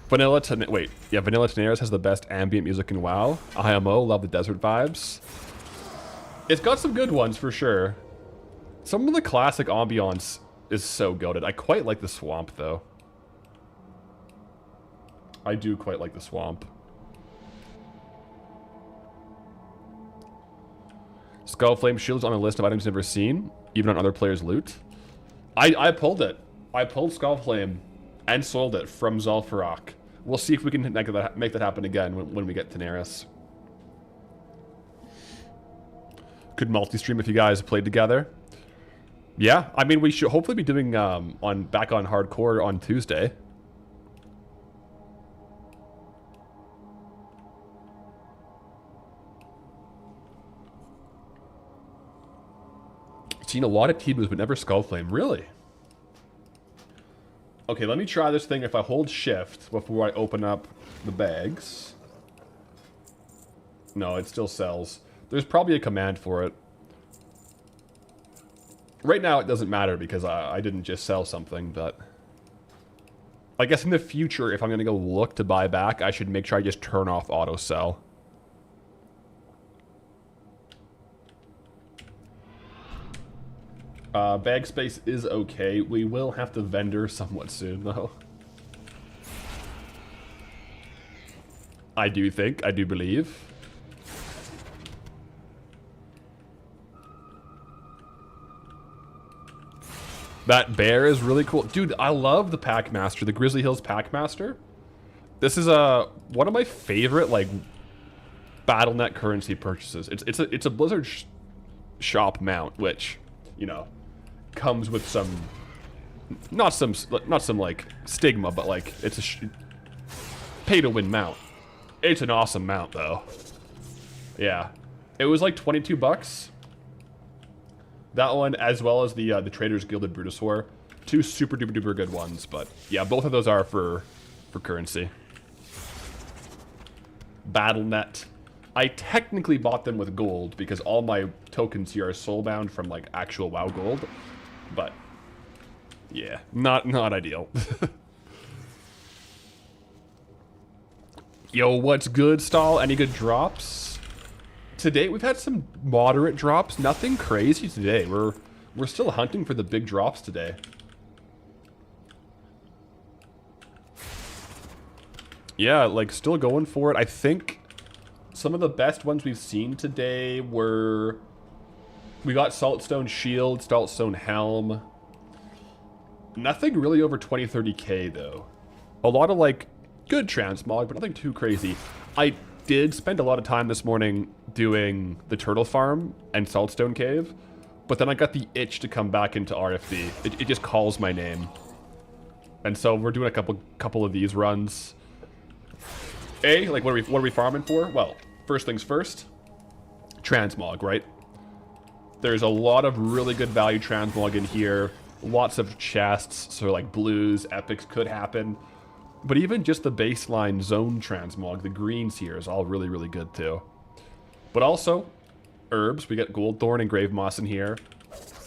A: Vanilla Tenaris has the best ambient music in WoW. IMO, love the desert vibes. It's got some good ones for sure. Some of the classic ambiance is so goated. I quite like the swamp though. I do quite like the swamp. Skullflame Shield's on a list of items never seen, even on other players' loot. I pulled it. I pulled Skullflame and sold it from Zul'Farrak. We'll see if we can make that happen again when we get Tenaris. Could multi-stream if you guys played together. Yeah, I mean, we should hopefully be doing back on hardcore on Tuesday. Seen a lot of T-moves, but never Skullflame. Really? Okay, let me try this thing if I hold shift before I open up the bags. No, it still sells. There's probably a command for it. Right now it doesn't matter because I didn't just sell something, but... I guess in the future, if I'm going to go look to buy back, I should make sure I just turn off auto sell. Bag space is okay. We will have to vendor somewhat soon, though. I do believe. That bear is really cool. Dude, I love the Packmaster, the Grizzly Hills Packmaster. This is one of my favorite, like, BattleNet currency purchases. It's a Blizzard shop mount, which, you know, comes with some not some like stigma, but like it's a pay to win mount. It's an awesome mount though. Yeah, it was like 22 bucks. That one, as well as the Traders Guilded Brutusaur, two super duper duper good ones. But yeah, both of those are for currency. BattleNet. I technically bought them with gold because all my tokens here are soulbound from like actual WoW gold. But yeah, not ideal. Yo, what's good, Stall? Any good drops? Today we've had some moderate drops. Nothing crazy today. We're still hunting for the big drops today. Yeah, like still going for it. I think some of the best ones we've seen today were... We got Saltstone Shield, Saltstone Helm. Nothing really over 20-30k though. A lot of like good transmog, but nothing too crazy. I did spend a lot of time this morning doing the turtle farm and Saltstone Cave, but then I got the itch to come back into RFD. It just calls my name. And so we're doing a couple of these runs. Like what are we farming for? Well, first things first, transmog, right? There's a lot of really good value transmog in here. Lots of chests, so like blues, epics could happen. But even just the baseline zone transmog, the greens here is all really, really good too. But also, herbs. We get gold thorn and grave moss in here.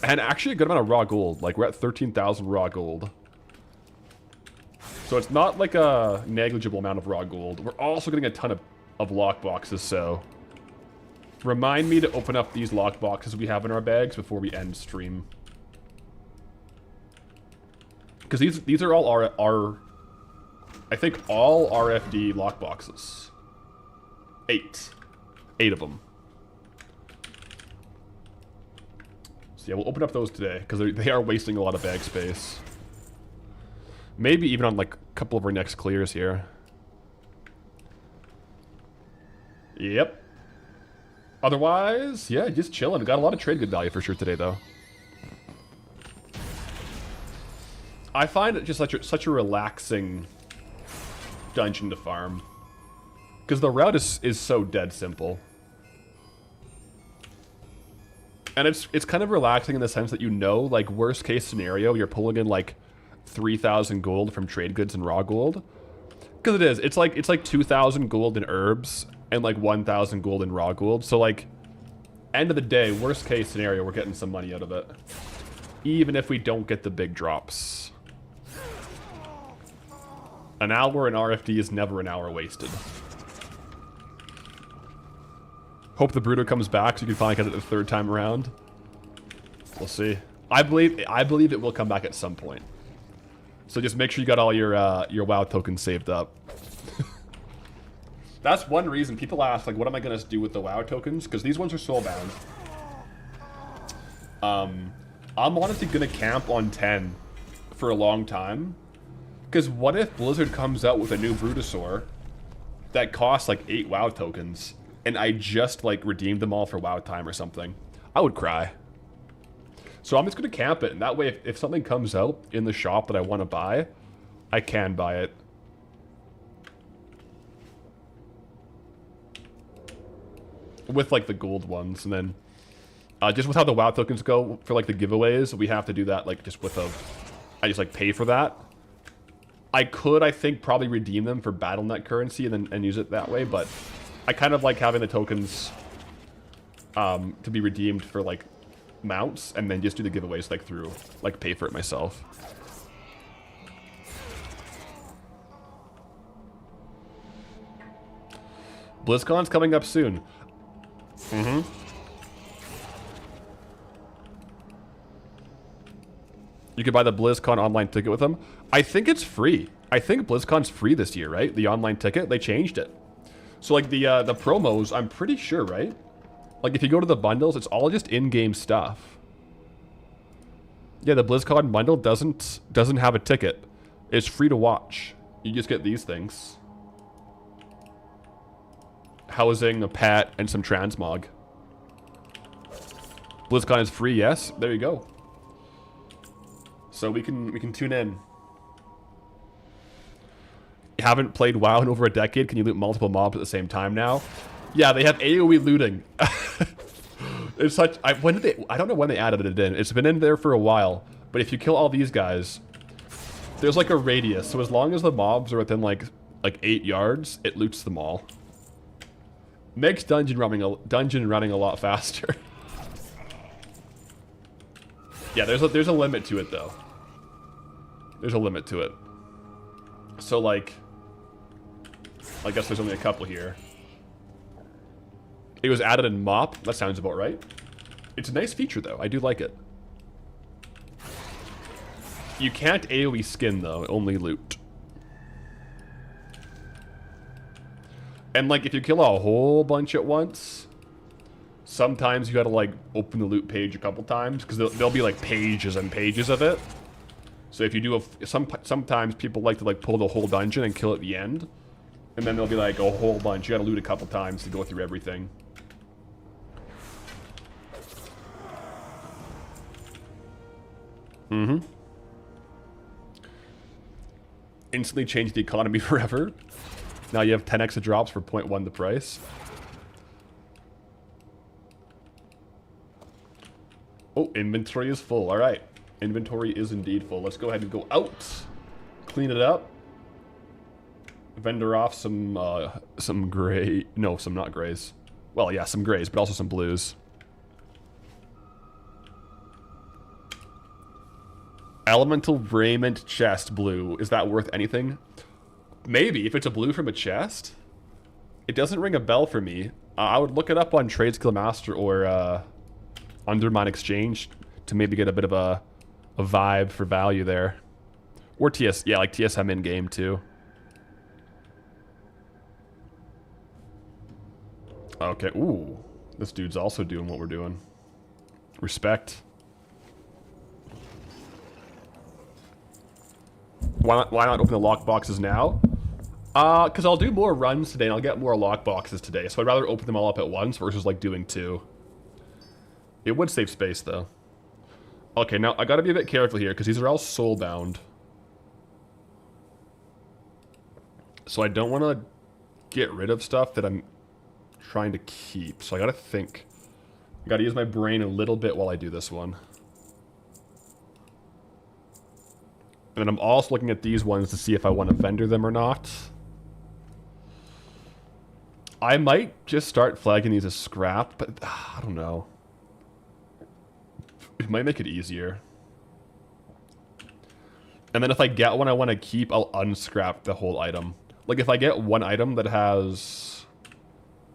A: And actually a good amount of raw gold. Like we're at 13,000 raw gold. So it's not like a negligible amount of raw gold. We're also getting a ton of lock boxes, so... Remind me to open up these lock boxes we have in our bags before we end stream. Because these are all our I think all RFD lock boxes. 8 of them. So yeah, we'll open up those today because they are wasting a lot of bag space. Maybe even on like a couple of our next clears here. Yep. Otherwise, yeah, just chilling. Got a lot of trade good value for sure today, though. I find it just such a relaxing dungeon to farm. Because the route is so dead simple. And it's kind of relaxing in the sense that you know, like, worst case scenario, you're pulling in, like, 3,000 gold from trade goods and raw gold. Because it is. It's like 2,000 gold in herbs and like 1,000 gold in raw gold. So like, end of the day, worst case scenario, we're getting some money out of it. Even if we don't get the big drops. An hour in RFD is never an hour wasted. Hope the Bruto comes back so you can finally get it the third time around. We'll see. I believe it will come back at some point. So just make sure you got all your WoW tokens saved up. That's one reason people ask, like, what am I going to do with the WoW tokens? Because these ones are soulbound. I'm honestly going to camp on 10 for a long time. Because what if Blizzard comes out with a new Brutosaur that costs like 8 WoW tokens, and I just like redeemed them all for WoW time or something? I would cry. So I'm just going to camp it, and that way if something comes out in the shop that I want to buy, I can buy it. With like the gold ones, and then just with how the WoW tokens go for like the giveaways, we have to do that like just with I just like pay for that. I could, I think, probably redeem them for BattleNet currency and use it that way, but I kind of like having the tokens to be redeemed for like mounts and then just do the giveaways like through, like pay for it myself. BlizzCon's coming up soon. You can buy the BlizzCon online ticket with them. I think it's free. I think BlizzCon's free this year, right? The online ticket, they changed it. So like the promos, I'm pretty sure, right? Like if you go to the bundles, it's all just in-game stuff. Yeah, the BlizzCon bundle doesn't have a ticket. It's free to watch. You just get these things. Housing, a pet, and some transmog. BlizzCon is free, yes. There you go. So we can tune in. You haven't played WoW in over a decade. Can you loot multiple mobs at the same time now? Yeah, they have AoE looting. It's such. I don't know when they added it in. It's been in there for a while. But if you kill all these guys, there's like a radius. So as long as the mobs are within like 8 yards, it loots them all. Makes dungeon running a lot faster. Yeah, there's a limit to it though. There's a limit to it. So like, I guess there's only a couple here. It was added in Mop. That sounds about right. It's a nice feature though. I do like it. You can't AoE skin though, only loot. And like if you kill a whole bunch at once, sometimes you gotta like open the loot page a couple times because there'll be like pages and pages of it. So if you do sometimes people like to like pull the whole dungeon and kill at the end, and then there'll be like a whole bunch. You gotta loot a couple times to go through everything. Mm-hmm. Instantly change the economy forever. Now you have 10 extra drops for 0.1 the price. Oh, inventory is full. All right. Inventory is indeed full. Let's go ahead and go out. Clean it up. Vendor off some gray. No, some not grays. Well, yeah, some grays, but also some blues. Elemental raiment chest blue. Is that worth anything? Maybe, if it's a blue from a chest. It doesn't ring a bell for me. I would look it up on Trade Skill Master or Undermine Exchange to maybe get a bit of a vibe for value there. Or yeah, like TSM in-game too. Okay, ooh. This dude's also doing what we're doing. Respect. Why not open the lock boxes now? Because I'll do more runs today and I'll get more lock boxes today. So I'd rather open them all up at once versus like doing two. It would save space though. Okay, now I gotta be a bit careful here because these are all soulbound. So I don't want to get rid of stuff that I'm trying to keep. So I gotta think. I gotta use my brain a little bit while I do this one. And then I'm also looking at these ones to see if I want to vendor them or not. I might just start flagging these as scrap, but I don't know. It might make it easier. And then if I get one I want to keep, I'll unscrap the whole item. Like if I get one item that has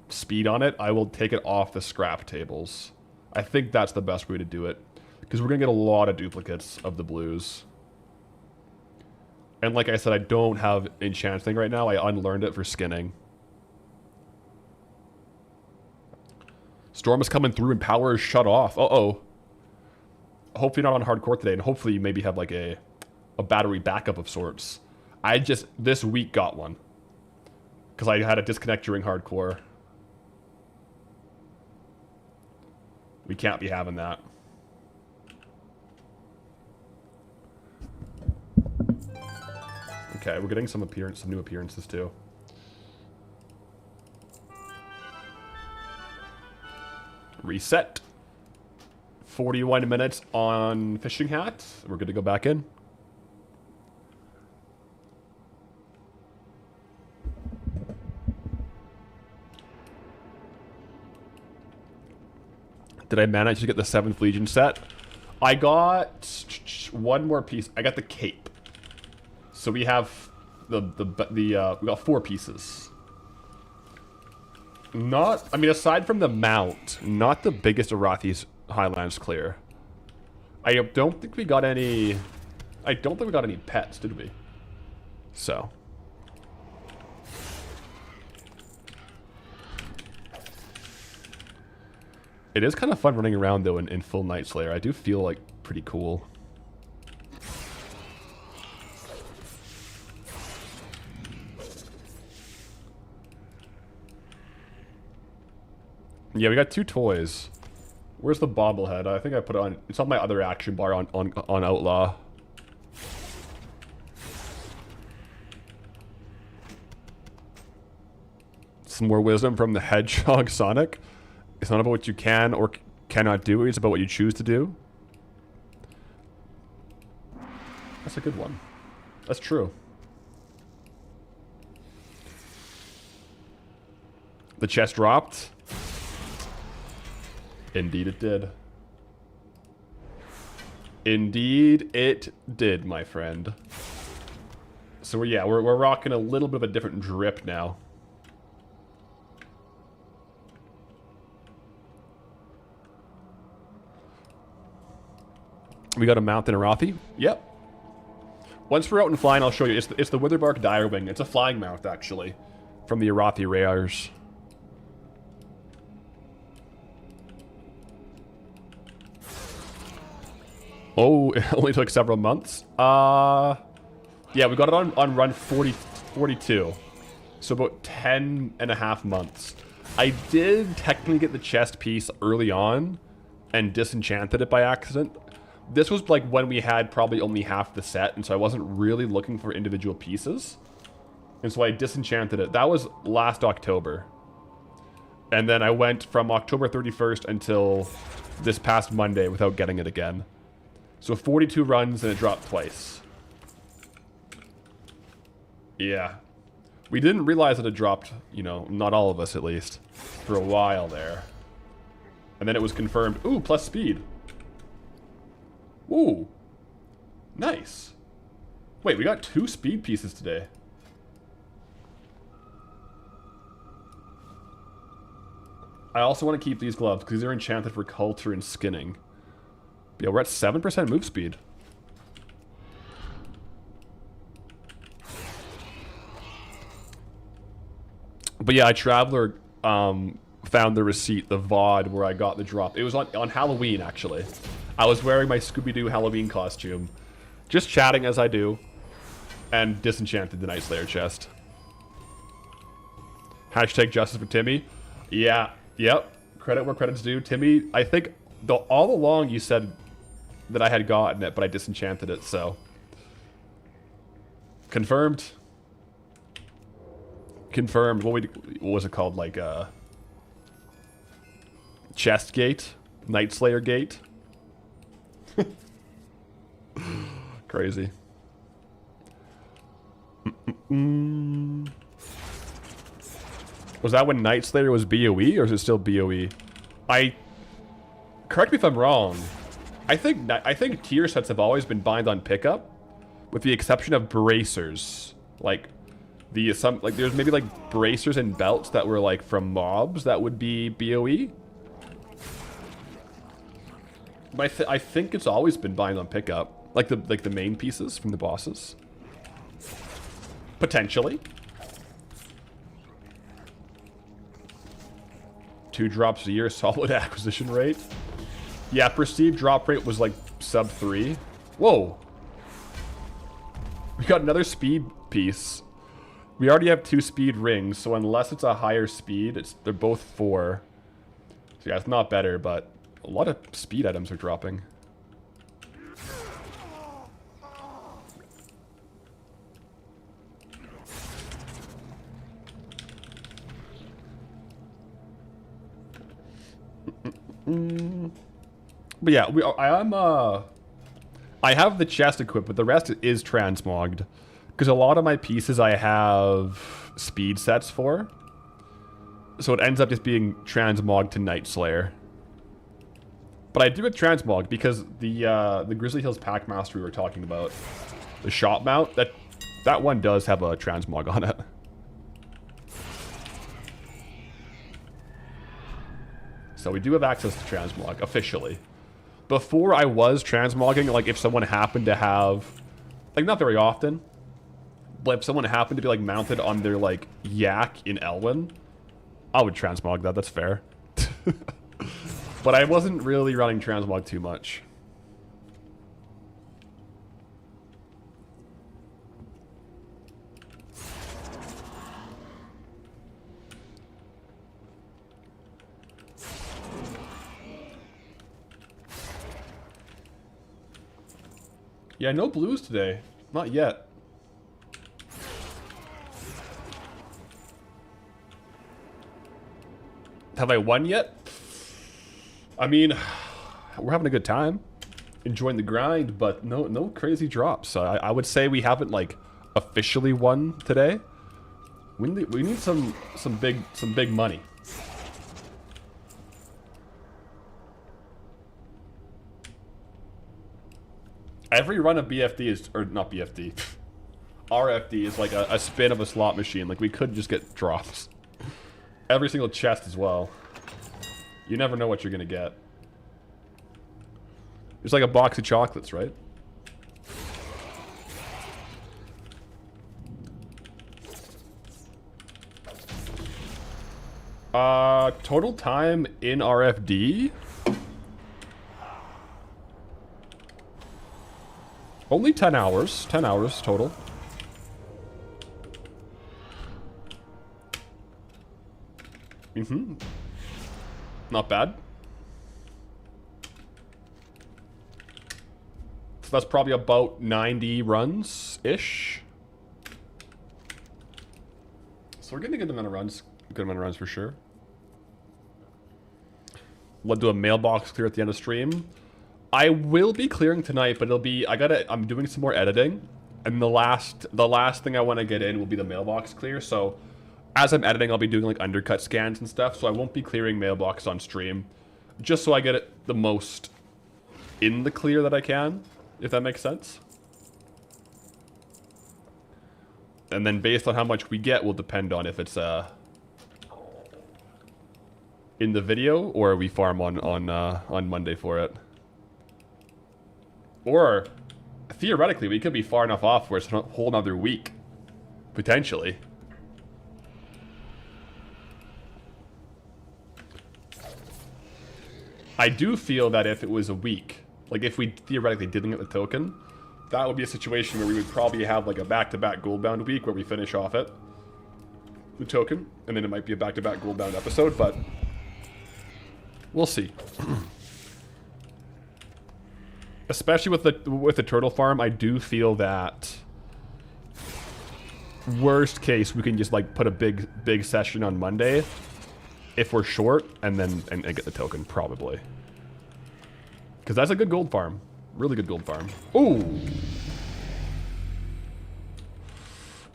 A: speed on it, I will take it off the scrap tables. I think that's the best way to do it. Because we're going to get a lot of duplicates of the blues. And like I said, I don't have enchanting right now. I unlearned it for skinning. Storm is coming through and power is shut off. Uh-oh. Hopefully not on hardcore today, and hopefully you maybe have like a battery backup of sorts. I just, this week, got one. Because I had a disconnect during hardcore. We can't be having that. Okay, we're getting some new appearances too. Reset. 41 minutes on fishing hat. We're good to go back in. Did I manage to get the 7th Legion set? I got one more piece. I got the cape. So we have we got 4 pieces. Not, I mean, aside from the mount, not the biggest Arathi's Highlands clear. I don't think we got any pets, did we? So. It is kind of fun running around though in full Night Slayer. I do feel like pretty cool. Yeah, we got 2 toys. Where's the bobblehead? I think I put it on. It's on my other action bar on Outlaw. Some more wisdom from the Hedgehog Sonic. It's not about what you can or cannot do. It's about what you choose to do. That's a good one. That's true. The chest dropped. Indeed it did. Indeed, it did, my friend. So yeah, we're rocking a little bit of a different drip now. We got a mount and a Rothy. Yep. Once we're out and flying, I'll show you. It's the Witherbark Direwing. It's a flying mount, actually, from the Arathi Rares. Oh, it only took several months. Yeah, we got it on run 42. So about 10 and a half months. I did technically get the chest piece early on and disenchanted it by accident. This was like when we had probably only half the set, and so I wasn't really looking for individual pieces. And so I disenchanted it. That was last October. And then I went from October 31st until this past Monday without getting it again. So 42 runs and it dropped twice. Yeah. We didn't realize that it dropped, you know, not all of us at least, for a while there. And then it was confirmed. Ooh, plus speed. Ooh. Nice. Wait, we got 2 speed pieces today. I also want to keep these gloves because they're enchanted for culture and skinning. Yeah, we're at 7% move speed. But yeah, Traveler found the receipt, the VOD, where I got the drop. It was on Halloween, actually. I was wearing my Scooby-Doo Halloween costume, just chatting as I do, and disenchanted the Night Slayer chest. Hashtag justice for Timmy. Yeah, yep. Credit where credit's due. Timmy, I think all along you said that I had gotten it, but I disenchanted it, so. Confirmed. Confirmed. What was it called? Like, Chest Gate? Night Slayer Gate? Crazy. Was that when Night Slayer was BOE, or is it still BOE? Correct me if I'm wrong. I think tier sets have always been bind on pickup, with the exception of bracers. Like there's maybe like bracers and belts that were like from mobs that would be BOE. But I think it's always been bind on pickup, like the main pieces from the bosses. Potentially. 2 drops a year, solid acquisition rate. Yeah, perceived drop rate was like sub 3. Whoa. We got another speed piece. We already have 2 speed rings, so unless it's a higher speed, they're both 4. So yeah, it's not better, but a lot of speed items are dropping. But yeah, I have the chest equipped, but the rest is transmogged. Because a lot of my pieces I have speed sets for. So it ends up just being transmogged to Night Slayer. But I do have transmog because the Grizzly Hills Packmaster we were talking about, the shop mount, that one does have a transmog on it. So we do have access to transmog, officially. Before I was transmogging, like if someone happened to have, like not very often, but if someone happened to be like mounted on their like yak in Elwyn, I would transmog that, that's fair. But I wasn't really running transmog too much. Yeah, no blues today. Not yet. Have I won yet? I mean, we're having a good time. Enjoying the grind, but no crazy drops. So I would say we haven't like officially won today. We need some big money. Every run of BFD is, or not BFD, RFD is like a spin of a slot machine. Like, we could just get drops. Every single chest as well. You never know what you're gonna get. It's like a box of chocolates, right? Total time in RFD? Only 10 hours. 10 hours total. Not bad. So that's probably about 90 runs-ish. So we're getting a good amount of runs. Good amount of runs for sure. We'll do a mailbox clear at the end of stream. I will be clearing tonight, but it'll be... I'm doing some more editing. And the last thing I want to get in will be the mailbox clear. So as I'm editing, I'll be doing like undercut scans and stuff. So I won't be clearing mailbox on stream. Just so I get it the most in the clear that I can. If that makes sense. And then based on how much we get will depend on if it's in the video or we farm on Monday for it. Or theoretically we could be far enough off where it's a whole nother week. Potentially. I do feel that if it was a week, like if we theoretically didn't get the token, that would be a situation where we would probably have like a back-to-back Goldbound week where we finish off it, the token, and then it might be a back-to-back Goldbound episode, but we'll see. Especially with the turtle farm, I do feel that worst case we can just like put a big session on Monday if we're short, and then and get the token probably. Because that's a good gold farm. Really good gold farm. Ooh.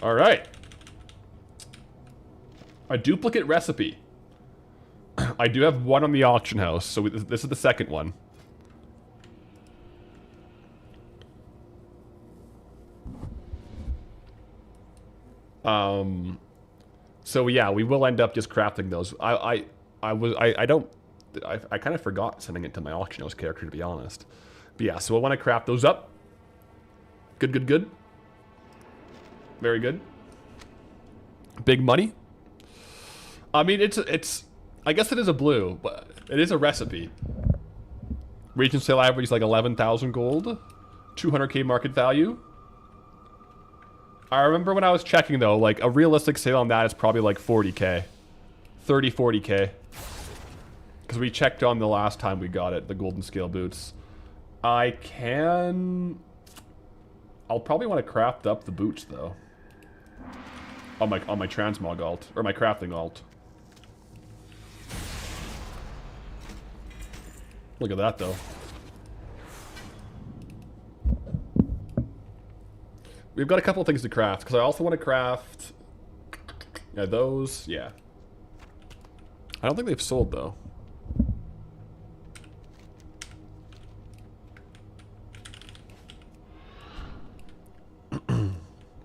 A: Alright. A duplicate recipe. I do have one on the auction house, so this is the second one. So yeah, we will end up just crafting those. I kind of forgot sending it to my auction house character, to be honest. But yeah, so I want to craft those up. Good. Very good. Big money. I mean, it's. I guess it is a blue, but it is a recipe. Region sale average is like 11,000 gold, 200k market value. I remember when I was checking though, like a realistic sale on that is probably like 40k, 40k. Because we checked on the last time we got it, the golden scale boots. I'll probably want to craft up the boots though. On my transmog alt, or my crafting alt. Look at that though. We've got a couple of things to craft, because I also want to craft... Yeah, those, yeah. I don't think they've sold though.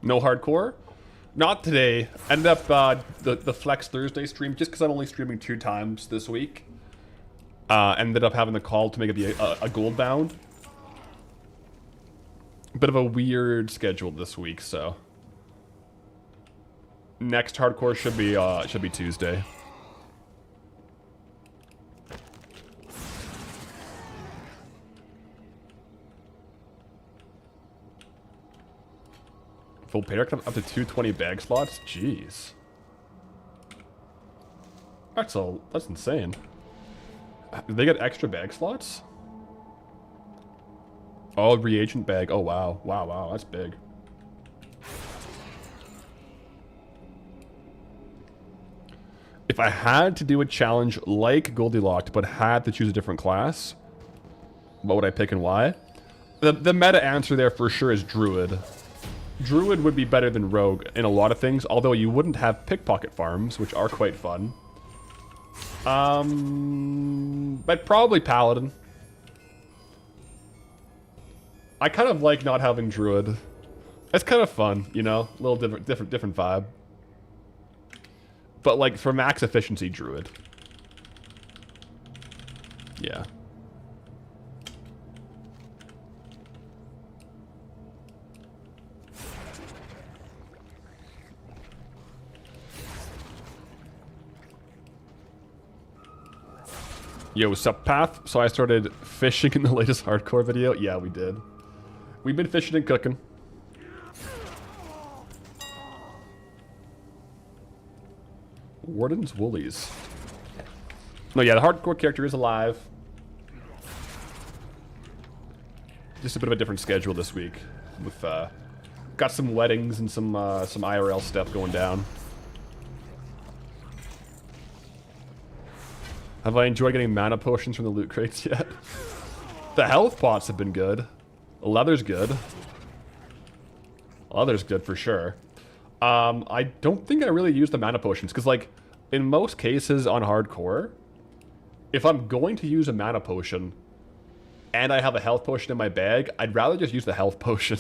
A: No hardcore? Not today. Ended up the Flex Thursday stream, just because I'm only streaming 2 times this week. Ended up having the call to make it be a Goldbound. Bit of a weird schedule this week, so next hardcore should be Tuesday. Full pair up to 220 bag slots. Jeez, that's insane. They get extra bag slots. Oh, reagent bag. Oh, wow. Wow. That's big. If I had to do a challenge like Goldilocks, but had to choose a different class, what would I pick and why? The meta answer there for sure is Druid. Druid would be better than Rogue in a lot of things, although you wouldn't have pickpocket farms, which are quite fun. But probably Paladin. I kind of like not having druid. It's kind of fun, you know, a little different vibe. But like for max efficiency, druid. Yeah. Yo, what's up, Path? So I started fishing in the latest hardcore video. Yeah, we did. We've been fishing and cooking. Warden's Woolies. No, yeah, the hardcore character is alive. Just a bit of a different schedule this week. With got some weddings and some IRL stuff going down. Have I enjoyed getting mana potions from the loot crates yet? The health pots have been good. Leather's good. Leather's good for sure. I don't think I really use the mana potions, because like, in most cases on hardcore, if I'm going to use a mana potion, and I have a health potion in my bag, I'd rather just use the health potion.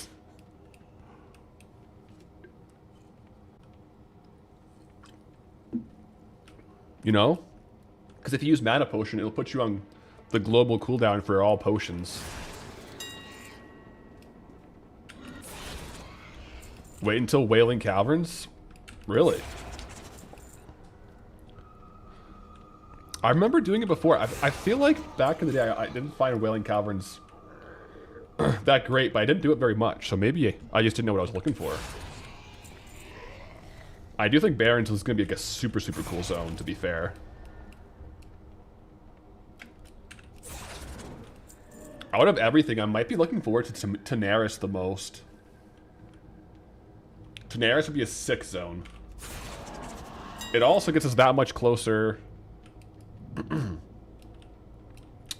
A: You know? Because if you use mana potion, it'll put you on the global cooldown for all potions. Wait until Wailing Caverns? Really? I remember doing it before. I feel like back in the day I didn't find Wailing Caverns that great, but I didn't do it very much. So maybe I just didn't know what I was looking for. I do think Barrens is going to be like a super cool zone, to be fair. Out of everything, I might be looking forward to Tanaris the most. Tanaris would be a sick zone. It also gets us that much closer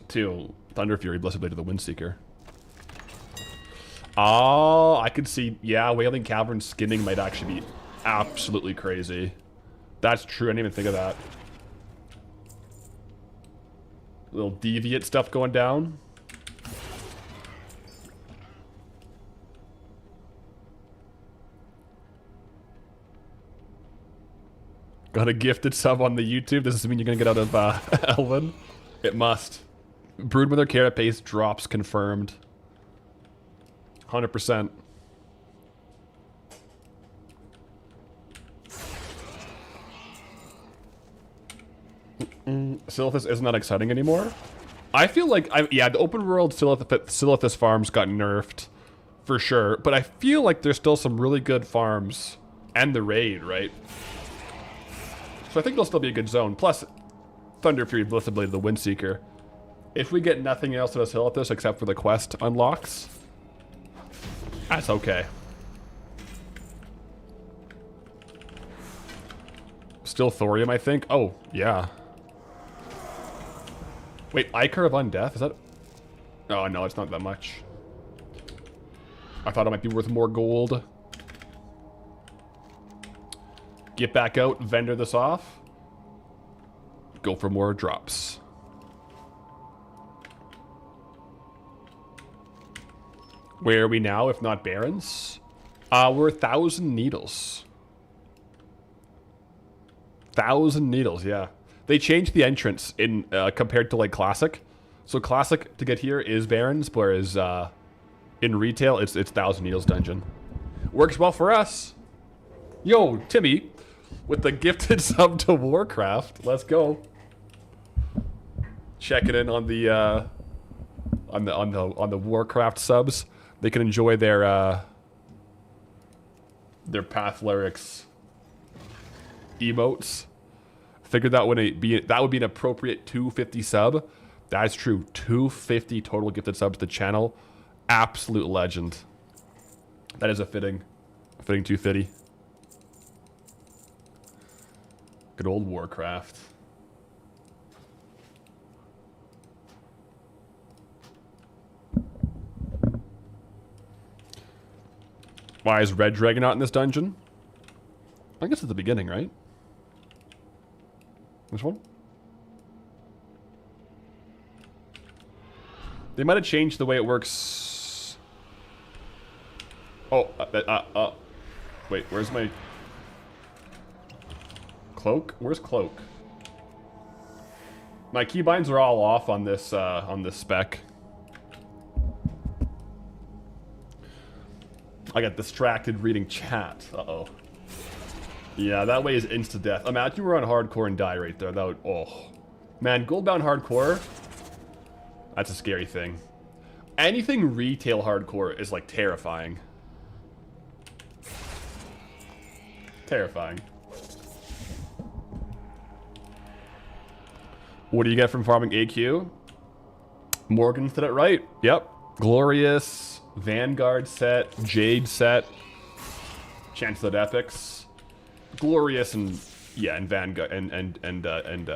A: to Thunder Fury, Blessed Blade of the Windseeker. Oh, I could see, yeah, Wailing Cavern skinning might actually be absolutely crazy. That's true, I didn't even think of that. Little deviant stuff going down. Got a gifted sub on the YouTube. Does this mean you're gonna get out of Elven? It must. Broodmother carrot paste drops confirmed. 100%. Silithus isn't that exciting anymore. I feel like, yeah, the open world Silithus farms got nerfed for sure, but I feel like there's still some really good farms and the raid, right? So I think it'll still be a good zone. Plus, Thunder Fury, Blessed Blade of the Windseeker. If we get nothing else to Silithus except for the quest unlocks, that's okay. Still thorium, I think. Oh, yeah. Wait, Ichor of Undeath? Is that... Oh, no, it's not that much. I thought it might be worth more gold. Get back out, vendor this off. Go for more drops. Where are we now, if not Barrens? We're 1,000 needles. 1,000 needles, yeah. They changed the entrance in compared to like Classic. So Classic to get here is Barrens, whereas in retail it's 1,000 needles dungeon. Works well for us. Yo, Timmy, with the gifted sub to Warcraft. Let's go. Checking in on the Warcraft subs. They can enjoy their Path Lyrics emotes. Figured that would be an appropriate 250 sub. That's true. 250 total gifted subs to the channel. Absolute legend. That is a fitting 250. Good old Warcraft. Why is Red Dragon not in this dungeon? I guess at the beginning, right? This one? They might have changed the way it works Oh, wait, where's my cloak? Where's cloak? My keybinds are all off on this spec. I got distracted reading chat. Uh-oh. Yeah, that way is insta-death. Imagine we're on hardcore and die right there. That would, oh. Man, Goldbound hardcore, that's a scary thing. Anything retail hardcore is, like, terrifying. Terrifying. What do you get from farming AQ? Morgan said it right. Yep. Glorious, Vanguard set, Jade set, Chance of the Epics. Glorious and yeah, and Vanguard and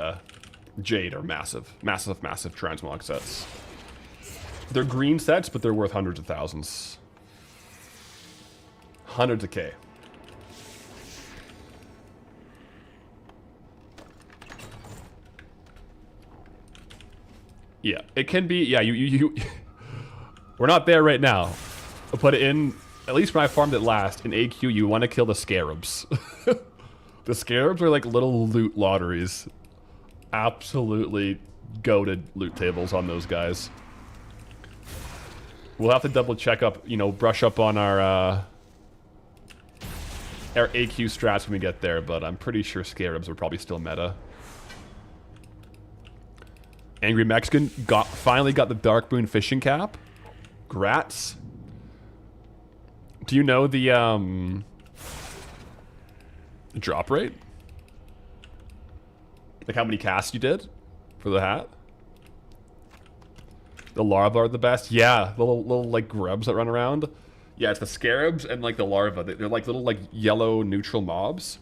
A: Jade are massive Transmog sets. They're green sets, but they're worth hundreds of thousands. Hundreds of K. Yeah, it can be. Yeah, you we're not there right now. I'll put it in. At least when I farmed it last in AQ, you want to kill the scarabs. The scarabs are like little loot lotteries. Absolutely goated loot tables on those guys. We'll have to double check up, you know, brush up on our AQ strats when we get there, but I'm pretty sure scarabs are probably still meta. Angry Mexican finally got the Dark Moon fishing cap. Grats. Do you know the drop rate? Like how many casts you did for the hat? The larvae are the best. Yeah, little like grubs that run around. Yeah, it's the scarabs and like the larvae. They're like little like yellow neutral mobs.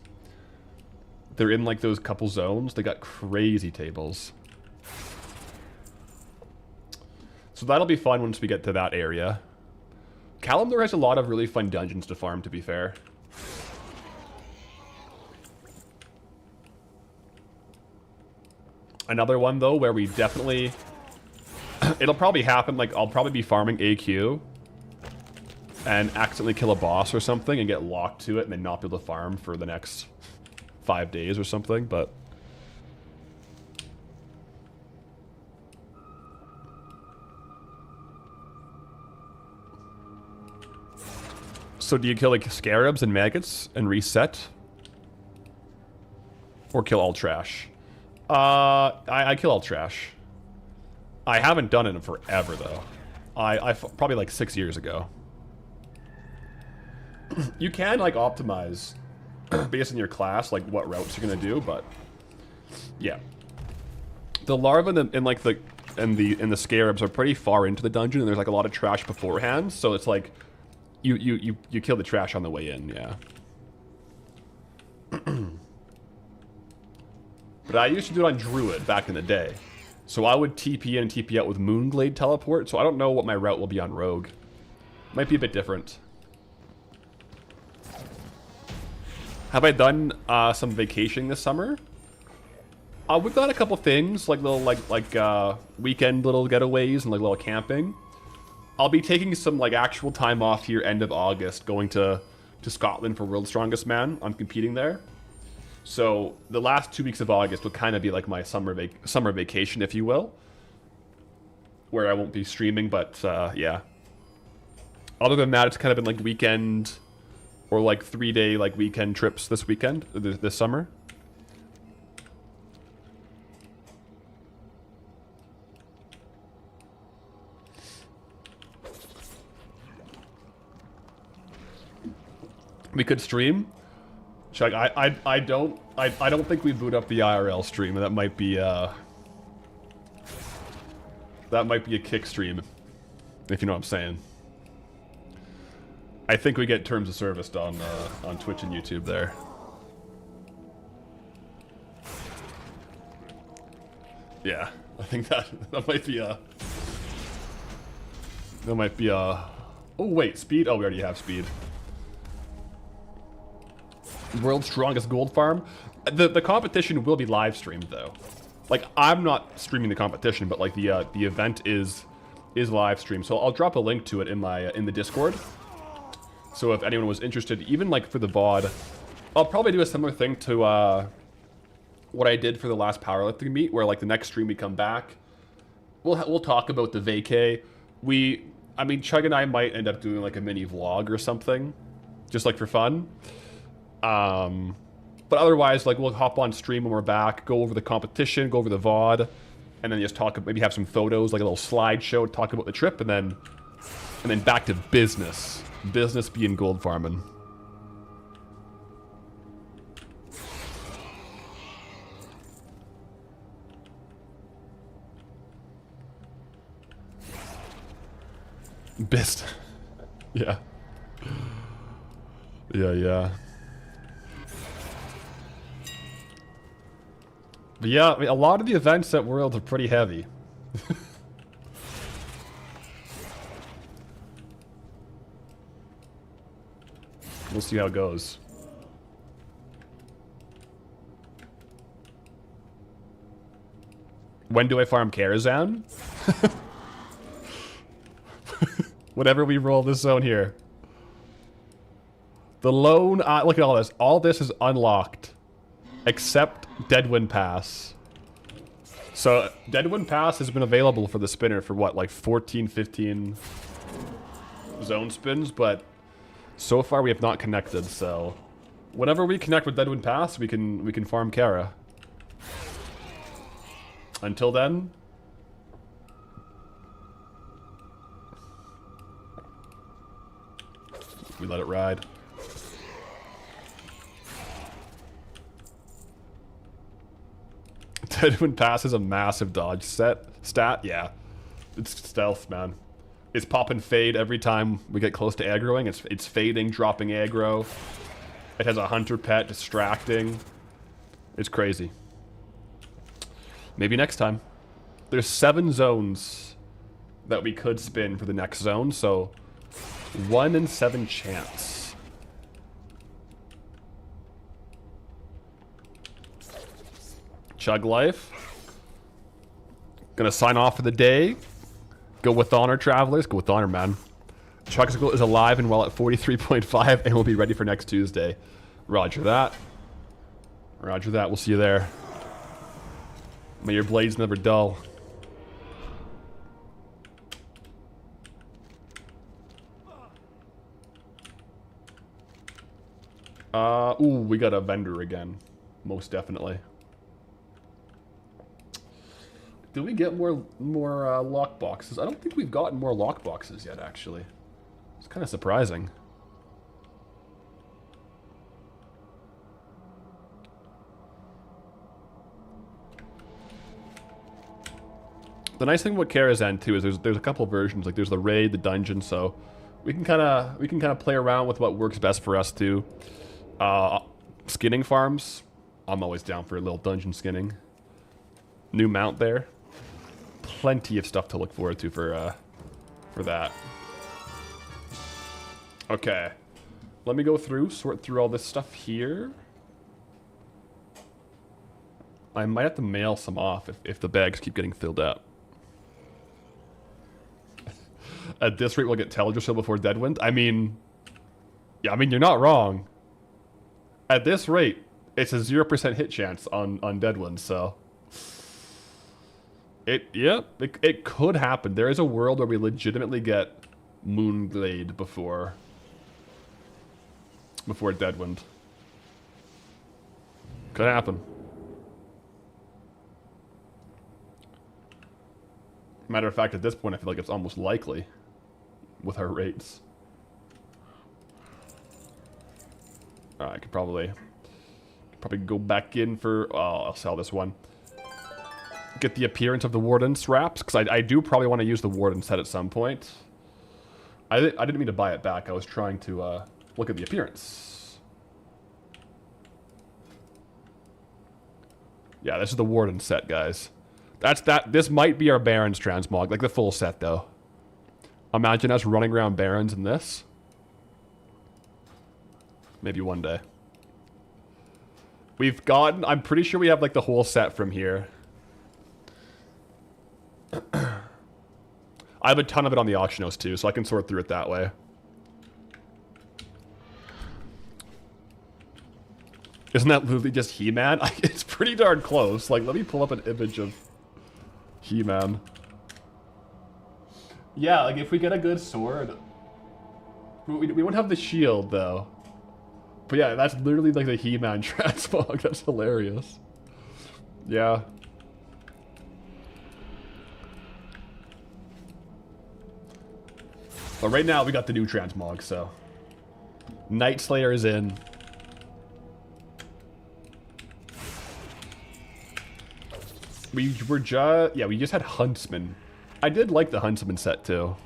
A: They're in like those couple zones. They got crazy tables. So that'll be fun once we get to that area. Kalimdor has a lot of really fun dungeons to farm, to be fair. Another one, though, where we definitely... It'll probably happen, like, I'll probably be farming AQ and accidentally kill a boss or something and get locked to it and then not be able to farm for the next 5 days or something, but... So do you kill like scarabs and maggots and reset? Or kill all trash? I kill all trash. I haven't done it in forever though. Probably like 6 years ago. You can like optimize based on your class, like what routes you're gonna do, but yeah. The larvae and the scarabs are pretty far into the dungeon, and there's like a lot of trash beforehand, so it's like you kill the trash on the way in, yeah. But I used to do it on Druid back in the day. So I would TP in and TP out with Moonglade teleport, so I don't know what my route will be on Rogue. Might be a bit different. Have I done some vacationing this summer? We've done a couple things, like little weekend little getaways and like little camping. I'll be taking some like actual time off here end of August, going to Scotland for World's Strongest Man. I'm competing there. So the last 2 weeks of August will kind of be like my summer vacation, if you will, where I won't be streaming, but yeah. Other than that, it's kind of been like weekend or like 3-day like weekend trips this weekend, this summer. We could stream. Chuck, I don't think we boot up the IRL stream. That might be a kick stream, if you know what I'm saying. I think we get terms of service on Twitch and YouTube there. Yeah, I think that might be a. That might be a. Oh wait, speed. Oh, we already have speed. World's Strongest Gold Farm. The competition will be live streamed though. Like I'm not streaming the competition, but like the event is live streamed. So I'll drop a link to it in the Discord. So if anyone was interested, even like for the VOD, I'll probably do a similar thing to what I did for the last powerlifting meet, where like the next stream we come back, we'll talk about the vacay. I mean, Chug and I might end up doing like a mini vlog or something, just like for fun. But otherwise, like we'll hop on stream when we're back, go over the competition, go over the VOD, and then just talk, maybe have some photos, like a little slideshow, talk about the trip, and then back to business. Business being gold farming. Best. Yeah. Yeah. But yeah, I mean, a lot of the events at Worlds are pretty heavy. We'll see how it goes. When do I farm Karazhan? Whenever we roll this zone here. The lone... look at all this. All this is unlocked. Except Deadwind Pass. So, Deadwind Pass has been available for the spinner for what, like 14, 15 zone spins, but so far we have not connected, so... Whenever we connect with Deadwind Pass, we can farm Kara. Until then... we let it ride. Deadwind Pass is a massive dodge stat. Yeah, it's stealth, man. It's pop and fade every time we get close to aggroing. It's fading, dropping aggro. It has a hunter pet, distracting. It's crazy. Maybe next time. There's 7 zones that we could spin for the next zone, so 1 in 7 chance. Chug life. Gonna sign off for the day. Go with honor, travelers. Go with honor, man. Chugsicle is alive and well at 43.5 and will be ready for next Tuesday. Roger that. Roger that. We'll see you there. May your blades never dull. Ooh, we got a vendor again. Most definitely. Did we get more lock boxes? I don't think we've gotten more lock boxes yet, actually. It's kind of surprising. The nice thing about Karazhan too is there's a couple versions. Like there's the raid, the dungeon, so we can kind of play around with what works best for us too. Skinning farms, I'm always down for a little dungeon skinning. New mount there. Plenty of stuff to look forward to for that. Okay, let me go through, sort through all this stuff here. I might have to mail some off if the bags keep getting filled up. At this rate, we'll get Teldrassil before Deadwind. I mean, yeah, I mean, you're not wrong. At this rate, it's a 0% hit chance on Deadwind, so... It could happen. There is a world where we legitimately get Moonglade before Deadwind. Could happen. Matter of fact, at this point, I feel like it's almost likely with our rates. I could probably go back in for... Oh, I'll sell this one. Get the appearance of the Warden Wraps, because I do probably want to use the Warden set at some point. I didn't mean to buy it back. I was trying to look at the appearance. Yeah, this is the Warden set, guys. This might be our Baron's Transmog, like the full set, though. Imagine us running around Barons in this. Maybe one day. We've gotten... I'm pretty sure we have, like, the whole set from here. I have a ton of it on the auction house, too, so I can sort through it that way. Isn't that literally just He-Man? It's pretty darn close. Like, let me pull up an image of He-Man. Yeah, like, if we get a good sword... We won't have the shield, though. But yeah, that's literally like the He-Man Transmog. That's hilarious. Yeah. But right now, we got the new Transmog, so... Night Slayer is in. We just had Huntsman. I did like the Huntsman set, too.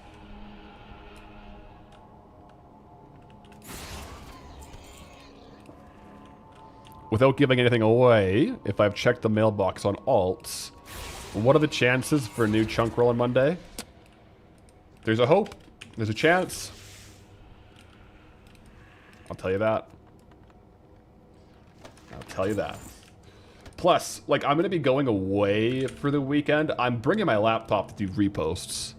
A: Without giving anything away, if I've checked the mailbox on alts, what are the chances for a new chunk roll on Monday? There's a hope. There's a chance. I'll tell you that. I'll tell you that. Plus, like, I'm going to be going away for the weekend. I'm bringing my laptop to do reposts.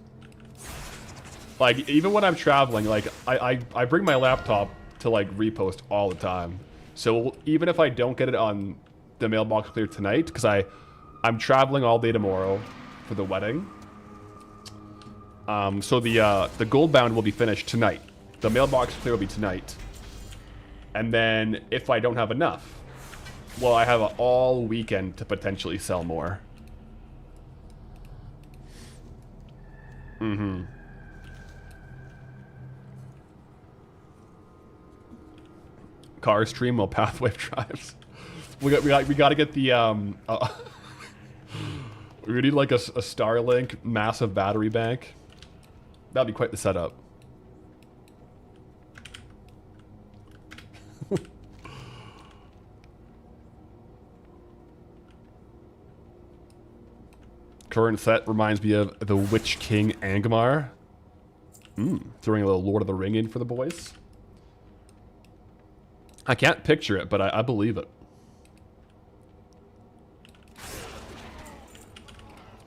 A: Like, even when I'm traveling, like, I bring my laptop to, like, repost all the time. So even if I don't get it on the mailbox clear tonight, because I'm traveling all day tomorrow for the wedding. So the Goldbound will be finished tonight. The mailbox clear will be tonight. And then if I don't have enough, well, I have all weekend to potentially sell more. Mm-hmm. Car stream while Pathwave drives. We got to get the we need like a Starlink massive battery bank. That'd be quite the setup. Current set reminds me of the Witch King Angmar. Throwing a little Lord of the Ring in for the boys. I can't picture it, but I believe it.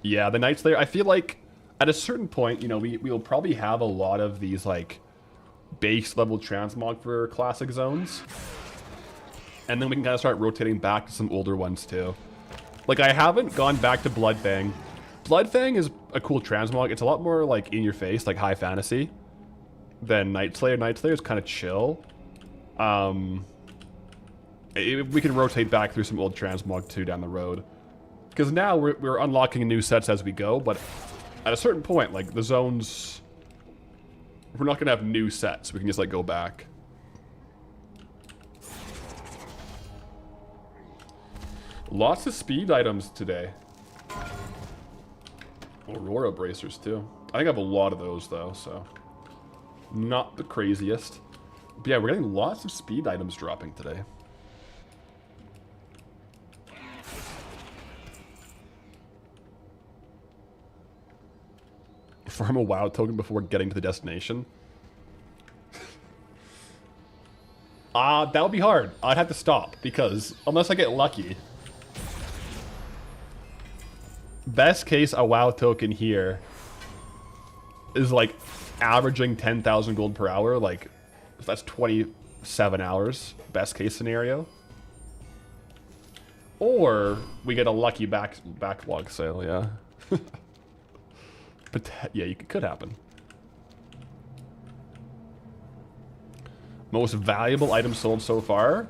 A: Yeah, the Night Slayer, I feel like at a certain point, you know, we will probably have a lot of these, like, base level transmog for classic zones. And then we can kind of start rotating back to some older ones, too. Like, I haven't gone back to Bloodfang. Bloodfang is a cool transmog. It's a lot more, like, in your face, like high fantasy than Night Slayer. Night Slayer is kind of chill. We can rotate back through some old transmog too down the road, because now we're unlocking new sets as we go. But at a certain point, like the zones, we're not gonna have new sets. We can just like go back. Lots of speed items today. Aurora bracers too. I think I have a lot of those though, so not the craziest. But yeah, we're getting lots of speed items dropping today. Farm a WoW token before getting to the destination. That would be hard. I'd have to stop, because unless I get lucky. Best case, a WoW token here is like averaging 10,000 gold per hour, like that's 27 hours, best case scenario. Or we get a lucky backlog sale, yeah. But yeah, it could happen. Most valuable item sold so far?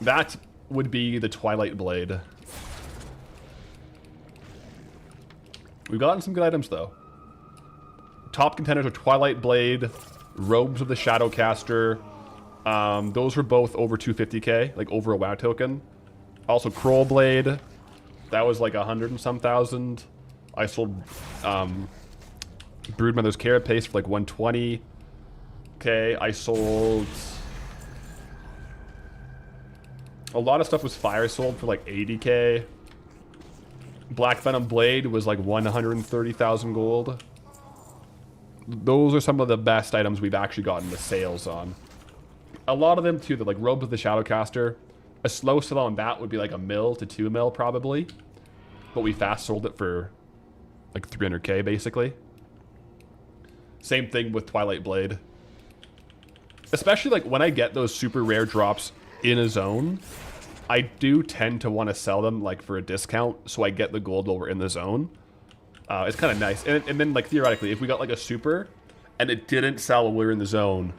A: That would be the Twilight Blade. We've gotten some good items though. Top contenders are Twilight Blade, Robes of the Shadowcaster. Those were both over 250k, like over a WoW token. Also Kroll Blade. That was like 100 and some thousand. I sold Broodmother's Carapace for like 120. Okay, I sold... A lot of stuff was fire sold for like 80k. Black Venom Blade was like 130,000 gold. Those are some of the best items we've actually gotten the sales on. A lot of them too, the like Robes of the Shadowcaster. A slow sell on that would be like 1 mil to 2 mil probably. But we fast sold it for like 300k basically. Same thing with Twilight Blade. Especially like when I get those super rare drops in a zone, I do tend to want to sell them like for a discount, so I get the gold while we're in the zone. It's kind of nice. And then like theoretically, if we got like a super and it didn't sell when we were in the zone,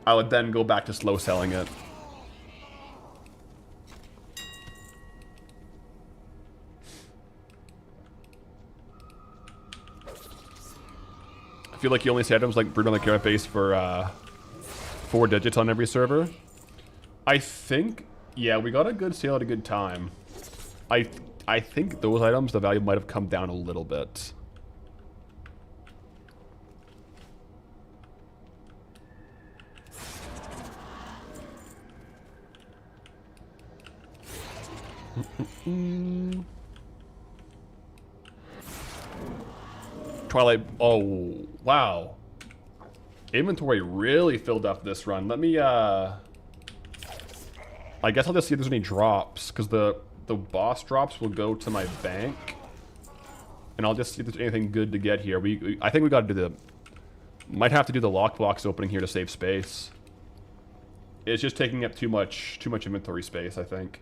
A: I would then go back to slow selling it. I feel like you only see items like Brute on the Carrot Base for 4 digits on every server. I think, yeah, we got a good sale at a good time. I think those items, the value might have come down a little bit. Twilight, oh, wow. Inventory really filled up this run. Let me, I guess I'll just see if there's any drops, because the boss drops will go to my bank. And I'll just see if there's anything good to get here. I think we got to do the, might have to do the lockbox opening here to save space. It's just taking up too much inventory space, I think.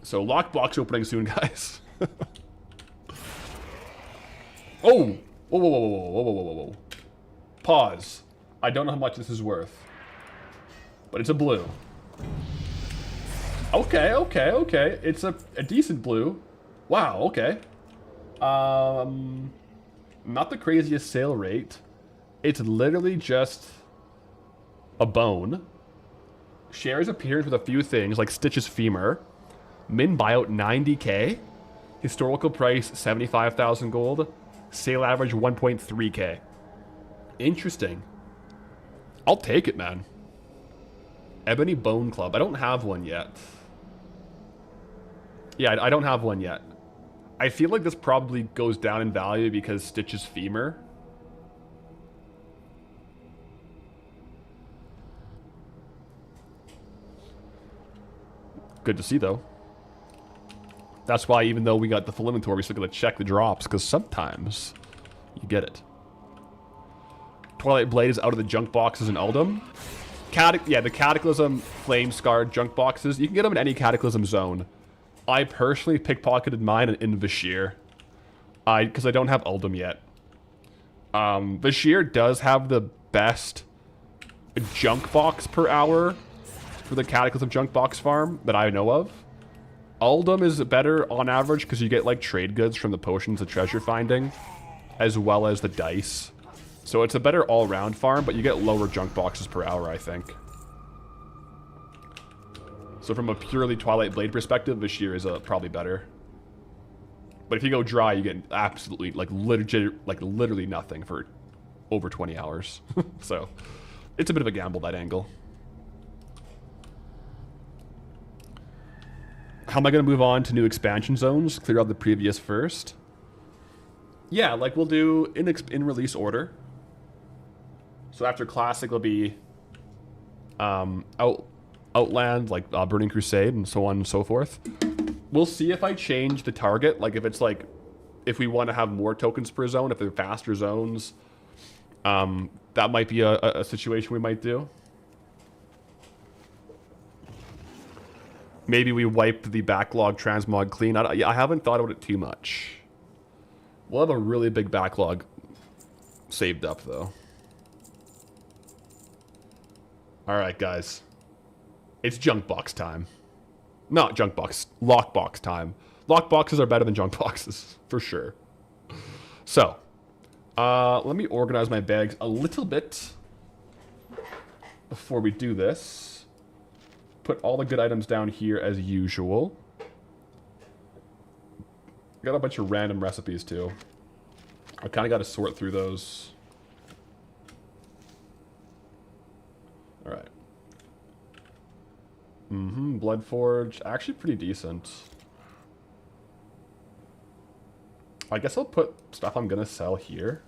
A: So lockbox opening soon, guys. Oh! Whoa, whoa, whoa, whoa, whoa, whoa, whoa, whoa, whoa. Pause. I don't know how much this is worth. But it's a blue. Okay, okay, okay. It's a decent blue. Wow, okay. Not the craziest sale rate. It's literally just a bone. Shares appearance with a few things, like Stitch's femur. Min buyout 90k. Historical price 75,000 gold. Sale average 1.3k. Interesting. I'll take it, man. Ebony Bone Club. I don't have one yet. Yeah, I don't have one yet. I feel like this probably goes down in value because Stitch's femur. Good to see, though. That's why, even though we got the full inventory, we're still going to check the drops, because sometimes you get it. Twilight Blade is out of the junk boxes in Uldum. Yeah, the Cataclysm Flame Scarred junk boxes, you can get them in any Cataclysm zone. I personally pickpocketed mine in Vashir, because I don't have Uldum yet. Vashir does have the best junk box per hour for the Cataclysm junk box farm that I know of. Uldum is better on average because you get like trade goods from the potions of treasure finding, as well as the dice. So it's a better all-round farm, but you get lower junk boxes per hour, I think. So from a purely Twilight Blade perspective, Vashir is probably better. But if you go dry, you get absolutely, like literally nothing for over 20 hours. So it's a bit of a gamble, that angle. How am I going to move on to new expansion zones? Clear out the previous first. Yeah, like we'll do in release order. So after Classic, it'll be Outland, like Burning Crusade, and so on and so forth. We'll see if I change the target. Like if it's like, if we want to have more tokens per zone, if they're faster zones, that might be a situation we might do. Maybe we wipe the backlog transmog clean. I haven't thought about it too much. We'll have a really big backlog saved up, though. Alright, guys. It's junk box time. Not junk box, lockbox time. Lockboxes are better than junk boxes, for sure. So, let me organize my bags a little bit before we do this. Put all the good items down here as usual. Got a bunch of random recipes too. I kind of got to sort through those. All right. Bloodforge, actually pretty decent. I guess I'll put stuff I'm gonna sell here.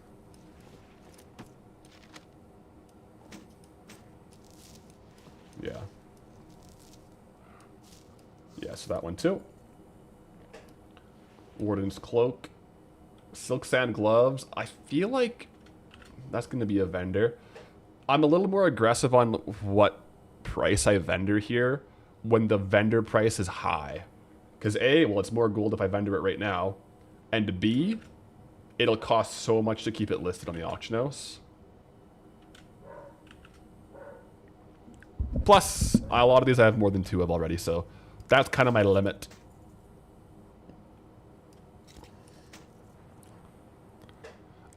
A: Yeah. Yeah, so that one too. Warden's Cloak. Silk Sand Gloves. I feel like that's going to be a vendor. I'm a little more aggressive on what price I vendor here. when the vendor price is high. Because A, well, it's more gold if I vendor it right now. And B, it'll cost so much to keep it listed on the auction house. Plus, a lot of these I have more than 2 of already, so that's kind of my limit.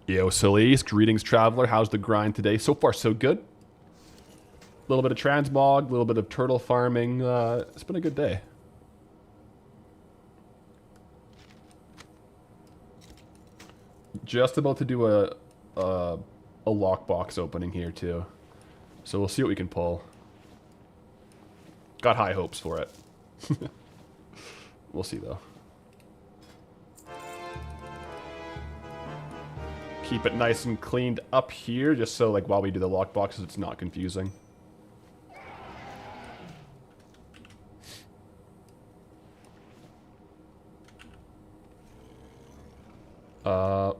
A: Yo, Solis, greetings, traveler. How's the grind today? So far, so good. A little bit of transmog, a little bit of turtle farming. It's been a good day. Just about to do a lockbox opening here too, so we'll see what we can pull. Got high hopes for it. We'll see though. Keep it nice and cleaned up here, just so like while we do the lockboxes, it's not confusing.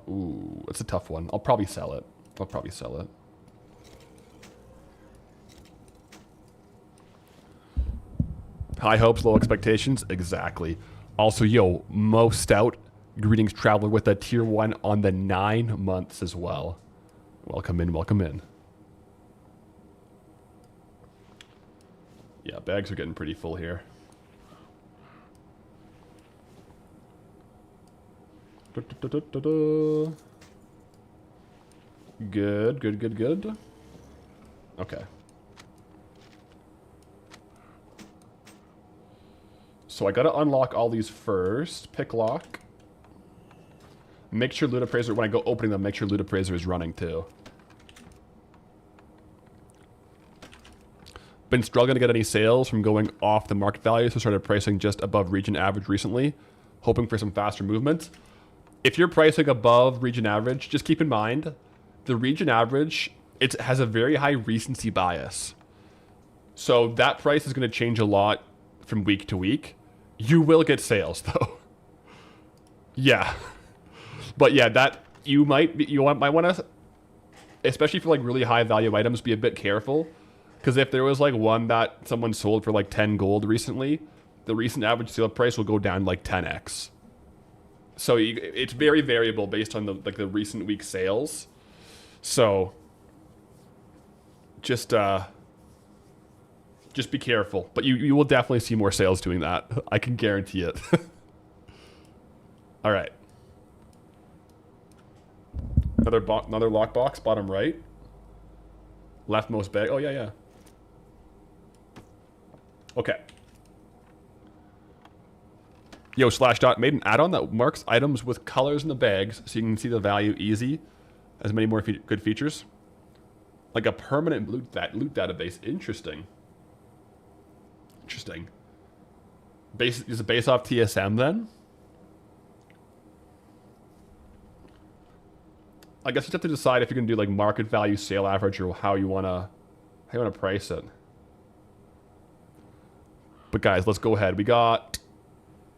A: Ooh, it's a tough one. I'll probably sell it. High hopes, low expectations. Exactly. Also, yo, Mo Stout, greetings, traveler, with a tier 1 on the 9 months as well. Welcome in, welcome in. Yeah, bags are getting pretty full here. Good, good, good, good. Okay. So I gotta unlock all these first. Pick lock. Make sure loot appraiser, when I go opening them, make sure loot appraiser is running too. Been struggling to get any sales from going off the market value, so started pricing just above region average recently, hoping for some faster movement. If you're pricing above region average, just keep in mind, the region average, it has a very high recency bias. So that price is going to change a lot from week to week. You will get sales though. Yeah. But yeah, that you might want to, especially for like really high value items, be a bit careful. Because if there was like one that someone sold for like 10 gold recently, the recent average sale price will go down like 10x. So it's very variable based on the recent week sales. So just be careful. But you will definitely see more sales doing that. I can guarantee it. All right. Another lockbox, bottom right. Leftmost bag. Oh, yeah, yeah. Okay. Yo, Slashdot made an add-on that marks items with colors in the bags so you can see the value easy. Has many more good features. Like a permanent loot database. Interesting. Interesting. Is it based off TSM then? I guess you have to decide if you're gonna do like market value, sale average, or how you wanna price it. But guys, let's go ahead. We got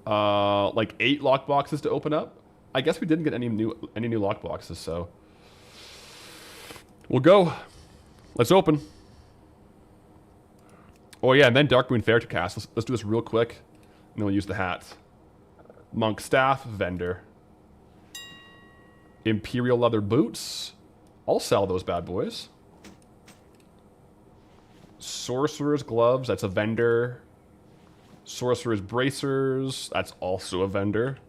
A: like 8 lockboxes to open up. I guess we didn't get any new lockboxes, so we'll go. Let's open. Oh yeah, and then Darkmoon Fair to cast. Let's do this real quick, and then we'll use the hats. Monk Staff, vendor. Imperial leather boots. I'll sell those bad boys. Sorcerer's gloves, that's a vendor. Sorcerer's bracers, that's also a vendor.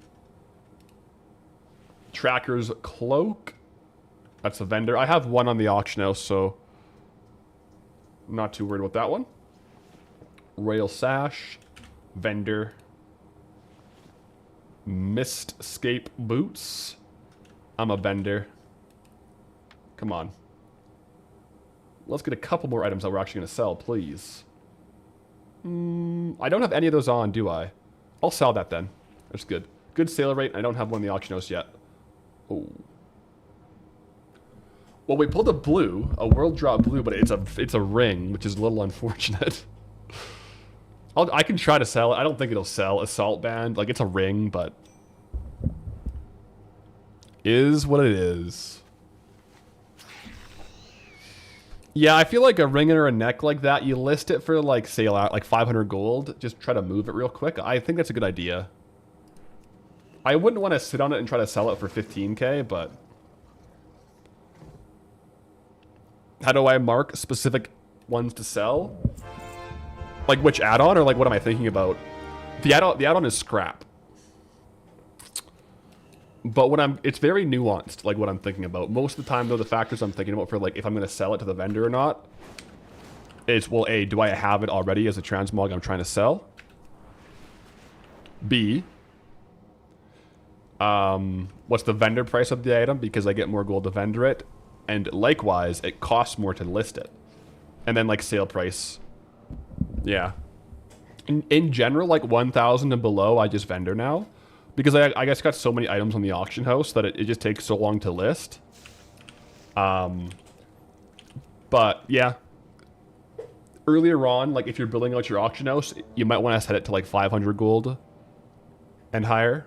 A: Tracker's cloak, that's a vendor. I have one on the auction house, so I'm not too worried about that one. Royal sash, vendor. Mistscape boots. I'm a vendor. Come on. Let's get a couple more items that we're actually going to sell, please. I don't have any of those on, do I? I'll sell that then. That's good. Good sale rate. I don't have one in the auction house yet. Oh. Well, we pulled a blue, a world drop blue, but it's a ring, which is a little unfortunate. I can try to sell it. I don't think it'll sell. Assault band, like it's a ring, but is what it is. Yeah, I feel like a ring or a neck like that, you list it for like sale out like 500 gold. Just try to move it real quick. I think that's a good idea. I wouldn't want to sit on it and try to sell it for 15k, but how do I mark specific ones to sell? Like which add-on, or like what am I thinking about? The add-on is scrap. But it's very nuanced, like what I'm thinking about. Most of the time, though, the factors I'm thinking about for like if I'm going to sell it to the vendor or not is, well, A, do I have it already as a transmog I'm trying to sell? B, what's the vendor price of the item because I get more gold to vendor it, and likewise, it costs more to list it. And then like sale price, yeah. In general, like 1,000 and below, I just vendor now. Because I guess got so many items on the auction house that it just takes so long to list. But yeah. Earlier on, like if you're building out your auction house, you might want to set it to like 500 gold and higher.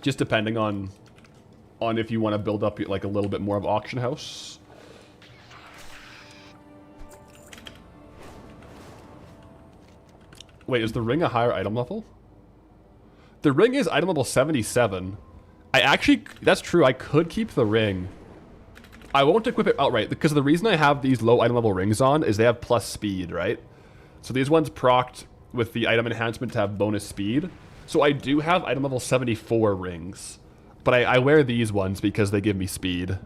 A: Just depending on if you want to build up like a little bit more of auction house. Wait, is the ring a higher item level? The ring is item level 77. That's true, I could keep the ring. I won't equip it outright, because the reason I have these low item level rings on is they have plus speed, right? So these ones procced with the item enhancement to have bonus speed. So I do have item level 74 rings. But I wear these ones because they give me speed.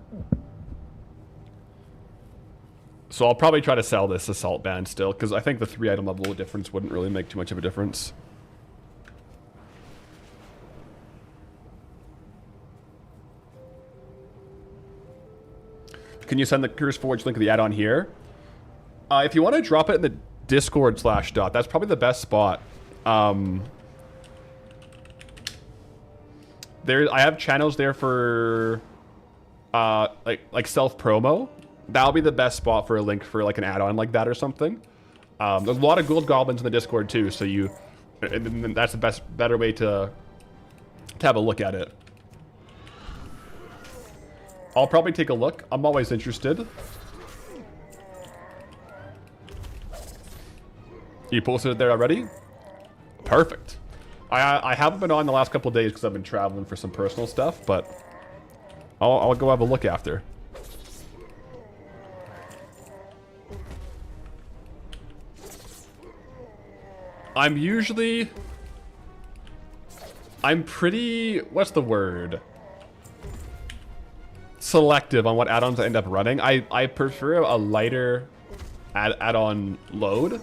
A: So I'll probably try to sell this assault band still, because I think the 3 item level difference wouldn't really make too much of a difference. Can you send the Curse Forge link of the add-on here? If you want to drop it in the Discord /dot, that's probably the best spot. I have channels there for like self-promo. That'll be the best spot for a link for like an add-on like that or something. There's a lot of gold goblins in the Discord too, so that's the better way to have a look at it. I'll probably take a look. I'm always interested. You posted it there already? Perfect. I haven't been on the last couple of days because I've been traveling for some personal stuff, but I'll go have a look after. I'm pretty, what's the word? Selective on what add-ons I end up running. I prefer a lighter add-on load.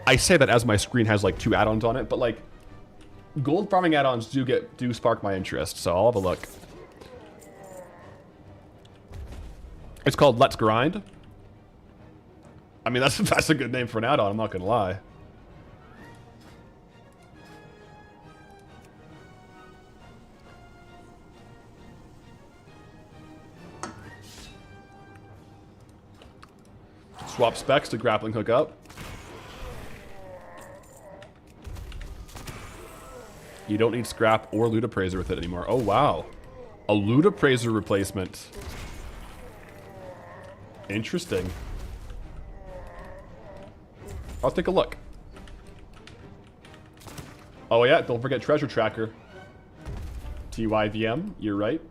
A: I say that as my screen has like 2 add-ons on it, but like gold farming add-ons do spark my interest, so I'll have a look. It's called Let's Grind. I mean, that's a good name for an add-on, I'm not gonna lie. Swap specs to grappling hook up. You don't need scrap or loot appraiser with it anymore. Oh wow, a loot appraiser replacement. Interesting. I'll take a look. Oh yeah, don't forget treasure tracker. TYVM, you're right.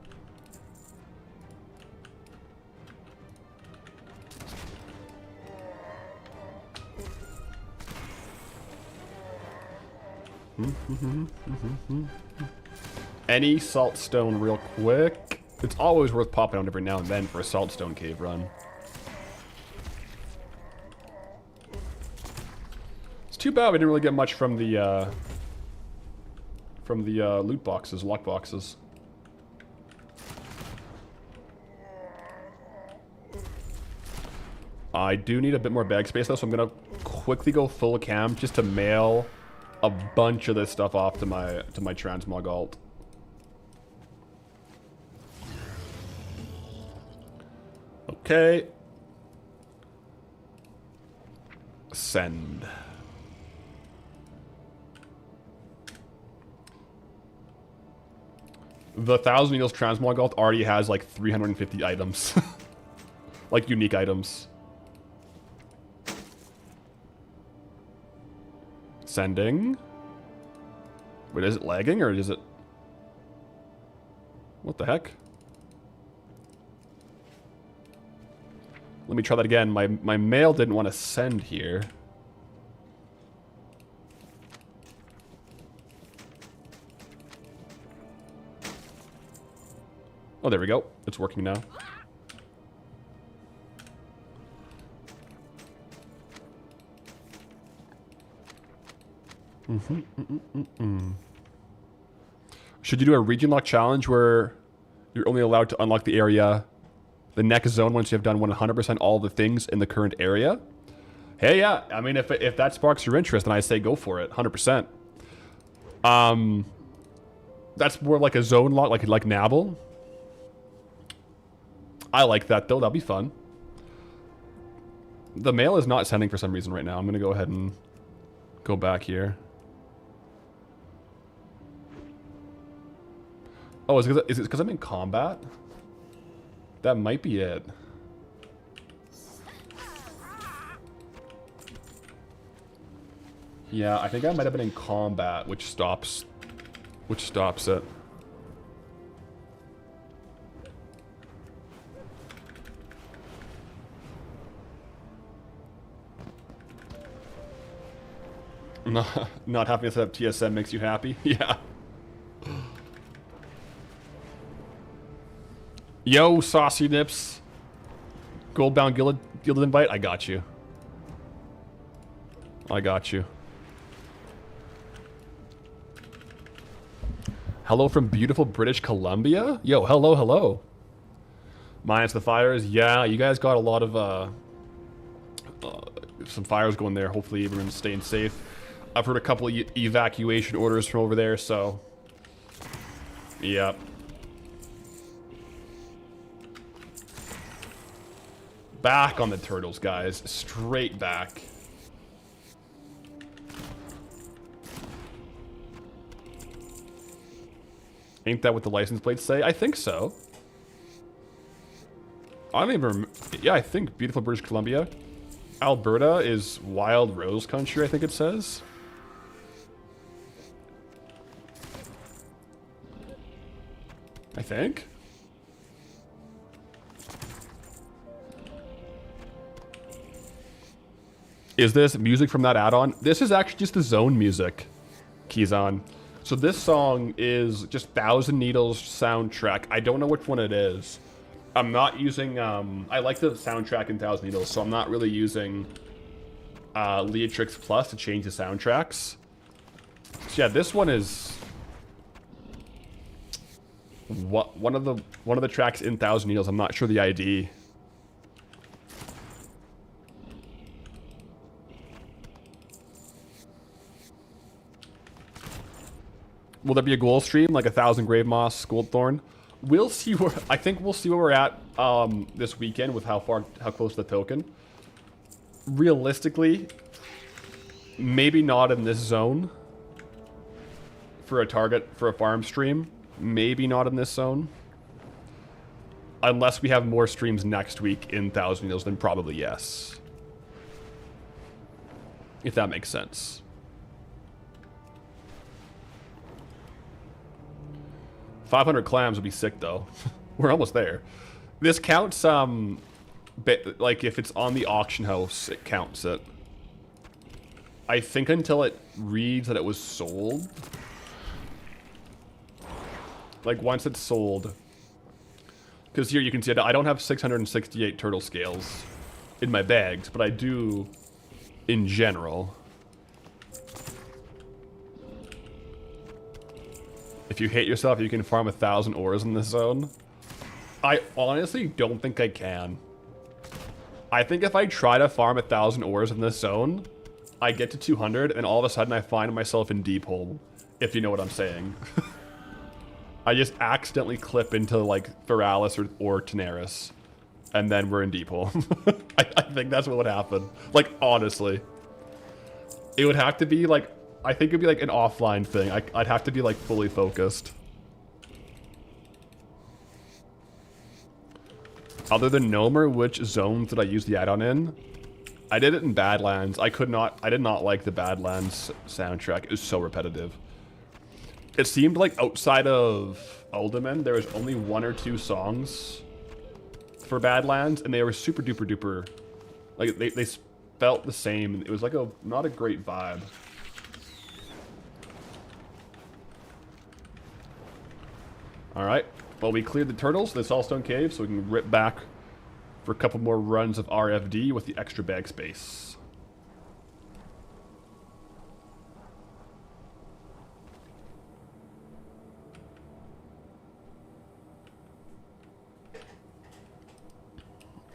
A: Any saltstone real quick. It's always worth popping out every now and then for a saltstone cave run. It's too bad we didn't really get much from the loot boxes, lock boxes. I do need a bit more bag space though, so I'm gonna quickly go full cam just to mail a bunch of this stuff off to my transmog alt. Okay. Send. The Thousand Needles Transmog alt already has like 350 items. Like unique items. Sending. Wait, is it lagging or is it... What the heck? Let me try that again. My mail didn't want to send here. Oh, there we go. It's working now. Should you do a region lock challenge where you're only allowed to unlock the area, the next zone, once you have done 100% all the things in the current area? Hey, yeah. I mean, if that sparks your interest, then I say go for it, 100%. That's more like a zone lock, like Nabble. I like that, though. That'll be fun. The mail is not sending for some reason right now. I'm going to go ahead and go back here. Oh, is it because I'm in combat? That might be it. Yeah, I think I might have been in combat, which stops it. Not having to set up TSM makes you happy? Yeah. Yo, Saucy Nips. Goldbound Gilded Invite? I got you. I got you. Hello from beautiful British Columbia? Yo, hello, hello. Minus the fires. Yeah, you guys got a lot of some fires going there. Hopefully everyone's staying safe. I've heard a couple of evacuation orders from over there, so... Yep. Back on the turtles, guys. Straight back. Ain't that what the license plates say? I think so. I don't even... Yeah, I think beautiful British Columbia. Alberta is Wild Rose Country, I think it says. I think. Is this music from that add-on? This is actually just the zone music, Keyzon. So this song is just Thousand Needles soundtrack. I don't know which one it is. I'm not using, I like the soundtrack in Thousand Needles, so I'm not really using Leatrix Plus to change the soundtracks. So yeah, this one is one of the tracks in Thousand Needles. I'm not sure the ID. Will there be a goal stream like 1,000 Grave Moss, Goldthorn? We'll see where I think we'll see where we're at this weekend with how close to the token. Realistically, maybe not in this zone for a target for a farm stream. Maybe not in this zone. Unless we have more streams next week in Thousand Needles, then probably yes. If that makes sense. 500 clams would be sick, though. We're almost there. This counts, like, if it's on the auction house, it counts it. I think until it reads that it was sold. Like, once it's sold. Because here you can see I don't have 668 turtle scales in my bags, but I do in general. If you hate yourself, you can farm 1,000 ores in this zone. I honestly don't think I can. I think if I try to farm 1,000 ores in this zone, I get to 200, and all of a sudden I find myself in deep hole. If you know what I'm saying. I just accidentally clip into, like, Veralis or Tenaris. And then we're in deep hole. I think that's what would happen. Like, honestly. It would have to be, like... I think it'd be, like, an offline thing. I'd have to be, like, fully focused. Other than Nomer, which zones did I use the add-on in? I did it in Badlands. I did not like the Badlands soundtrack. It was so repetitive. It seemed like outside of Uldaman, there was only 1 or 2 songs for Badlands, and they were super duper duper. Like, they felt the same. It was like not a great vibe. Alright. Well, we cleared the turtles, the Saltstone Cave, so we can rip back for a couple more runs of RFD with the extra bag space.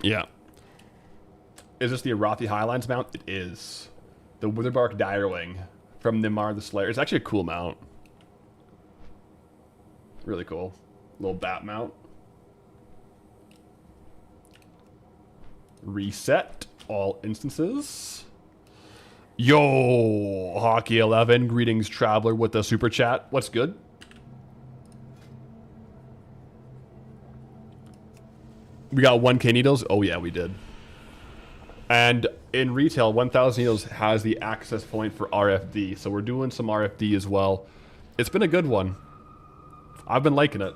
A: Yeah. Is this the Arathi Highlands mount? It is. The Witherbark Direwing from Nimar the Slayer. It's actually a cool mount. Really cool. Little bat mount. Reset all instances. Yo, Hockey 11, greetings traveler with the super chat. What's good? We got 1K needles. Oh yeah, we did. And in retail, 1,000 needles has the access point for RFD, so we're doing some RFD as well. It's been a good one. I've been liking it.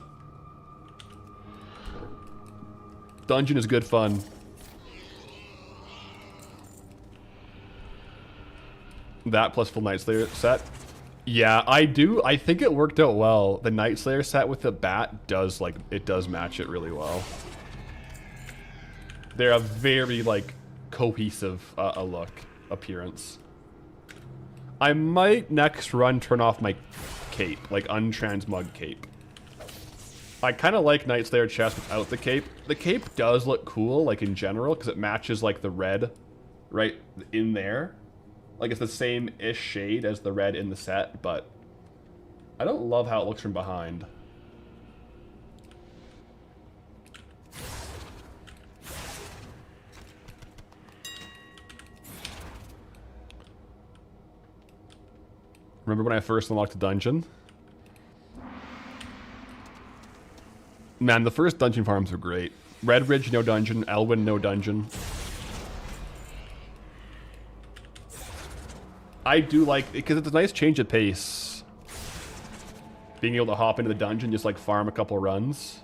A: Dungeon is good fun. That plus full Night Slayer set. Yeah, I do. I think it worked out well. The Night Slayer set with the bat does, like, it does match it really well. They're a very, like, cohesive appearance. I might next run turn off my cape, like untransmog cape. I kind of like Night Slayer chest without the cape. The cape does look cool, like in general, because it matches like the red right in there. Like it's the same-ish shade as the red in the set, but I don't love how it looks from behind. Remember when I first unlocked the dungeon? Man, the first dungeon farms were great. Red Ridge, no dungeon. Elwyn, no dungeon. I do like it because it's a nice change of pace. Being able to hop into the dungeon, just like farm a couple runs.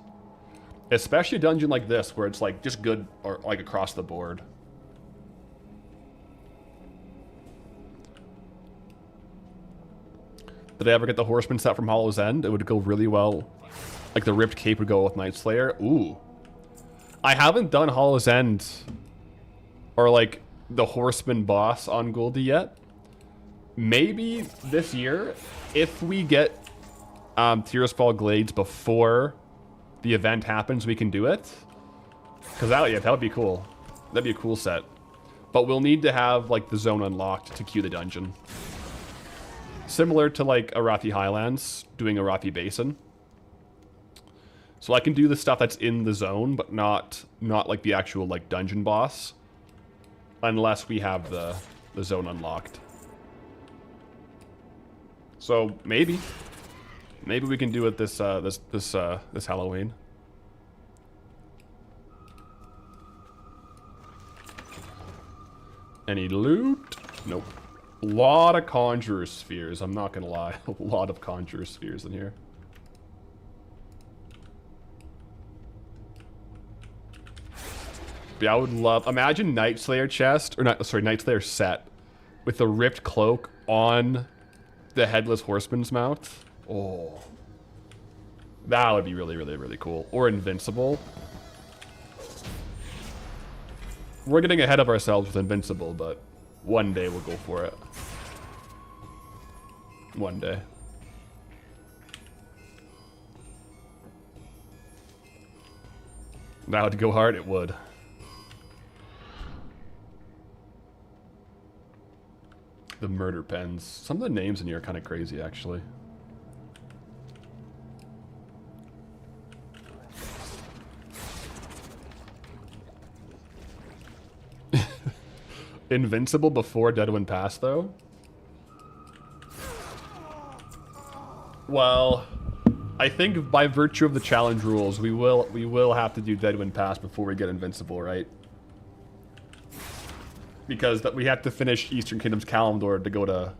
A: Especially a dungeon like this, where it's like just good or like across the board. Did I ever get the Horseman set from Hollow's End? It would go really well. Like the ripped cape would go with Night Slayer. Ooh. I haven't done Hollow's End or like the Horseman boss on Goldie yet. Maybe this year, if we get Tears Fall Glades before the event happens, we can do it. Because that would be cool. That'd be a cool set. But we'll need to have like the zone unlocked to queue the dungeon. Similar to like Arathi Highlands, doing Arathi Basin. So I can do the stuff that's in the zone, but not like the actual like dungeon boss. Unless we have the zone unlocked. So maybe we can do it this Halloween. Any loot? Nope. A lot of Conjurer Spheres, I'm not gonna lie. A lot of Conjurer Spheres in here. But yeah, I would love... Imagine Night Slayer chest, or not, sorry, Night Slayer set with the ripped cloak on the Headless Horseman's mount. Oh. That would be really, really, really cool. Or Invincible. We're getting ahead of ourselves with Invincible, but one day we'll go for it. One day. That would go hard? It would. The murder pens. Some of the names in here are kind of crazy, actually. Invincible before Deadwind Pass, though? Well, I think by virtue of the challenge rules, we will have to do Deadwind Pass before we get Invincible, right? Because that we have to finish Eastern Kingdom's Kalimdor to go to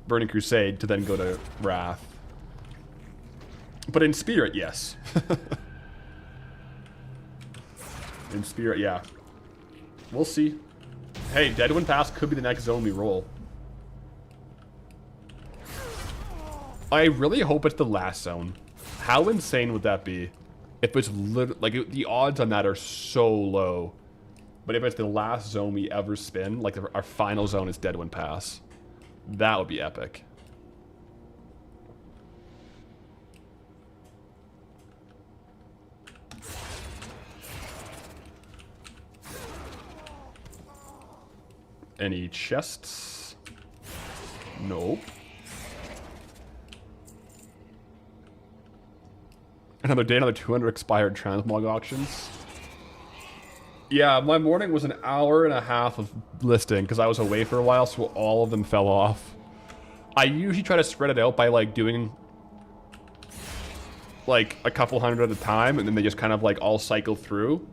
A: Burning Crusade to then go to Wrath. But in spirit, yes. In spirit, yeah. We'll see. Hey, Deadwind Pass could be the next zone we roll. I really hope it's the last zone. How insane would that be? If it's like the odds on that are so low. But if it's the last zone we ever spin, like our final zone is Deadwind Pass, that would be epic. Any chests? Nope. Another day, another 200 expired transmog auctions. Yeah, my morning was an hour and a half of listing because I was away for a while, so all of them fell off. I usually try to spread it out by like doing like a couple hundred at a time, and then they just kind of like all cycle through.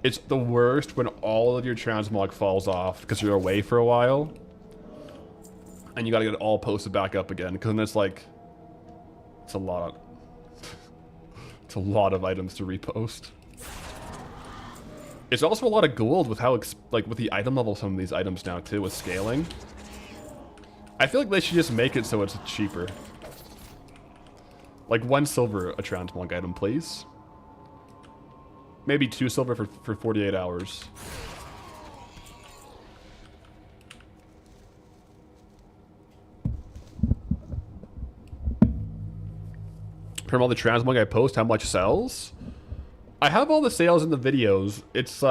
A: It's the worst when all of your transmog falls off because you're away for a while, and you gotta get it all posted back up again because then it's like it's a lot. It's a lot of items to repost. It's also a lot of gold with how, like, with the item level of some of these items now, too, with scaling. I feel like they should just make it so it's cheaper. Like, 1 silver a transmog item, please. Maybe 2 silver for 48 hours. From all the transmog I post, how much sells? I have all the sales in the videos. It's,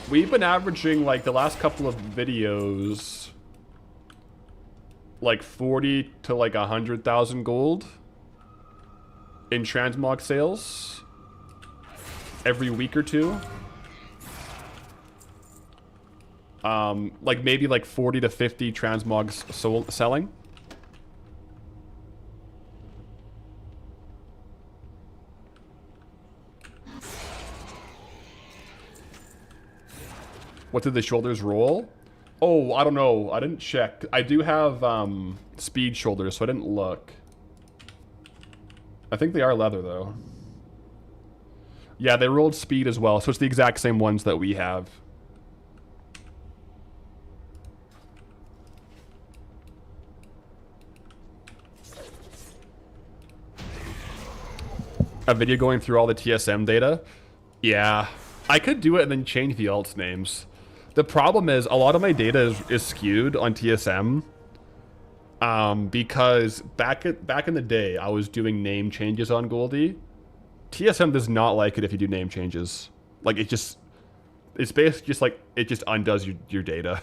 A: we've been averaging, like, the last couple of videos, like, 40 to, like, 100,000 gold in transmog sales every week or two. Like, maybe, like, 40 to 50 transmogs selling. What did the shoulders roll? Oh, I don't know. I didn't check. I do have speed shoulders, so I didn't look. I think they are leather, though. Yeah, they rolled speed as well, so it's the exact same ones that we have. A video going through all the TSM data? Yeah. I could do it and then change the alts names. The problem is a lot of my data is skewed on TSM because back in the day I was doing name changes on Goldie. TSM does not like it if you do name changes. Like it's basically just like it just undoes your data.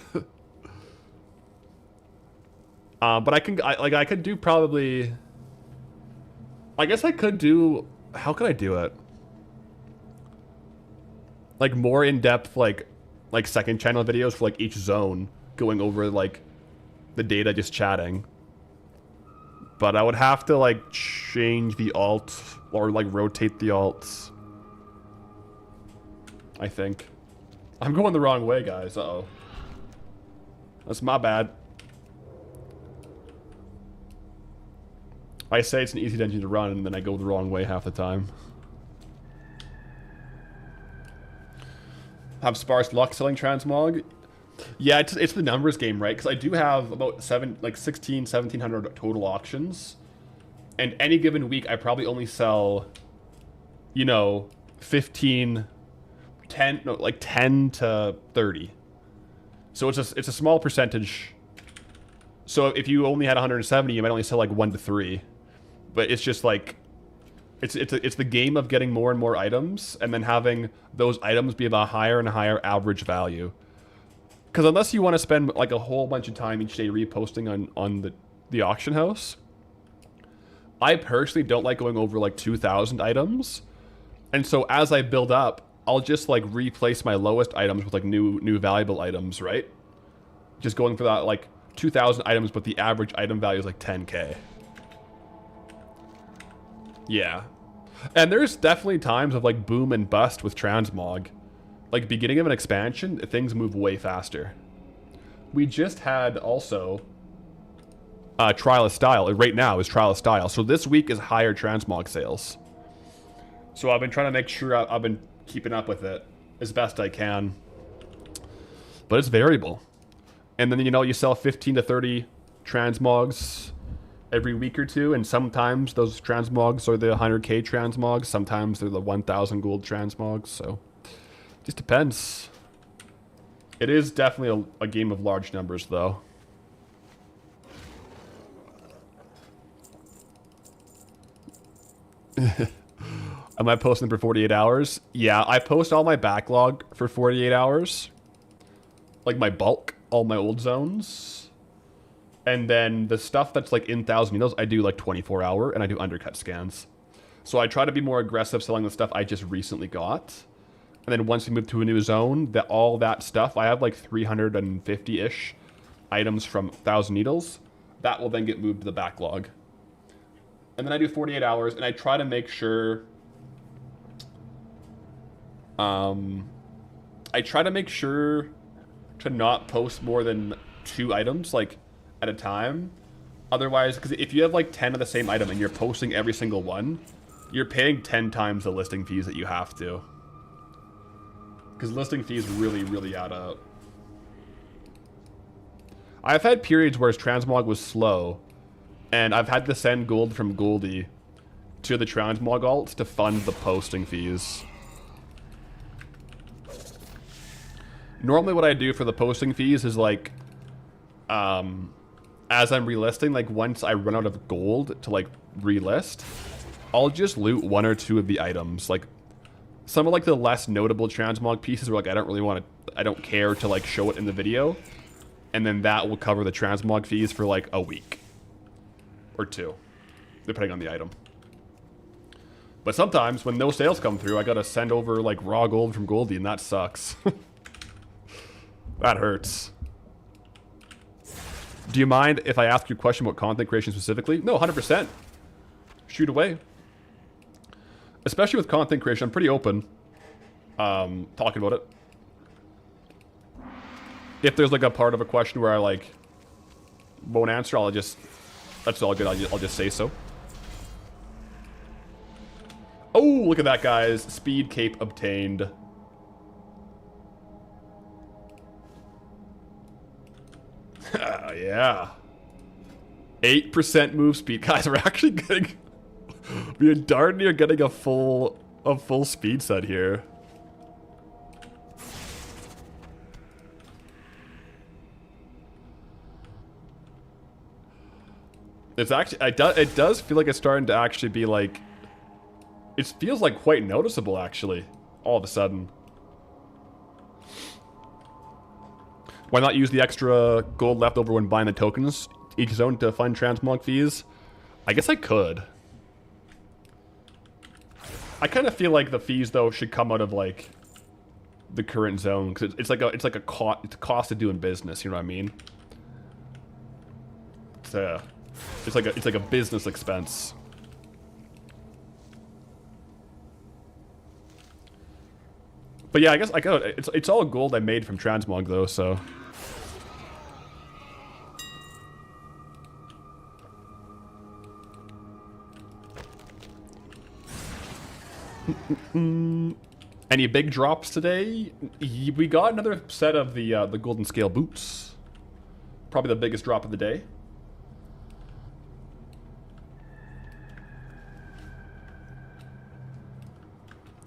A: But I could do probably. I guess I could do. How could I do it? Like more in depth, like second channel videos for like each zone, going over like the data, just chatting. But I would have to like change the alt or like rotate the alts. I think. I'm going the wrong way, guys. Uh-oh. That's my bad. I say it's an easy dungeon to run, and then I go the wrong way half the time. Have sparse luck selling transmog? Yeah, it's the numbers game, right? Because I do have about 1,700 total auctions. And any given week, I probably only sell, you know, 10 to 30. So it's a small percentage. So if you only had 170, you might only sell like 1 to 3. But it's just like, it's the game of getting more and more items, and then having those items be of a higher and higher average value. Because unless you want to spend like a whole bunch of time each day reposting on the auction house, I personally don't like going over like 2,000 items. And so as I build up, I'll just like replace my lowest items with like new valuable items, right? Just going for that like 2,000 items, but the average item value is like 10k. Yeah. And there's definitely times of like boom and bust with Transmog. Like beginning of an expansion, things move way faster. We just had also Trial of Style. Right now is Trial of Style. So this week is higher Transmog sales. So I've been trying to make sure I've been keeping up with it as best I can. But it's variable. And then, you know, you sell 15 to 30 Transmogs every week or two, and sometimes those Transmogs are the 100k Transmogs, sometimes they're the 1000 gold Transmogs, so it just depends. It is definitely a game of large numbers, though. Am I posting for 48 hours? Yeah, I post all my backlog for 48 hours. Like my bulk, all my old zones. And then the stuff that's like in 1000 needles, I do like 24 hour and I do undercut scans. So I try to be more aggressive selling the stuff I just recently got. And then once we move to a new zone, that all that stuff, I have like 350-ish items from 1000 needles. That will then get moved to the backlog. And then I do 48 hours and I try to make sure... I try to make sure to not post more than 2 items, like, at a time. Otherwise, because if you have like 10 of the same item and you're posting every single one, you're paying 10 times the listing fees that you have to. Because listing fees really, really add up. I've had periods where Transmog was slow, and I've had to send gold from Goldie to the Transmog alts to fund the posting fees. Normally what I do for the posting fees is like, as I'm relisting, like once I run out of gold to like relist, I'll just loot 1 or 2 of the items. Like some of like the less notable Transmog pieces where like I don't really want to, I don't care to like show it in the video. And then that will cover the Transmog fees for like a week or 2, depending on the item. But sometimes when no sales come through, I gotta send over like raw gold from Goldie, and that sucks. That hurts. Do you mind if I ask you a question about content creation specifically? No, 100%. Shoot away. Especially with content creation, I'm pretty open talking about it. If there's like a part of a question where I like won't answer, I'll just, that's all good, I'll just say so. Oh, look at that, guys. Speed cape obtained. Yeah. 8% move speed. Guys, we're actually getting... we are darn near getting a full speed set here. It's actually... it does feel like it's starting to actually be like... It feels like quite noticeable, actually. All of a sudden. Why not use the extra gold left over when buying the tokens each zone to fund Transmog fees? I guess I could. I kind of feel like the fees though should come out of like the current zone because it's like a cost of doing business. You know what I mean? It's like a business expense. But yeah, I guess I got it. It's all gold I made from Transmog though, so. Any big drops today? We got another set of the golden scale boots. Probably the biggest drop of the day.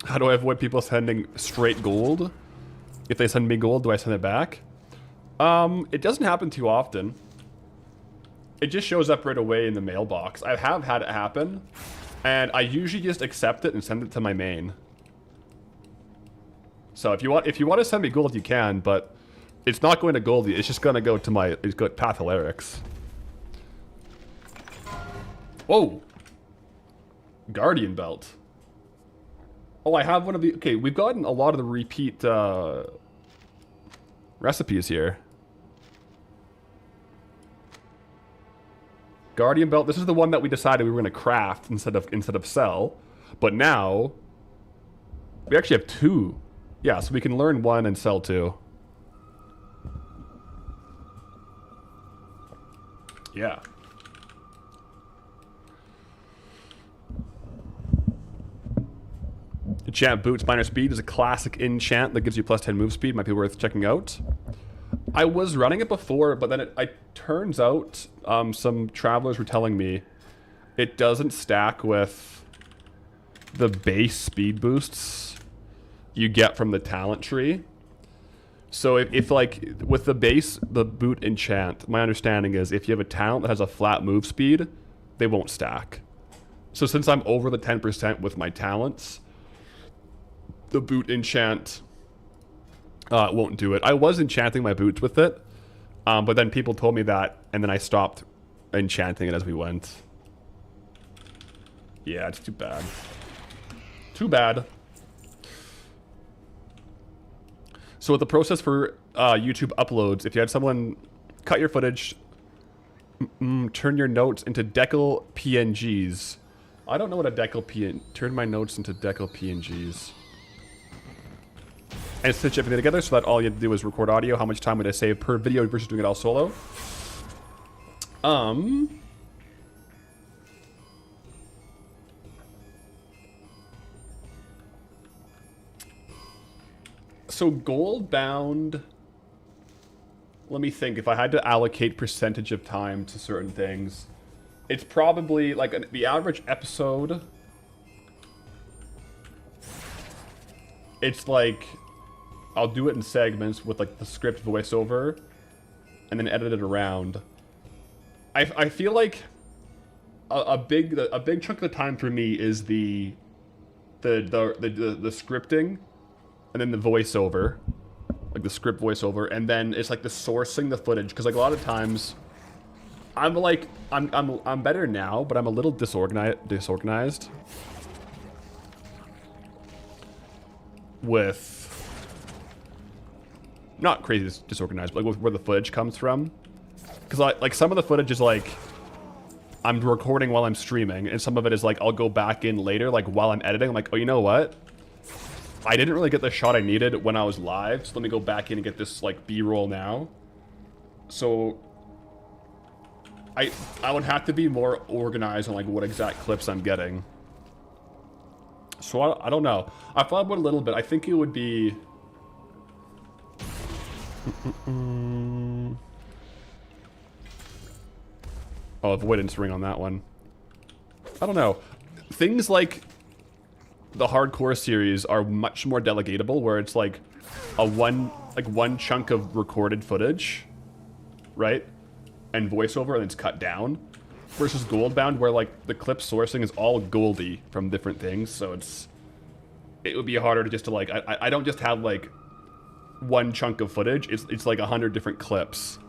A: How do I avoid people sending straight gold? If they send me gold, do I send it back? It doesn't happen too often. It just shows up right away in the mailbox. I have had it happen, and I usually just accept it and send it to my main. So if you want to send me gold, you can, but it's not going to Goldie. It's just going to go to my Path Hilarics. Whoa! Guardian belt. Oh, I have one of the... Okay, we've gotten a lot of the repeat recipes here. Guardian belt. This is the one that we decided we were going to craft instead of sell. But now we actually have 2. Yeah, so we can learn 1 and sell 2. Yeah. Enchant Boots minor speed is a classic enchant that gives you plus 10 move speed. Might be worth checking out. I was running it before, but then it turns out some travelers were telling me it doesn't stack with the base speed boosts you get from the talent tree. So if like with the boot enchant, my understanding is if you have a talent that has a flat move speed, they won't stack. So since I'm over the 10% with my talents, the boot enchant won't do it. I was enchanting my boots with it, but then people told me that, and then I stopped enchanting it as we went. Yeah, it's too bad. Too bad. So with the process for YouTube uploads, if you had someone cut your footage, turn your notes into decal PNGs. I don't know what a decal PNG... Turn my notes into decal PNGs. And stitch everything together so that all you have to do is record audio. How much time would I save per video versus doing it all solo? So Goldbound, let me think. If I had to allocate percentage of time to certain things, it's probably like the average episode. It's like, I'll do it in segments with like the script voiceover and then edit it around. I feel like a big chunk of the time for me is the scripting and then the voiceover, like the script voiceover, and then it's like the sourcing the footage, because like a lot of times I'm like I'm better now, but I'm a little disorganized with, not crazy disorganized, but like with where the footage comes from. Because like some of the footage is like I'm recording while I'm streaming, and some of it is like I'll go back in later, like while I'm editing. I'm like, oh, you know what? I didn't really get the shot I needed when I was live, so let me go back in and get this like B-roll now. So I would have to be more organized on like what exact clips I'm getting. So I don't know. I thought about it a little bit. I think it would be... Oh, avoidance ring on that one. I don't know. Things like the hardcore series are much more delegatable, where it's like one chunk of recorded footage, right? And voiceover, and it's cut down. Versus Goldbound, where like the clip sourcing is all Goldie from different things, so it would be harder to just to like I don't just have like one chunk of footage. It's like 100 different clips.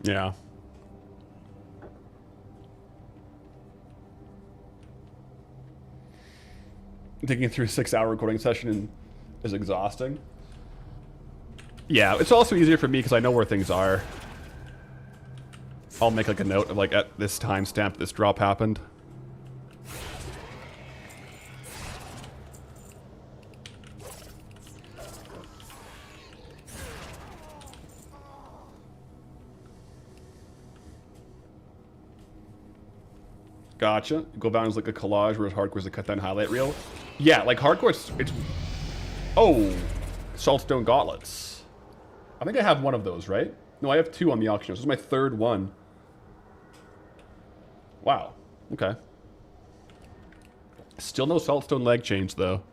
A: Yeah. Taking through a 6-hour recording session is exhausting. Yeah, it's also easier for me because I know where things are. I'll make like a note of like at this timestamp this drop happened. Gotcha. Goldbound is like a collage, whereas hardcore is a cut down highlight reel. Yeah, like hardcore, it's... Oh! Saltstone gauntlets. I think I have one of those, right? No, I have 2 on the auction. This is my 3rd one. Wow. Okay. Still no Saltstone leg chains, though.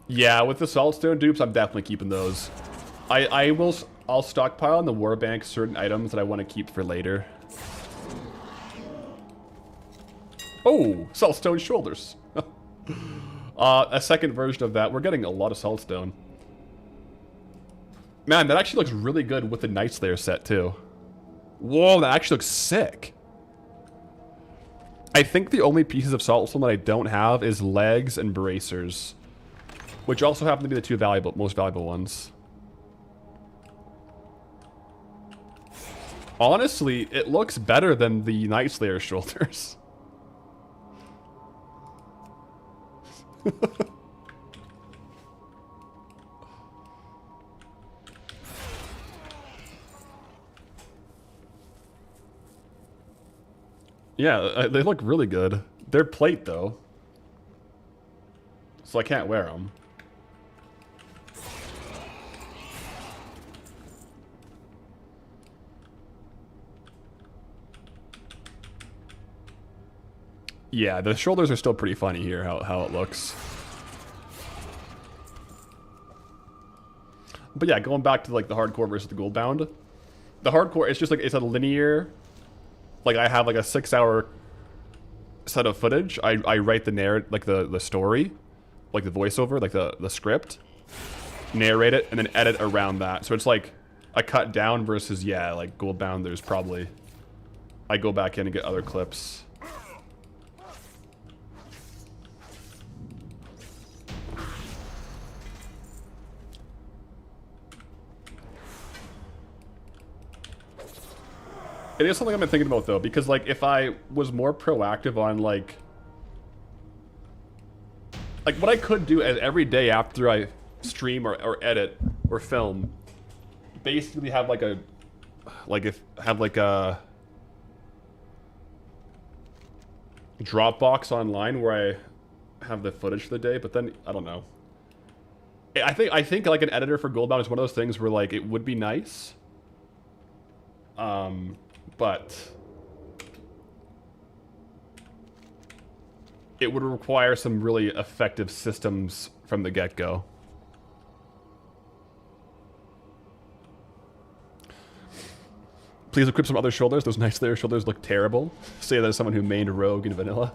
A: Yeah, with the Saltstone dupes, I'm definitely keeping those. I'll stockpile in the war bank certain items that I want to keep for later. Oh, Saltstone shoulders. A second version of that. We're getting a lot of Saltstone. Man, that actually looks really good with the Night Slayer set, too. Whoa, that actually looks sick. I think the only pieces of salt stone that I don't have is legs and bracers, which also happen to be the two most valuable ones. Honestly, it looks better than the Night Slayer shoulders. Yeah, they look really good. They're plate, though. So I can't wear them. Yeah, the shoulders are still pretty funny here, how it looks. But yeah, going back to like the hardcore versus the Goldbound. The hardcore, it's just like, it's a linear... Like, I have like a 6-hour set of footage. I write the like the story, like the voiceover, like the script, narrate it, and then edit around that. So it's like a cut down versus, yeah, like Goldbound, there's probably... I go back in and get other clips. It is something I've been thinking about, though, because, like, if I was more proactive on, like, what I could do is every day after I stream or edit or film, basically have, like, have a Dropbox online where I have the footage for the day, but then, I don't know. I think, like, an editor for Goldbound is one of those things where, like, it would be nice. But it would require some really effective systems from the get-go. Please equip some other shoulders. Those Night Slayer shoulders look terrible. Say that as someone who mained Rogue in Vanilla.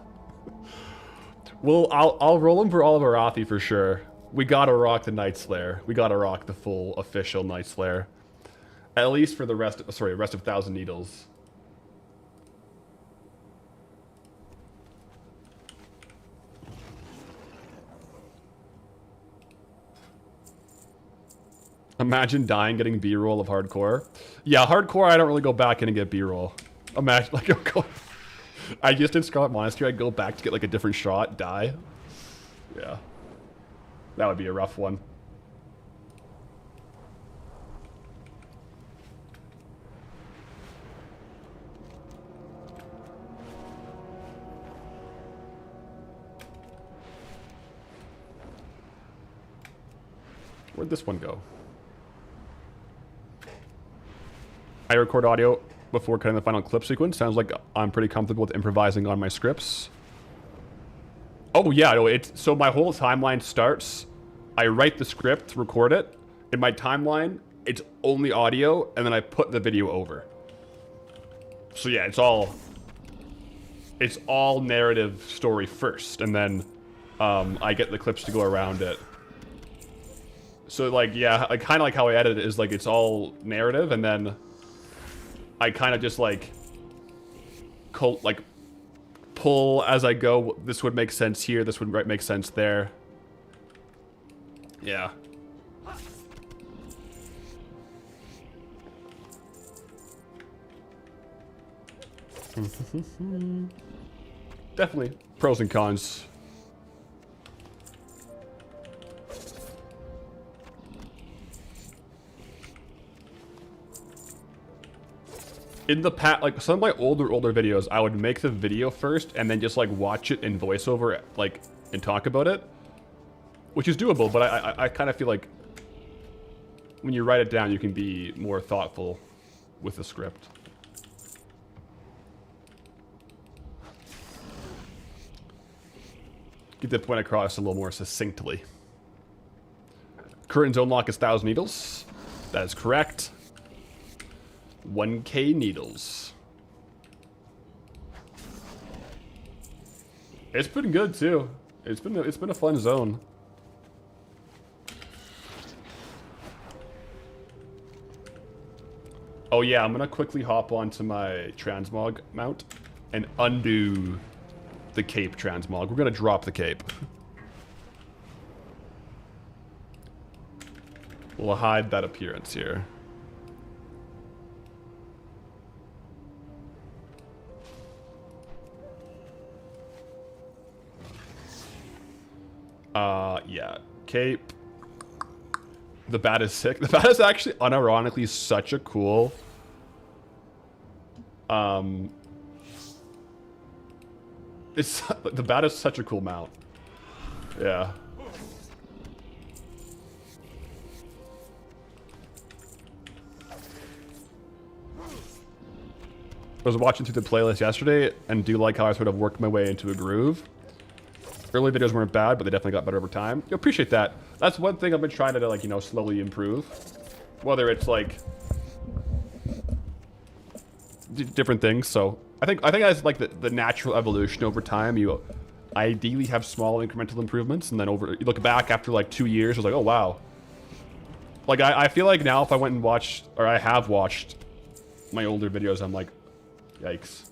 A: Well, I'll roll them for all of Arathi for sure. We gotta rock the Night Slayer. We gotta rock the full official Night Slayer. At least for the rest of Thousand Needles. Imagine dying getting B-roll of hardcore. Yeah, hardcore, I don't really go back in and get B-roll. Imagine, like, I just did Scarlet Monastery, I'd go back to get, like, a different shot, die. Yeah. That would be a rough one. Where'd this one go? I record audio before cutting the final clip sequence. Sounds like I'm pretty comfortable with improvising on my scripts. Oh yeah, no, so my whole timeline starts, I write the script, record it. In my timeline, it's only audio, and then I put the video over. So yeah, it's all narrative story first, and then I get the clips to go around it. So like, yeah, like, kind of like how I edit it is like it's all narrative, and then I kind of just like pull as I go. This would make sense here. This would make sense there. Yeah. Definitely pros and cons. In the past, like, some of my older videos, I would make the video first and then just, like, watch it in voiceover, like, and talk about it. Which is doable, but I kind of feel like when you write it down, you can be more thoughtful with the script. Get the point across a little more succinctly. Current zone lock is 1,000 needles. That is correct. 1K needles. It's been good too. It's been a fun zone. Oh yeah, I'm gonna quickly hop onto my Transmog mount and undo the cape transmog. We're gonna drop the cape. We'll hide that appearance here. Yeah. Cape. The bat is sick. The bat is actually unironically such a cool... the bat is such a cool mount. Yeah. I was watching through the playlist yesterday and do like how I sort of worked my way into a groove. Early videos weren't bad, but they definitely got better over time. You appreciate that. That's one thing I've been trying to, like, you know, slowly improve. Whether it's like different things. So I think that's like the natural evolution over time. You ideally have small incremental improvements, and then you look back after like 2 years, it's like, oh wow. Like I feel like now if I went and watched, or I have watched my older videos, I'm like, yikes.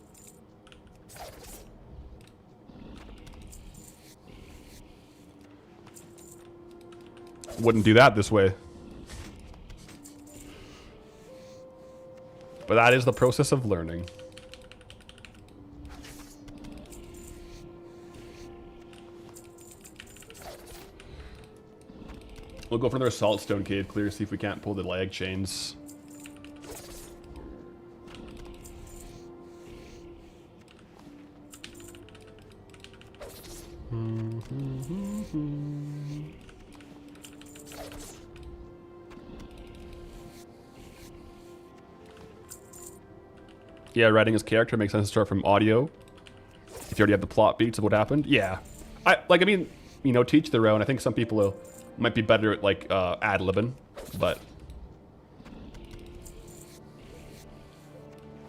A: Wouldn't do that this way. But that is the process of learning. We'll go for another saltstone cave clear, see if we can't pull the lag chains. Yeah, writing his character makes sense to start from audio. If you already have the plot beats of what happened. Yeah. I mean, you know, teach their own. I think some people might be better at, like, ad-libbing, but...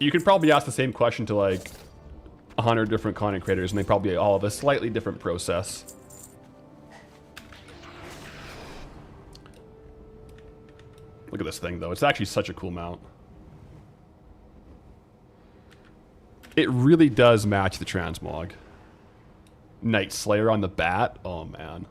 A: You could probably ask the same question to, like, 100 different content creators, and they probably all have a slightly different process. Look at this thing, though. It's actually such a cool mount. It really does match the Transmog. Night Slayer on the bat. Oh, man.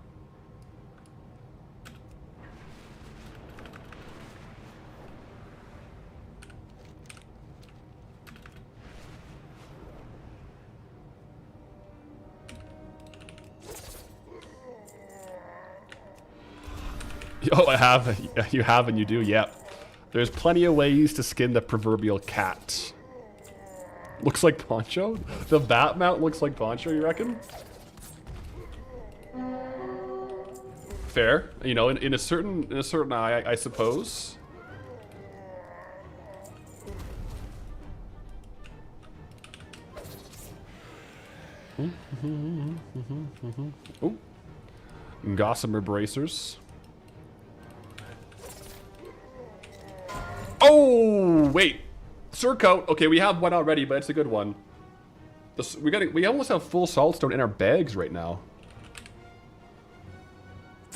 A: Oh, I have. You have and you do, yep. There's plenty of ways to skin the proverbial cat. Looks like Poncho? The bat mount looks like Poncho, you reckon? Fair. You know, in a certain eye, I suppose. Oh. Gossamer bracers. Oh, wait. Surcoat. Okay, we have one already, but it's a good one. We almost have full saltstone in our bags right now.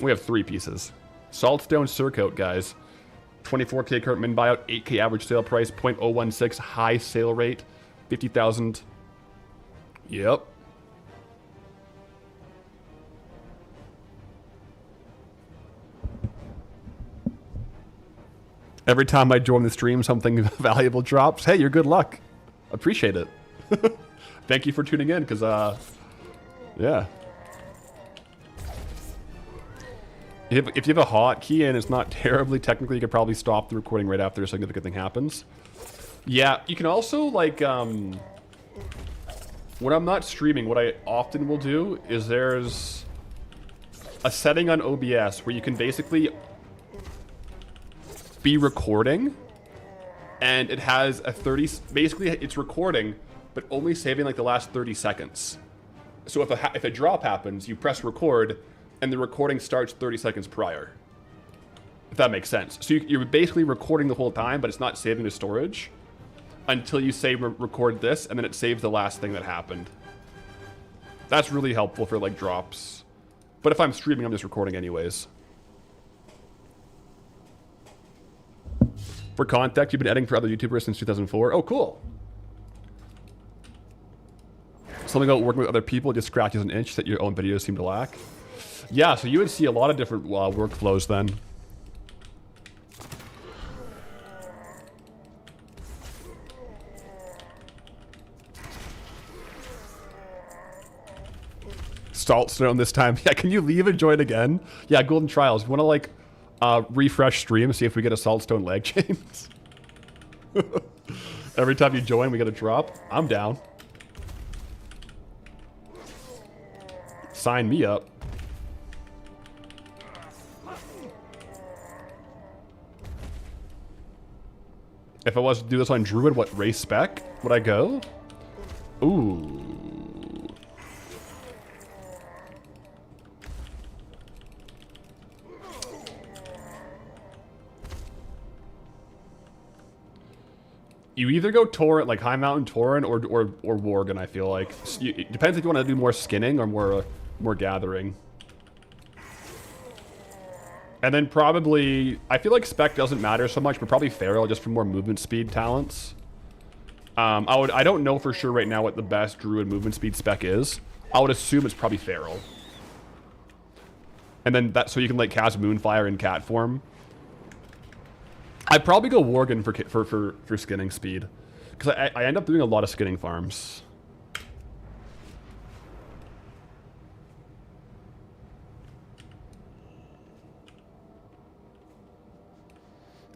A: We have 3 pieces. Saltstone Surcoat, guys. 24k current min buyout, 8k average sale price, 0.016 high sale rate, 50,000. Yep. Every time I join the stream, something valuable drops. Hey, you're good luck. Appreciate it. Thank you for tuning in, because, yeah. If you have a hotkey and it's not terribly technically, you could probably stop the recording right after a significant thing happens. Yeah, you can also, like, when I'm not streaming, what I often will do is there's a setting on OBS where you can basically be recording, and it has a 30, basically it's recording, but only saving like the last 30 seconds. So if a drop happens, you press record, and the recording starts 30 seconds prior. If that makes sense. So you're basically recording the whole time, but it's not saving the storage until you say record this, and then it saves the last thing that happened. That's really helpful for like drops. But if I'm streaming, I'm just recording anyways. For context, you've been editing for other YouTubers since 2004. Oh, cool. Something about working with other people just scratches an itch that your own videos seem to lack. Yeah, so you would see a lot of different workflows then. Saltstone this time. Yeah, can you leave and join again? Yeah, Golden Trials. You want to like refresh stream, see if we get a Saltstone leg chains? Every time you join, we get a drop. I'm down. Sign me up. If I was to do this on Druid, what race spec would I go? Ooh. You either go Torrent, like High Mountain Torrent, or Worgen, I feel like. It depends if you want to do more skinning or more gathering. And then probably, I feel like spec doesn't matter so much, but probably Feral just for more movement speed talents. I don't know for sure right now what the best Druid movement speed spec is. I would assume it's probably Feral. And then that, so you can like cast Moonfire in cat form. I'd probably go Worgen for skinning speed, because I end up doing a lot of skinning farms.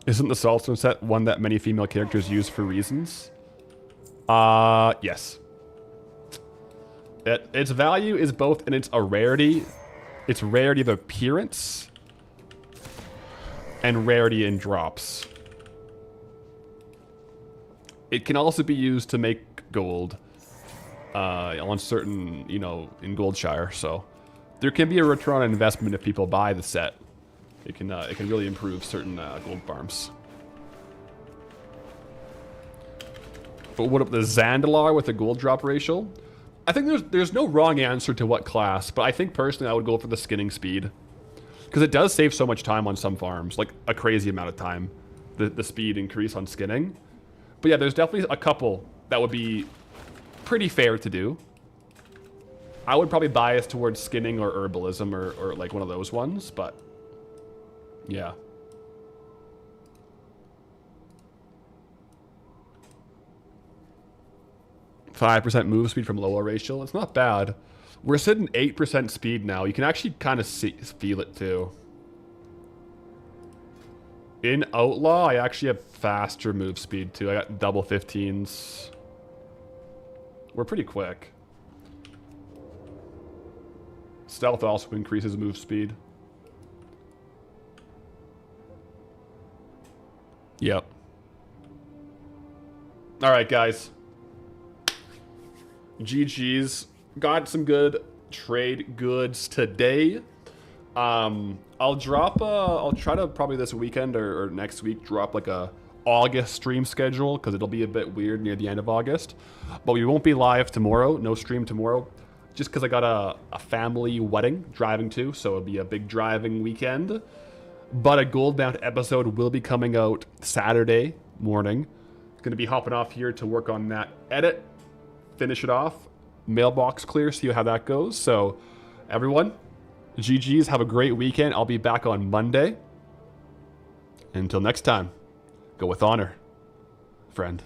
A: Isn't the Saltstone set one that many female characters use for reasons? Yes. Its value is both in its rarity of appearance, and rarity in drops. It can also be used to make gold on certain, you know, in Goldshire. So there can be a return on investment if people buy the set. It can really improve certain gold farms. But what up the Zandalar with the gold drop ratio? I think there's no wrong answer to what class, but I think personally I would go for the skinning speed. Because it does save so much time on some farms, like a crazy amount of time, the speed increase on skinning. But yeah, there's definitely a couple that would be pretty fair to do. I would probably bias towards skinning or herbalism or like one of those ones, but yeah. %5 move speed from lower racial. It's not bad. We're sitting 8% speed now. You can actually kind of feel it too. In Outlaw, I actually have faster move speed too. I got double 15s. We're pretty quick. Stealth also increases move speed. Yep. All right, guys. GG's. Got some good trade goods today. I'll try to probably this weekend or next week drop like a August stream schedule, because it'll be a bit weird near the end of August. But we won't be live tomorrow, no stream tomorrow, just because I got a family wedding driving to, so it'll be a big driving weekend. But a Goldbound episode will be coming out Saturday morning. Gonna be hopping off here to work on that edit, finish it off, mailbox clear, see how that goes. So everyone, GG's, have a great weekend. I'll be back on Monday. Until next time, go with honor, friend.